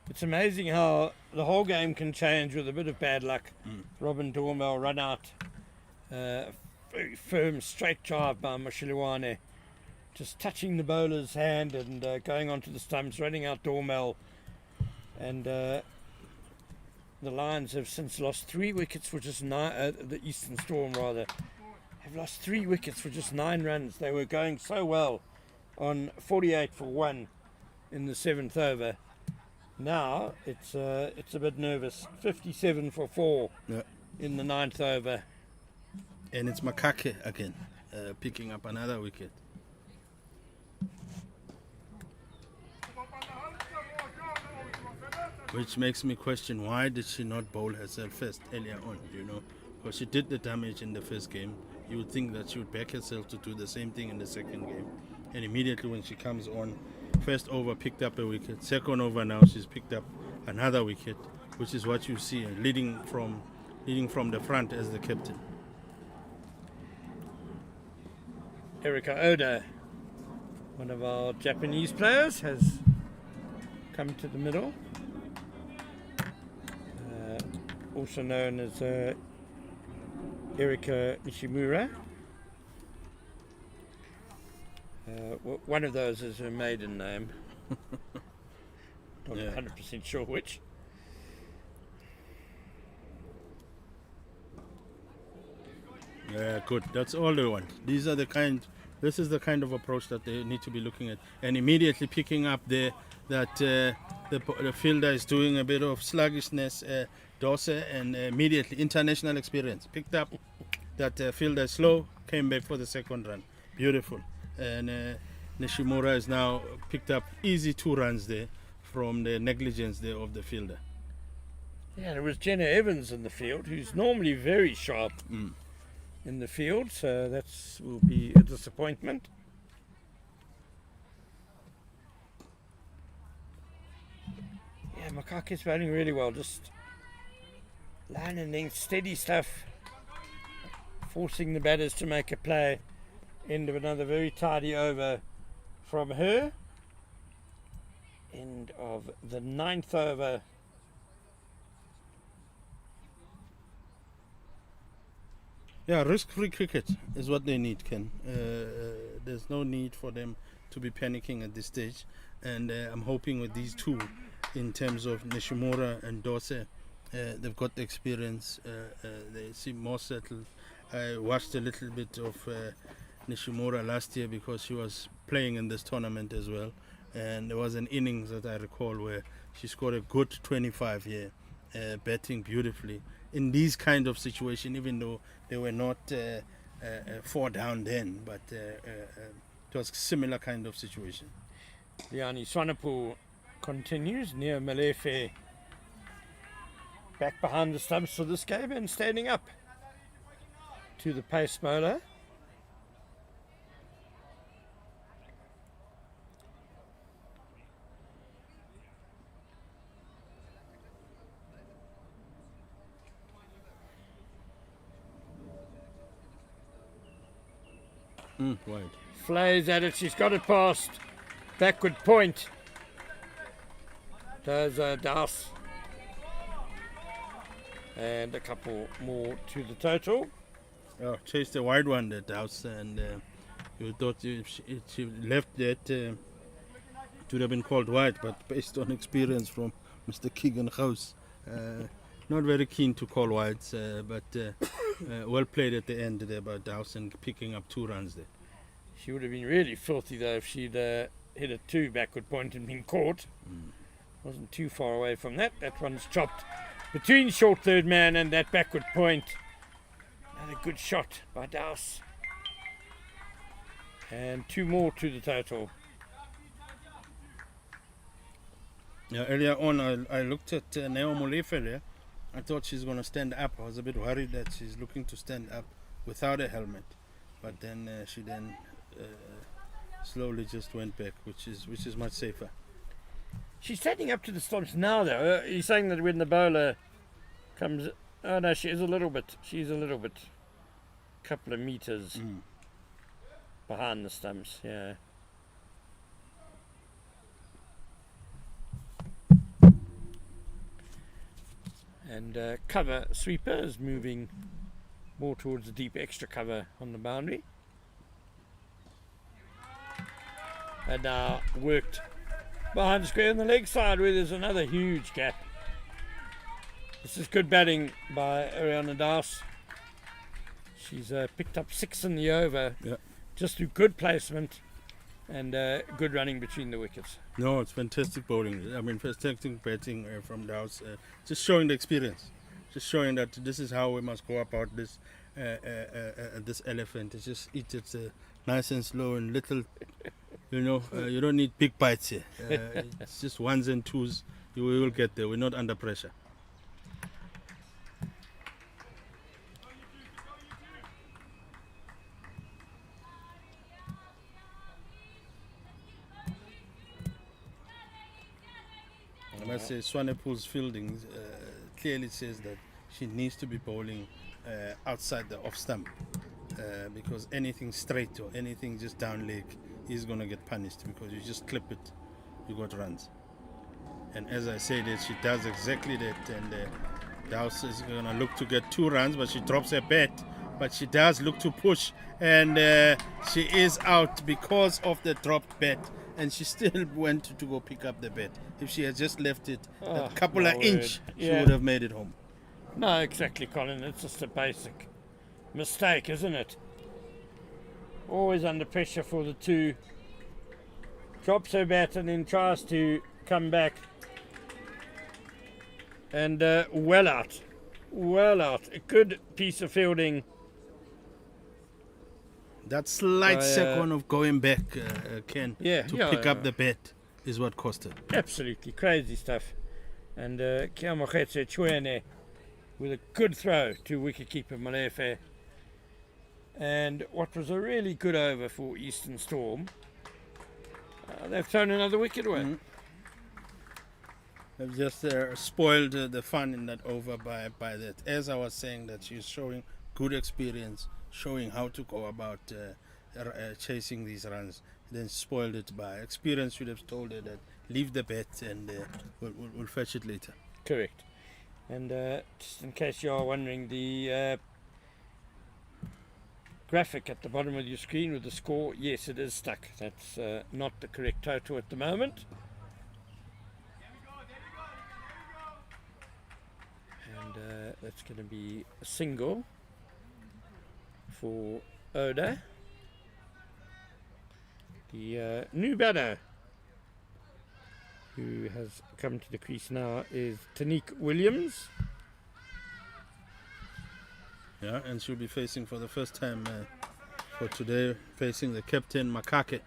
It's amazing how the whole game can change with a bit of bad luck. Robin Dormel run out, very firm straight drive by Mashiliwane, just touching the bowler's hand and going onto the stumps, running out Dormel. And the Lions have since lost 3 wickets for just the Eastern Storm rather, have lost 3 wickets for just 9 runs. They were going so well on 48 for 1 in the 7th over. Now it's a bit nervous. 57 for 4 in the 9th over. And it's Makake again, picking up another wicket. Which makes me question, why did she not bowl herself first earlier on, Because she did the damage in the first game. You would think that she would back herself to do the same thing in the second game. And immediately when she comes on, first over picked up a wicket, second over now she's picked up another wicket, which is what you see, leading from the front as the captain. Erika Oda, one of our Japanese players, has come to the middle. Also known as Erika Nishimura. One of those is her maiden name. Not 100% sure which. Yeah, good. That's all they want. This is the kind of approach that they need to be looking at, and immediately picking up that the fielder is doing a bit of sluggishness, Dose, and immediately international experience. Picked up that fielder slow, came back for the second run. Beautiful. And Nishimura has now picked up easy 2 runs there from the negligence there of the fielder. Yeah, and it was Jenna Evans in the field, who's normally very sharp in the field, so that will be a disappointment. Yeah, Makake's batting really well, just line and length, steady stuff, forcing the batters to make a play. End of another very tidy over from her. End of the 9th over. Yeah, risk-free cricket is what they need, Ken. There's no need for them to be panicking at this stage. And I'm hoping with these two, in terms of Nishimura and Dose, they've got the experience. They seem more settled. I watched a little bit of Nishimura last year because she was playing in this tournament as well, and there was an innings that I recall where she scored a good 25 here, batting beautifully in these kind of situations, even though they were not 4 down then, but it was a similar kind of situation. Liani Swanepoel continues. Neo Malefe back behind the stumps for this game and standing up to the pace bowler. Wide. Flays at it, she's got it past. Backward point. Does Douse. And a couple more to the total. Oh, chased a wide one, that Douse, and you thought if she left that, it would have been called wide, but based on experience from Mr. Keegan House, not very keen to call wides, but Well played at the end there by Dawson, picking up 2 runs there. She would have been really filthy though if she'd hit a 2 backward point and been caught. Wasn't too far away from that. That one's chopped between short third man and that backward point. Another good shot by Dowse. And 2 more to the total. Yeah, earlier on I looked at Neo Molefe there. I thought she's going to stand up. I was a bit worried that she's looking to stand up without a helmet. But then she slowly just went back, which is much safer. She's standing up to the stumps now though. You're saying that when the bowler comes... Oh no, she is a little bit. She's a little bit. Couple of meters behind the stumps, yeah. And cover sweeper is moving more towards the deep extra cover on the boundary. And now worked behind the square on the leg side where there's another huge gap. This is good batting by Ariana Dowse. She's picked up 6 in the over, just through good placement and good running between the wickets. No, it's fantastic bowling. I mean, fantastic batting from Dowse. Just showing the experience. Just showing that this is how we must go about this this elephant. It's just eat it nice and slow and little. You don't need big bites here. It's just 1s and 2s. You will get there. We're not under pressure. I must say, Swanepoel's fielding clearly says that she needs to be bowling outside the off stump because anything straight or anything just down leg is going to get punished because you just clip it, you got runs. And as I said, she does exactly that. And Dowse is going to look to get 2 runs, but she drops her bat. But she does look to push, and she is out because of the dropped bat. And she still went to go pick up the bat. If she had just left it a couple of inch, she would have made it home. No, exactly, Colin. It's just a basic mistake, isn't it? Always under pressure for the 2. Drops her bat and then tries to come back. And well out. Well out. A good piece of fielding. That slight second of going back, Ken, to pick up the bat is what cost her. Absolutely crazy stuff. And Kiamogetse Chwene with a good throw to wicketkeeper Molefe. And what was a really good over for Eastern Storm, they've thrown another wicket away. They've just spoiled the fun in that over by that. As I was saying, that she's showing good experience, showing how to go about chasing these runs. Then spoiled it by experience. Should have told her that leave the bat and we'll fetch it later. Correct. And just in case you are wondering, the graphic at the bottom of your screen with the score, yes, it is stuck. That's not the correct total at the moment. And that's going to be a single for Oda. The new batter who has come to the crease now is Tanique Williams. Yeah, and she'll be facing for the first time for today, facing the captain Makake.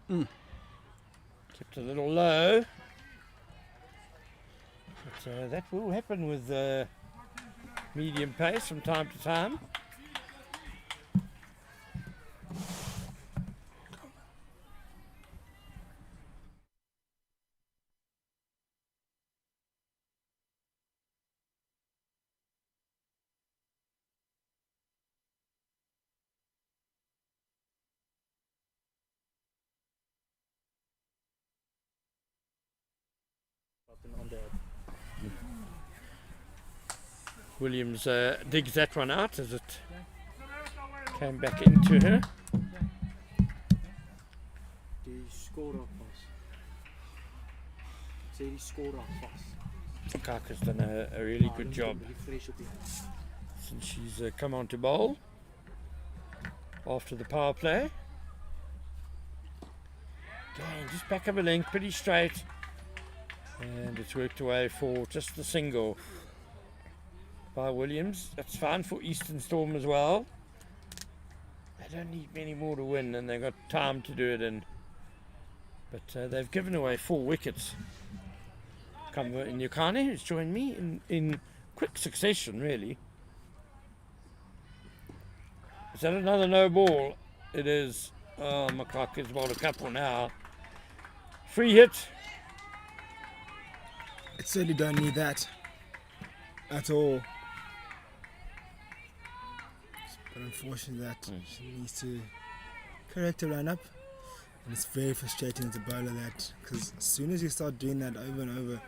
Kept a little low. But that will happen with medium pace from time to time. Williams digs that one out as it came back into her. Die score op was. sê die skor raak vas. Kaka's done a really good job Refresh op die. since she's come on to bowl after the power play. Again, just back up a length, pretty straight. And it's worked away for just the single by Williams. That's fine for Eastern Storm as well. They don't need many more to win, and they've got time to do it in. But they've given away 4 wickets. Kamva Nyakane has joined me in quick succession, really. Is that another no ball? It is. Oh, Makaka's bowled a couple now. Free hit. It certainly don't need that at all. But unfortunately that she needs to correct a run up. And it's very frustrating as a bowler that, because as soon as you start doing that over and over, you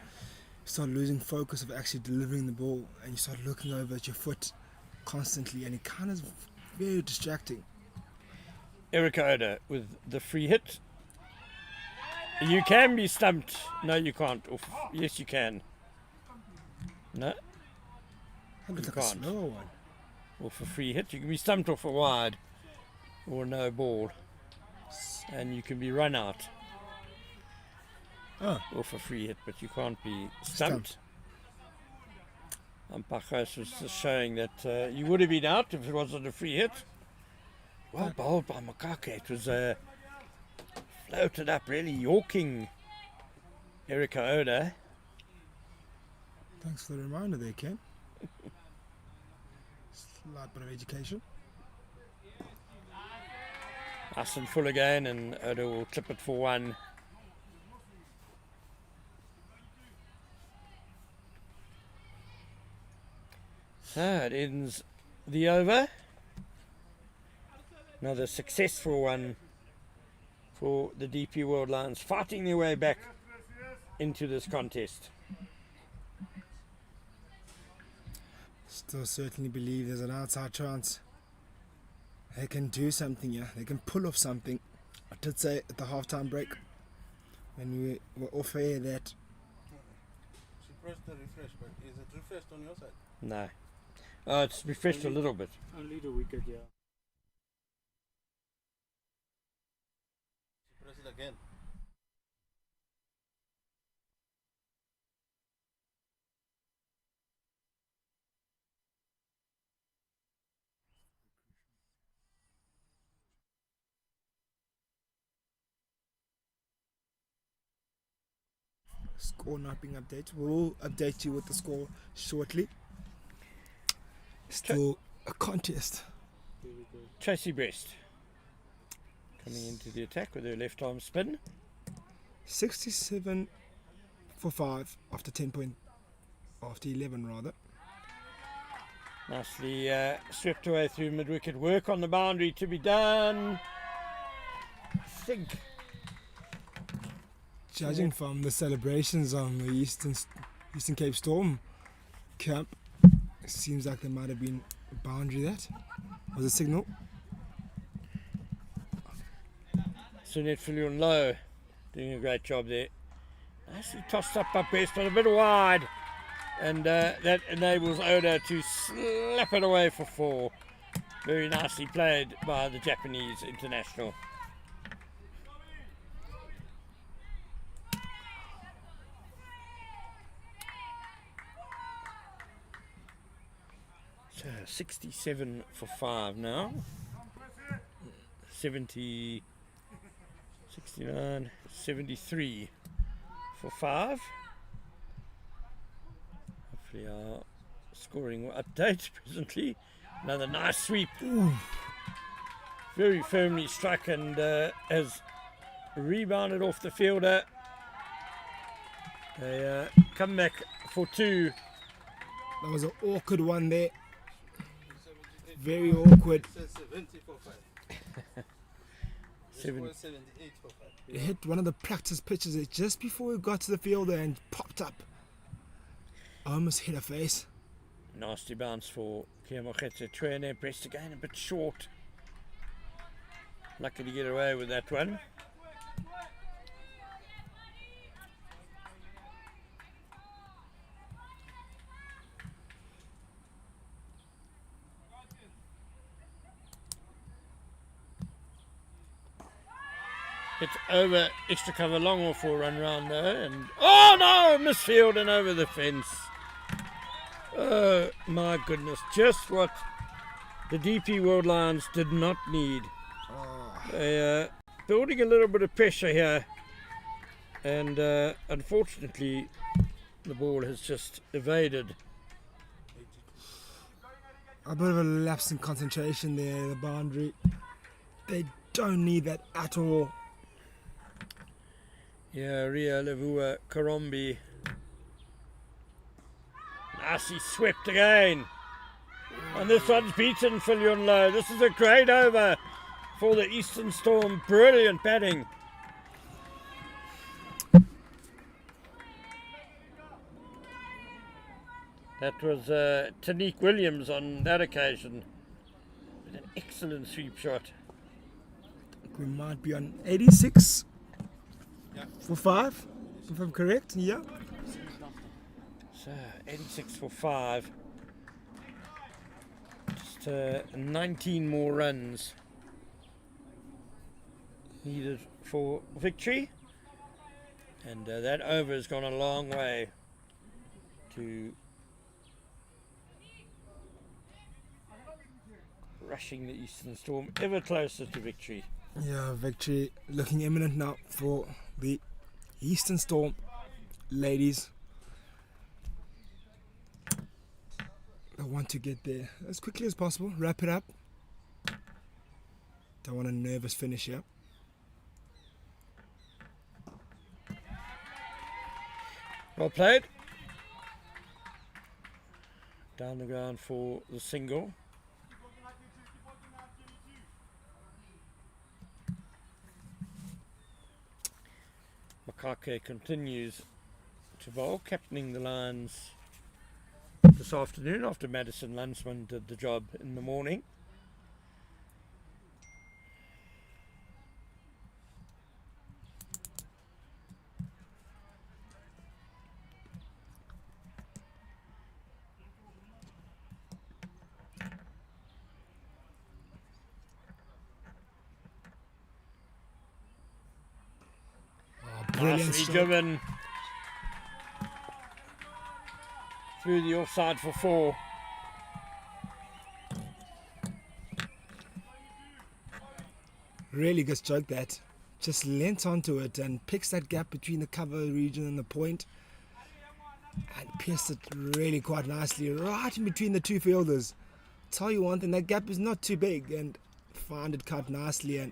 start losing focus of actually delivering the ball, and you start looking over at your foot constantly, and it kind of very distracting. Erica Oda with the free hit. You can be stumped. No, you can't. Yes, you can. No, That looks You like a can't. slower one. off a free hit. You can be stumped off a wide or no ball. And you can be run out Oh, off a free hit, but you can't be stumped. Pachos was just showing that you would have been out if it wasn't a free hit. Well bowled by Makaka. It was floated up, really yorking Erica Oda. thanks for the reminder there, Ken. Slight bit of education. Nice and full again, and Oda will clip it for 1. So it ends the over. Another successful one for the DP World Lions, fighting their way back into this contest. Still certainly believe there's an outside chance they can do something here. They can pull off something. I did say at the halftime break when we were off air that She pressed the refresh, but is it refreshed on your side? No. Oh, it's refreshed a little bit. Only the wicket, yeah. She pressed it again. score not being updated. We'll update you with the score shortly. Still a contest. There we go. Tracy Breast coming into the attack with her left arm spin. 67 for 5 after 11 rather. Nicely swept away through mid-wicket. Work on the boundary to be done. I think Judging from the celebrations on the Eastern Cape Storm camp, it seems like there might have been a boundary. That was a signal. Sunit Filion low, doing a great job there. Nicely tossed up by Breast, but a bit wide. And that enables Oda to slap it away for 4. Very nicely played by the Japanese international. So 67 for 5 now. 70, 69, 73 for 5. Hopefully our scoring will update presently. Another nice sweep. Ooh. Very firmly struck and has rebounded off the fielder. They come back for 2. That was an awkward one there. Very awkward. It says 70 for 5. Seven. This was 78 for 5. It hit one of the practice pitches just before we got to the fielder and popped up. I almost hit her face. Nasty bounce for Kiamokete. Twene Breast again a bit short. Lucky to get away with that one. It's over extra cover, long or for a run round there, and oh no, misfield and over the fence. Oh my goodness, just what the DP World Lions did not need. They building a little bit of pressure here, and unfortunately the ball has just evaded. A bit of a lapse in concentration there, the boundary. They don't need that at all. Yeah, Ria Levua Karombi. Nicely swept again. And this one's beaten Filion Low. This is a great over for the Eastern Storm. Brilliant batting. That was Tanique Williams on that occasion with an excellent sweep shot. We might be on 86 for 5, if I'm correct. Yeah. So 86 for 5. Just 19 more runs needed for victory, and that over has gone a long way to rushing the Eastern Storm ever closer to victory. Yeah, victory looking imminent now for the Eastern Storm ladies. I want to get there as quickly as possible, wrap it up. Don't want a nervous finish here. Well played. Down the ground for the single. Makake continues to bowl, captaining the Lions this afternoon after Madison Lunsman did the job in the morning. Brilliant Nicely stroke. given through the offside for 4. Really good stroke that. Just leant onto it and picks that gap between the cover region and the point and pierced it really quite nicely right in between the two fielders. Tell you one thing, that gap is not too big, and found it cut nicely and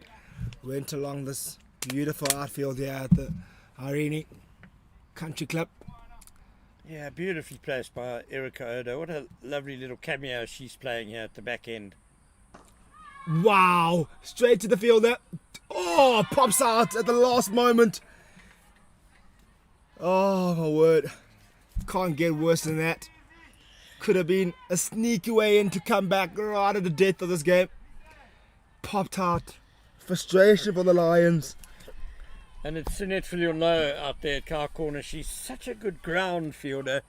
went along this beautiful outfield here at the Irene Country Club. Yeah, beautifully placed by Erika Oda. What a lovely little cameo she's playing here at the back end. Wow, straight to the fielder. Oh, pops out at the last moment. Oh my word, can't get worse than that. Could have been a sneaky way in to come back right at the death of this game. Popped out. Frustration for the Lions. And it's Sunette Filion-Low out there at Car Corner. She's such a good ground fielder.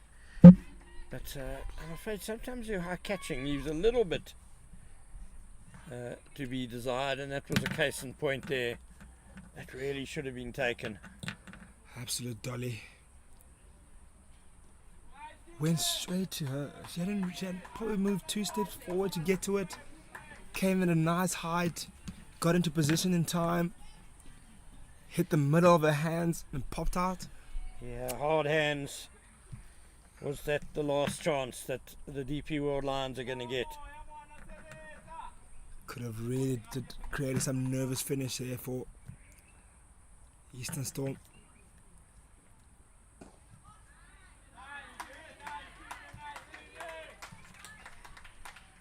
But I'm afraid sometimes your high catching leaves a little bit to be desired. And that was a case in point there. That really should have been taken. Absolute dolly. Went straight to her. She had probably moved 2 steps forward to get to it. Came in a nice height. Got into position in time. Hit the middle of her hands and popped out. Yeah, hard hands. Was that the last chance that the DP World Lions are going to get? Could have really created some nervous finish there for Eastern Storm.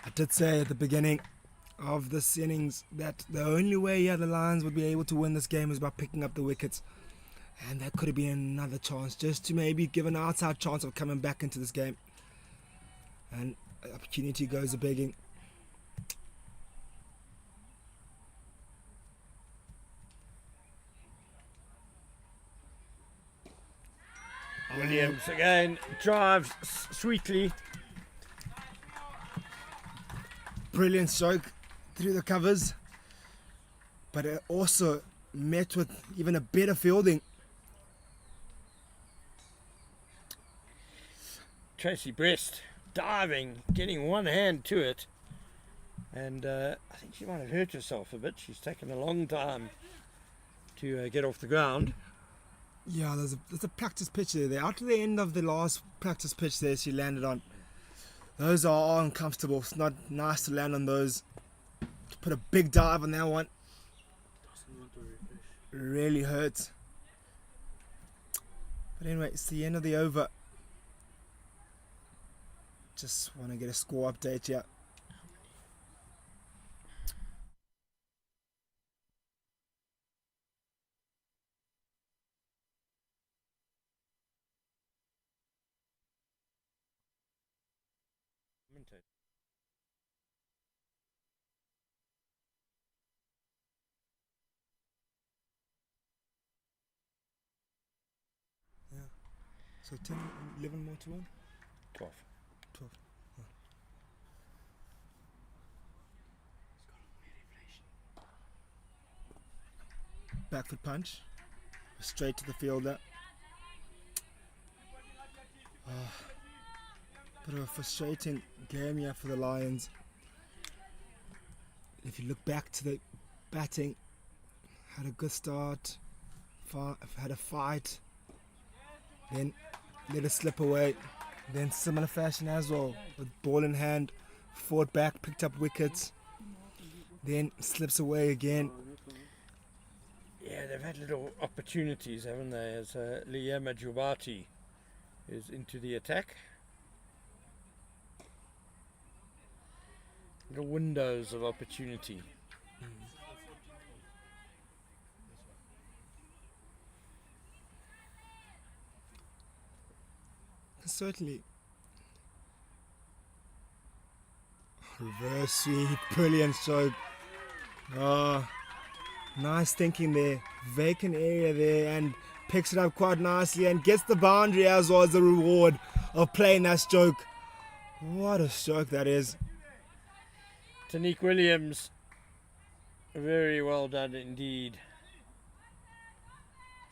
I did say at the beginning of this innings that the only way the Lions would be able to win this game is by picking up the wickets, and that could have been another chance just to maybe give an outside chance of coming back into this game, and opportunity goes a begging. Williams again drives sweetly. Brilliant stroke through the covers, but also met with even a better fielding. Tracy Breast diving, getting one hand to it, and I think she might have hurt herself a bit. She's taken a long time to get off the ground. Yeah, there's a practice pitch there. They're out to the end of the last practice pitch there she landed on. Those are uncomfortable. It's not nice to land on those. To put a big dive on that one Doesn't want to refresh. really hurts. But anyway, it's the end of the over. Just want to get a score update here. Yeah. So 10, 11 more to 1? 12. 12. Back foot punch. Straight to the fielder. Bit of a frustrating game here for the Lions. If you look back to the batting, had a good start, had a fight, then let it slip away. Then similar fashion as well, with ball in hand, fought back, picked up wickets, then slips away again. Yeah, they've had little opportunities, haven't they, as Liam Jubati is into the attack. Little windows of opportunity. Certainly. Reverse sweep, brilliant stroke. Nice thinking there. Vacant area there, and picks it up quite nicely and gets the boundary as well as the reward of playing that stroke. What a stroke that is. Tanique Williams, very well done indeed.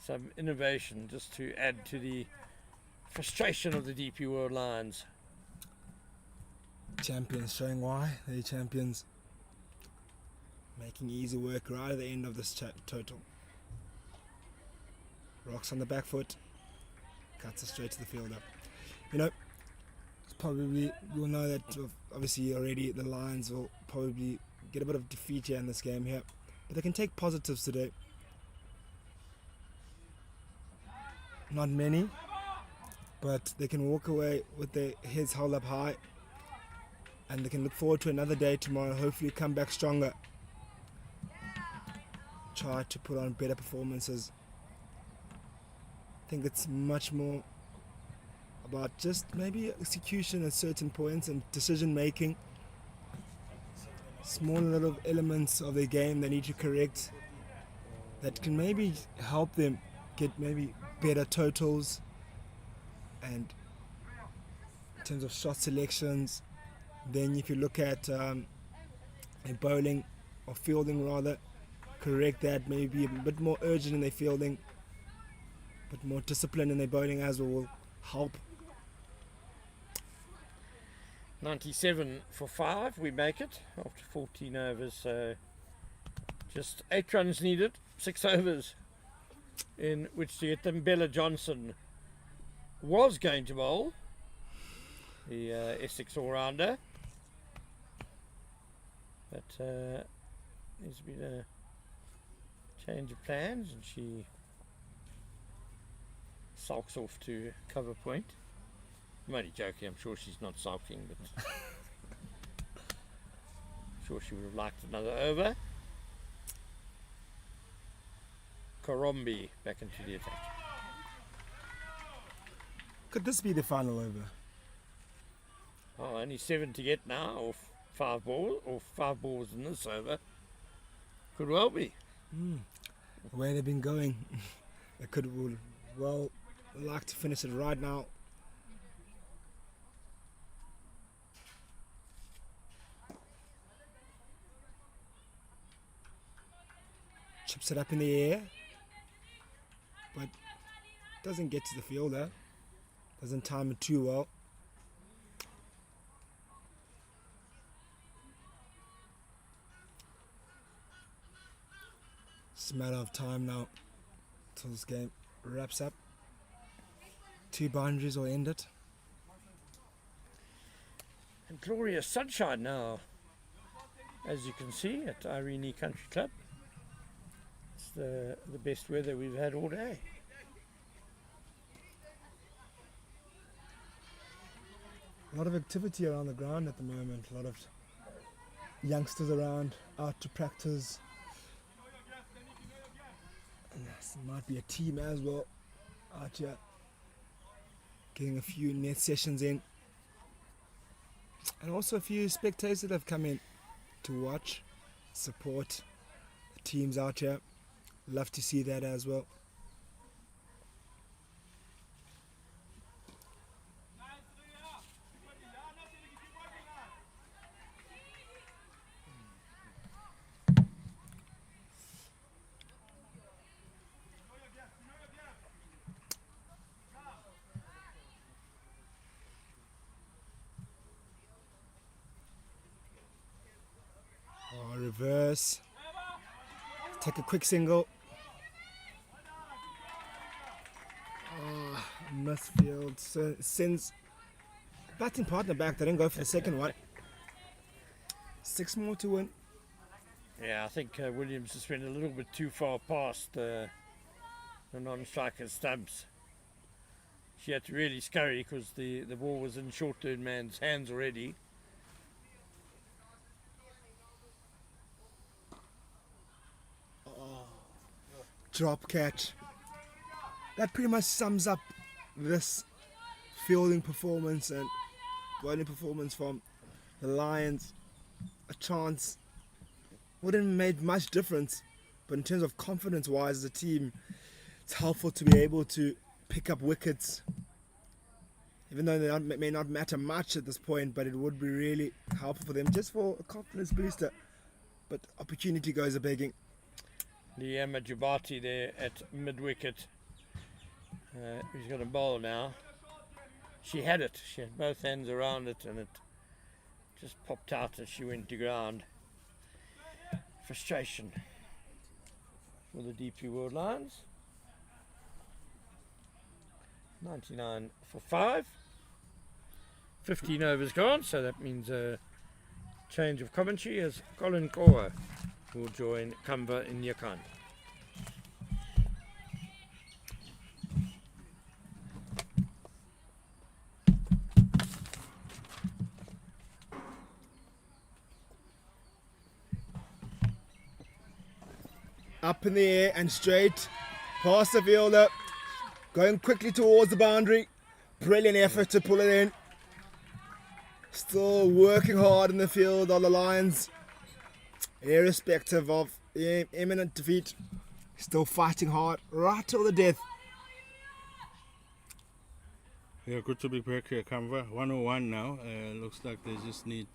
Some innovation just to add to the frustration of the DP World Lions. Champions, showing why they're champions. Making easy work right at the end of this total. Rocks on the back foot. Cuts it straight to the fielder. You know, it's probably, you'll know that obviously already the Lions will probably get a bit of defeat here in this game here. But they can take positives today. Not many, but they can walk away with their heads held up high, and they can look forward to another day tomorrow, hopefully come back stronger, try to put on better performances. I think it's much more about just maybe execution at certain points and decision making. Small little elements of the game they need to correct that can maybe help them get maybe better totals, and in terms of shot selections. Then if you look at a bowling or fielding rather, correct that, maybe a bit more urgent in their fielding, but more discipline in their bowling as well will help. 97 for 5, we make it after 14 overs, so just 8 runs needed, 6 overs in which to get them. Bella Johnson was going to bowl, the Essex all-rounder, but there's been a change of plans and she sulks off to cover point. I'm only joking, I'm sure she's not sulking, but I'm sure she would have liked another over. Korombi back into the attack. Could this be the final over? Oh, only 7 to get now, or 5 balls in this over. Could well be. The way they've been going, they would well like to finish it right now. Chips it up in the air, but doesn't get to the fielder. Doesn't time it too well. It's a matter of time now till this game wraps up. 2 boundaries will end it. And glorious sunshine now, as you can see, at Irene Country Club. It's the best weather we've had all day. A lot of activity around the ground at the moment. A lot of youngsters around, out to practice. And there might be a team as well out here, getting a few net sessions in. And also a few spectators that have come in to watch, support the teams out here. Love to see that as well. Oh, reverse. Take a quick single. Oh, misfield. So, since batting partner back, they didn't go for the second one. 6 more to win. Yeah, I think Williams just went a little bit too far past the non-striker stumps. She had to really scurry because the ball was in short turn man's hands already. Drop catch. That pretty much sums up this fielding performance and bowling performance from the Lions. A chance wouldn't have made much difference, but in terms of confidence wise as a team, it's helpful to be able to pick up wickets, even though they may not matter much at this point, but it would be really helpful for them just for a confidence booster. But opportunity goes a begging. Liam Jabati there at mid-wicket. He's got a bowl now. She had it. She had both hands around it and it just popped out as she went to ground. Frustration for the DP World Lions. 99 for 5. 15 overs gone, so that means a change of commentary as Colin Kowa will join Kamva in Yakan. Up in the air and straight past the fielder, going quickly towards the boundary. Brilliant effort to pull it in. Still working hard in the field on the Lions, irrespective of the imminent defeat. Still fighting hard right till the death. Yeah, good to be back here, Kamva. 101 now. Looks like they just need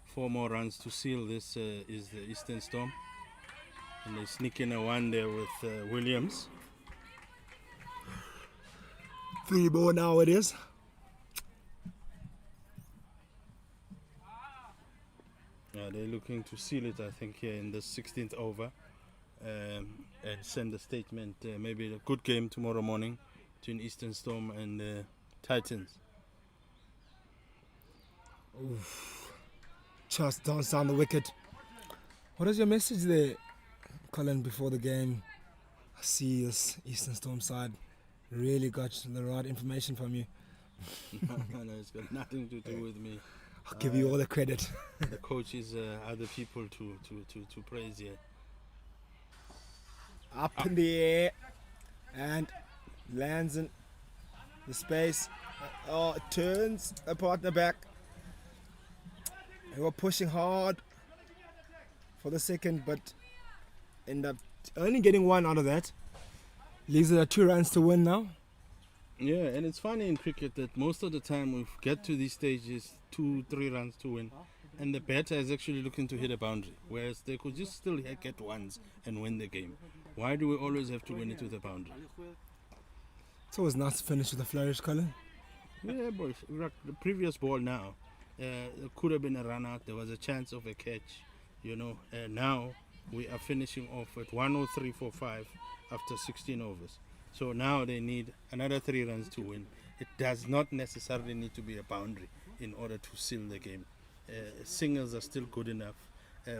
4 more runs to seal this. Is the Eastern Storm, and they sneak in a 1 there with Williams. 3 more now it is. Yeah, they're looking to seal it, I think, here in the 16th over, and send a statement. Maybe a good game tomorrow morning between Eastern Storm and Titans. Oof. Just dance down the wicket. What is your message there, Colin, before the game? I see this Eastern Storm side really got the right information from you. No, it's got nothing to do with me. I'll give you all the credit. The coaches are the people to praise here. Up in the air and lands in the space. Oh, it turns a partner back. They were pushing hard for the second, but end up only getting 1 out of that. Leaves it at 2 runs to win now. Yeah, and it's funny in cricket that most of the time we get to these stages 2-3 runs to win, and the batter is actually looking to hit a boundary, whereas they could just still get ones and win the game. Why do we always have to win it with a boundary? It's always nice to finish with a flourish, Colin. Yeah, boys. The previous ball now, it could have been a run out. There was a chance of a catch, now we are finishing off at 103.45 after 16 overs. So now they need another 3 runs to win. It does not necessarily need to be a boundary in order to seal the game. Singles are still good enough.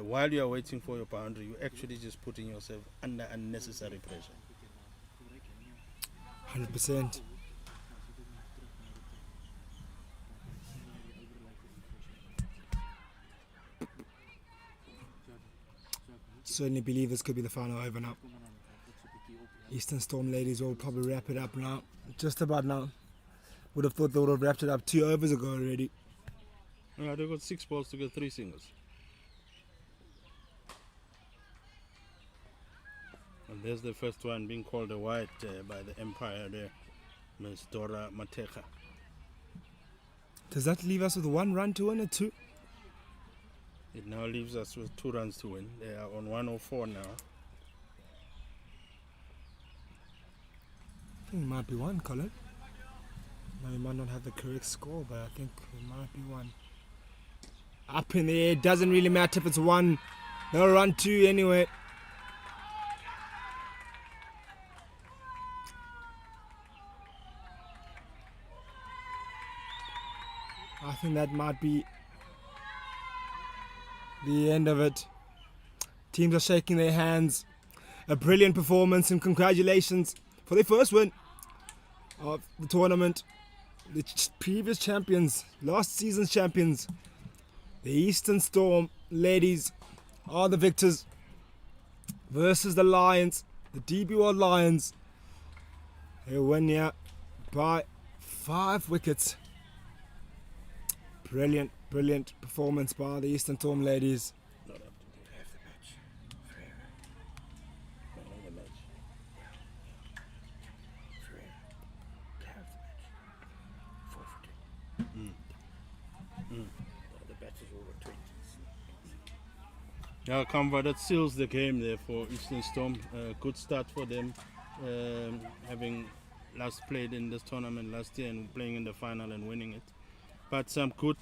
While you are waiting for your boundary, you're actually just putting yourself under unnecessary pressure. 100%. Certainly believe this could be the final over now. Eastern Storm ladies will probably wrap it up now. Just about now. Would have thought they would have wrapped it up 2 overs ago already. Yeah, they got 6 balls to get 3 singles. And there's the first one being called a white by the Empire there, Ms. Dora Mateka. Does that leave us with 1 run to win or 2? It now leaves us with 2 runs to win. They are on 104 now. I think it might be 1, Colin. No, we might not have the correct score, but I think it might be 1. Up in the air, doesn't really matter if it's 1. They'll run 2 anyway. I think that might be the end of it. Teams are shaking their hands. A brilliant performance and congratulations for their first win of the tournament. The previous champions, last season's champions, the Eastern Storm ladies are the victors versus the Lions, the DB World Lions. They win here by 5 wickets. Brilliant, brilliant performance by the Eastern Storm ladies. Not up to date. Have the match. Not the match. Have the match. Forfeiting. The batters over 20s. Yeah, Kamva, that seals the game there for Eastern Storm. Good start for them, having last played in this tournament last year and playing in the final and winning it. But some good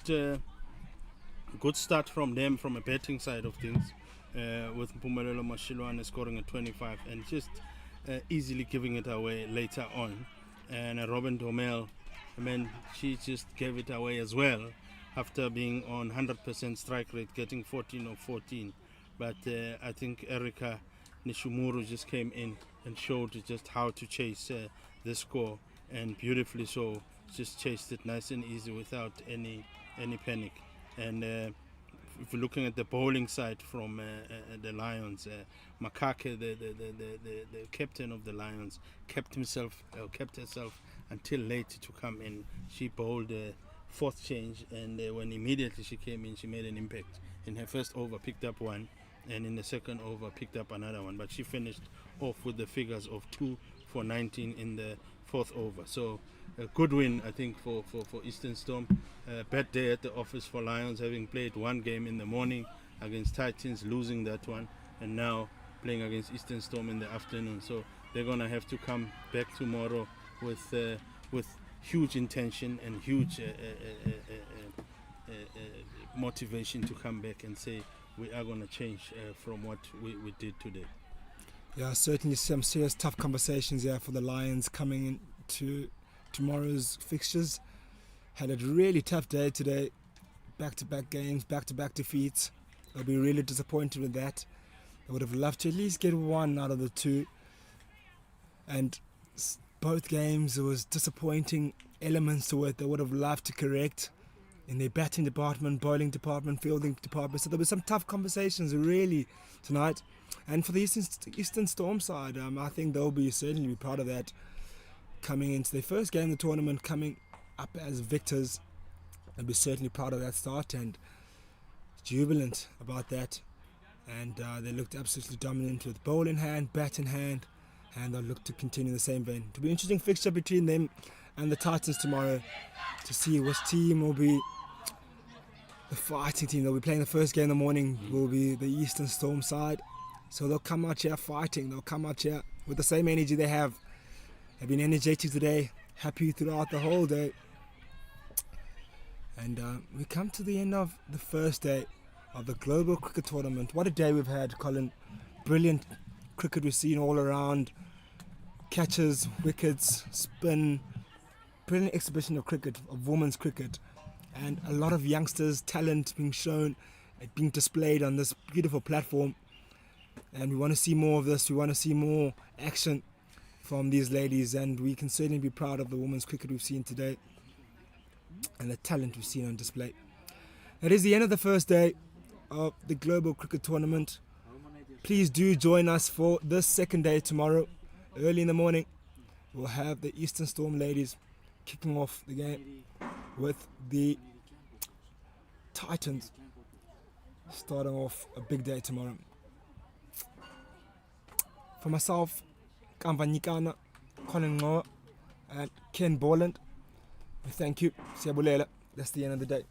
start from them from a batting side of things, with Mpumelelo Mashilwane scoring at 25 and just easily giving it away later on. And Robin Domel, she just gave it away as well after being on 100% strike rate, getting 14 of 14. But I think Erika Nishimuru just came in and showed just how to chase the score, and beautifully so. Just chased it nice and easy without any panic. And if you're looking at the bowling side from the Lions, Makake, the captain of the Lions, kept herself until late to come in. She bowled the 4th change, and when immediately she came in, she made an impact. In her first over, picked up 1, and in the second over, picked up another 1. But she finished off with the figures of 2 for 19 in the 4th over. So a good win, I think, for Eastern Storm. Bad day at the office for Lions, having played 1 game in the morning against Titans, losing that one, and now playing against Eastern Storm in the afternoon. So they're gonna have to come back tomorrow with huge intention and huge motivation to come back and say we are gonna change from what we did today. Yeah, certainly some serious tough conversations here for the Lions coming into tomorrow's fixtures. Had a really tough day today. Back-to-back games, back-to-back defeats. They'll be really disappointed with that. They would have loved to at least get 1 out of the 2. And both games, there was disappointing elements to it they would have loved to correct in their batting department, bowling department, fielding department. So there were some tough conversations really tonight. And for the Eastern Storm side, I think they'll certainly be proud of that. Coming into their first game of the tournament, coming up as victors, they'll be certainly proud of that start and jubilant about that. And they looked absolutely dominant with bowl in hand, bat in hand, and they'll look to continue the same vein. It'll be an interesting fixture between them and the Titans tomorrow to see which team will be the fighting team. They'll be playing the first game in the morning, will be the Eastern Storm side. So they'll come out here fighting. They'll come out here with the same energy they have. They've been energetic today, happy throughout the whole day. And we come to the end of the first day of the Global Cricket Tournament. What a day we've had, Colin. Brilliant cricket we've seen all around. Catches, wickets, spin. Brilliant exhibition of cricket, of women's cricket. And a lot of youngsters' talent being shown, being displayed on this beautiful platform. And we want to see more of this. We want to see more action from these ladies. And we can certainly be proud of the women's cricket we've seen today and the talent we've seen on display. That is the end of the first day of the Global Cricket Tournament. Please do join us for this second day tomorrow, early in the morning. We'll have the Eastern Storm ladies kicking off the game with the Titans, starting off a big day tomorrow. For myself, Kamvanyikana, Colin Ngoa, and Ken Borland, thank you. Siyabulela. That's the end of the day.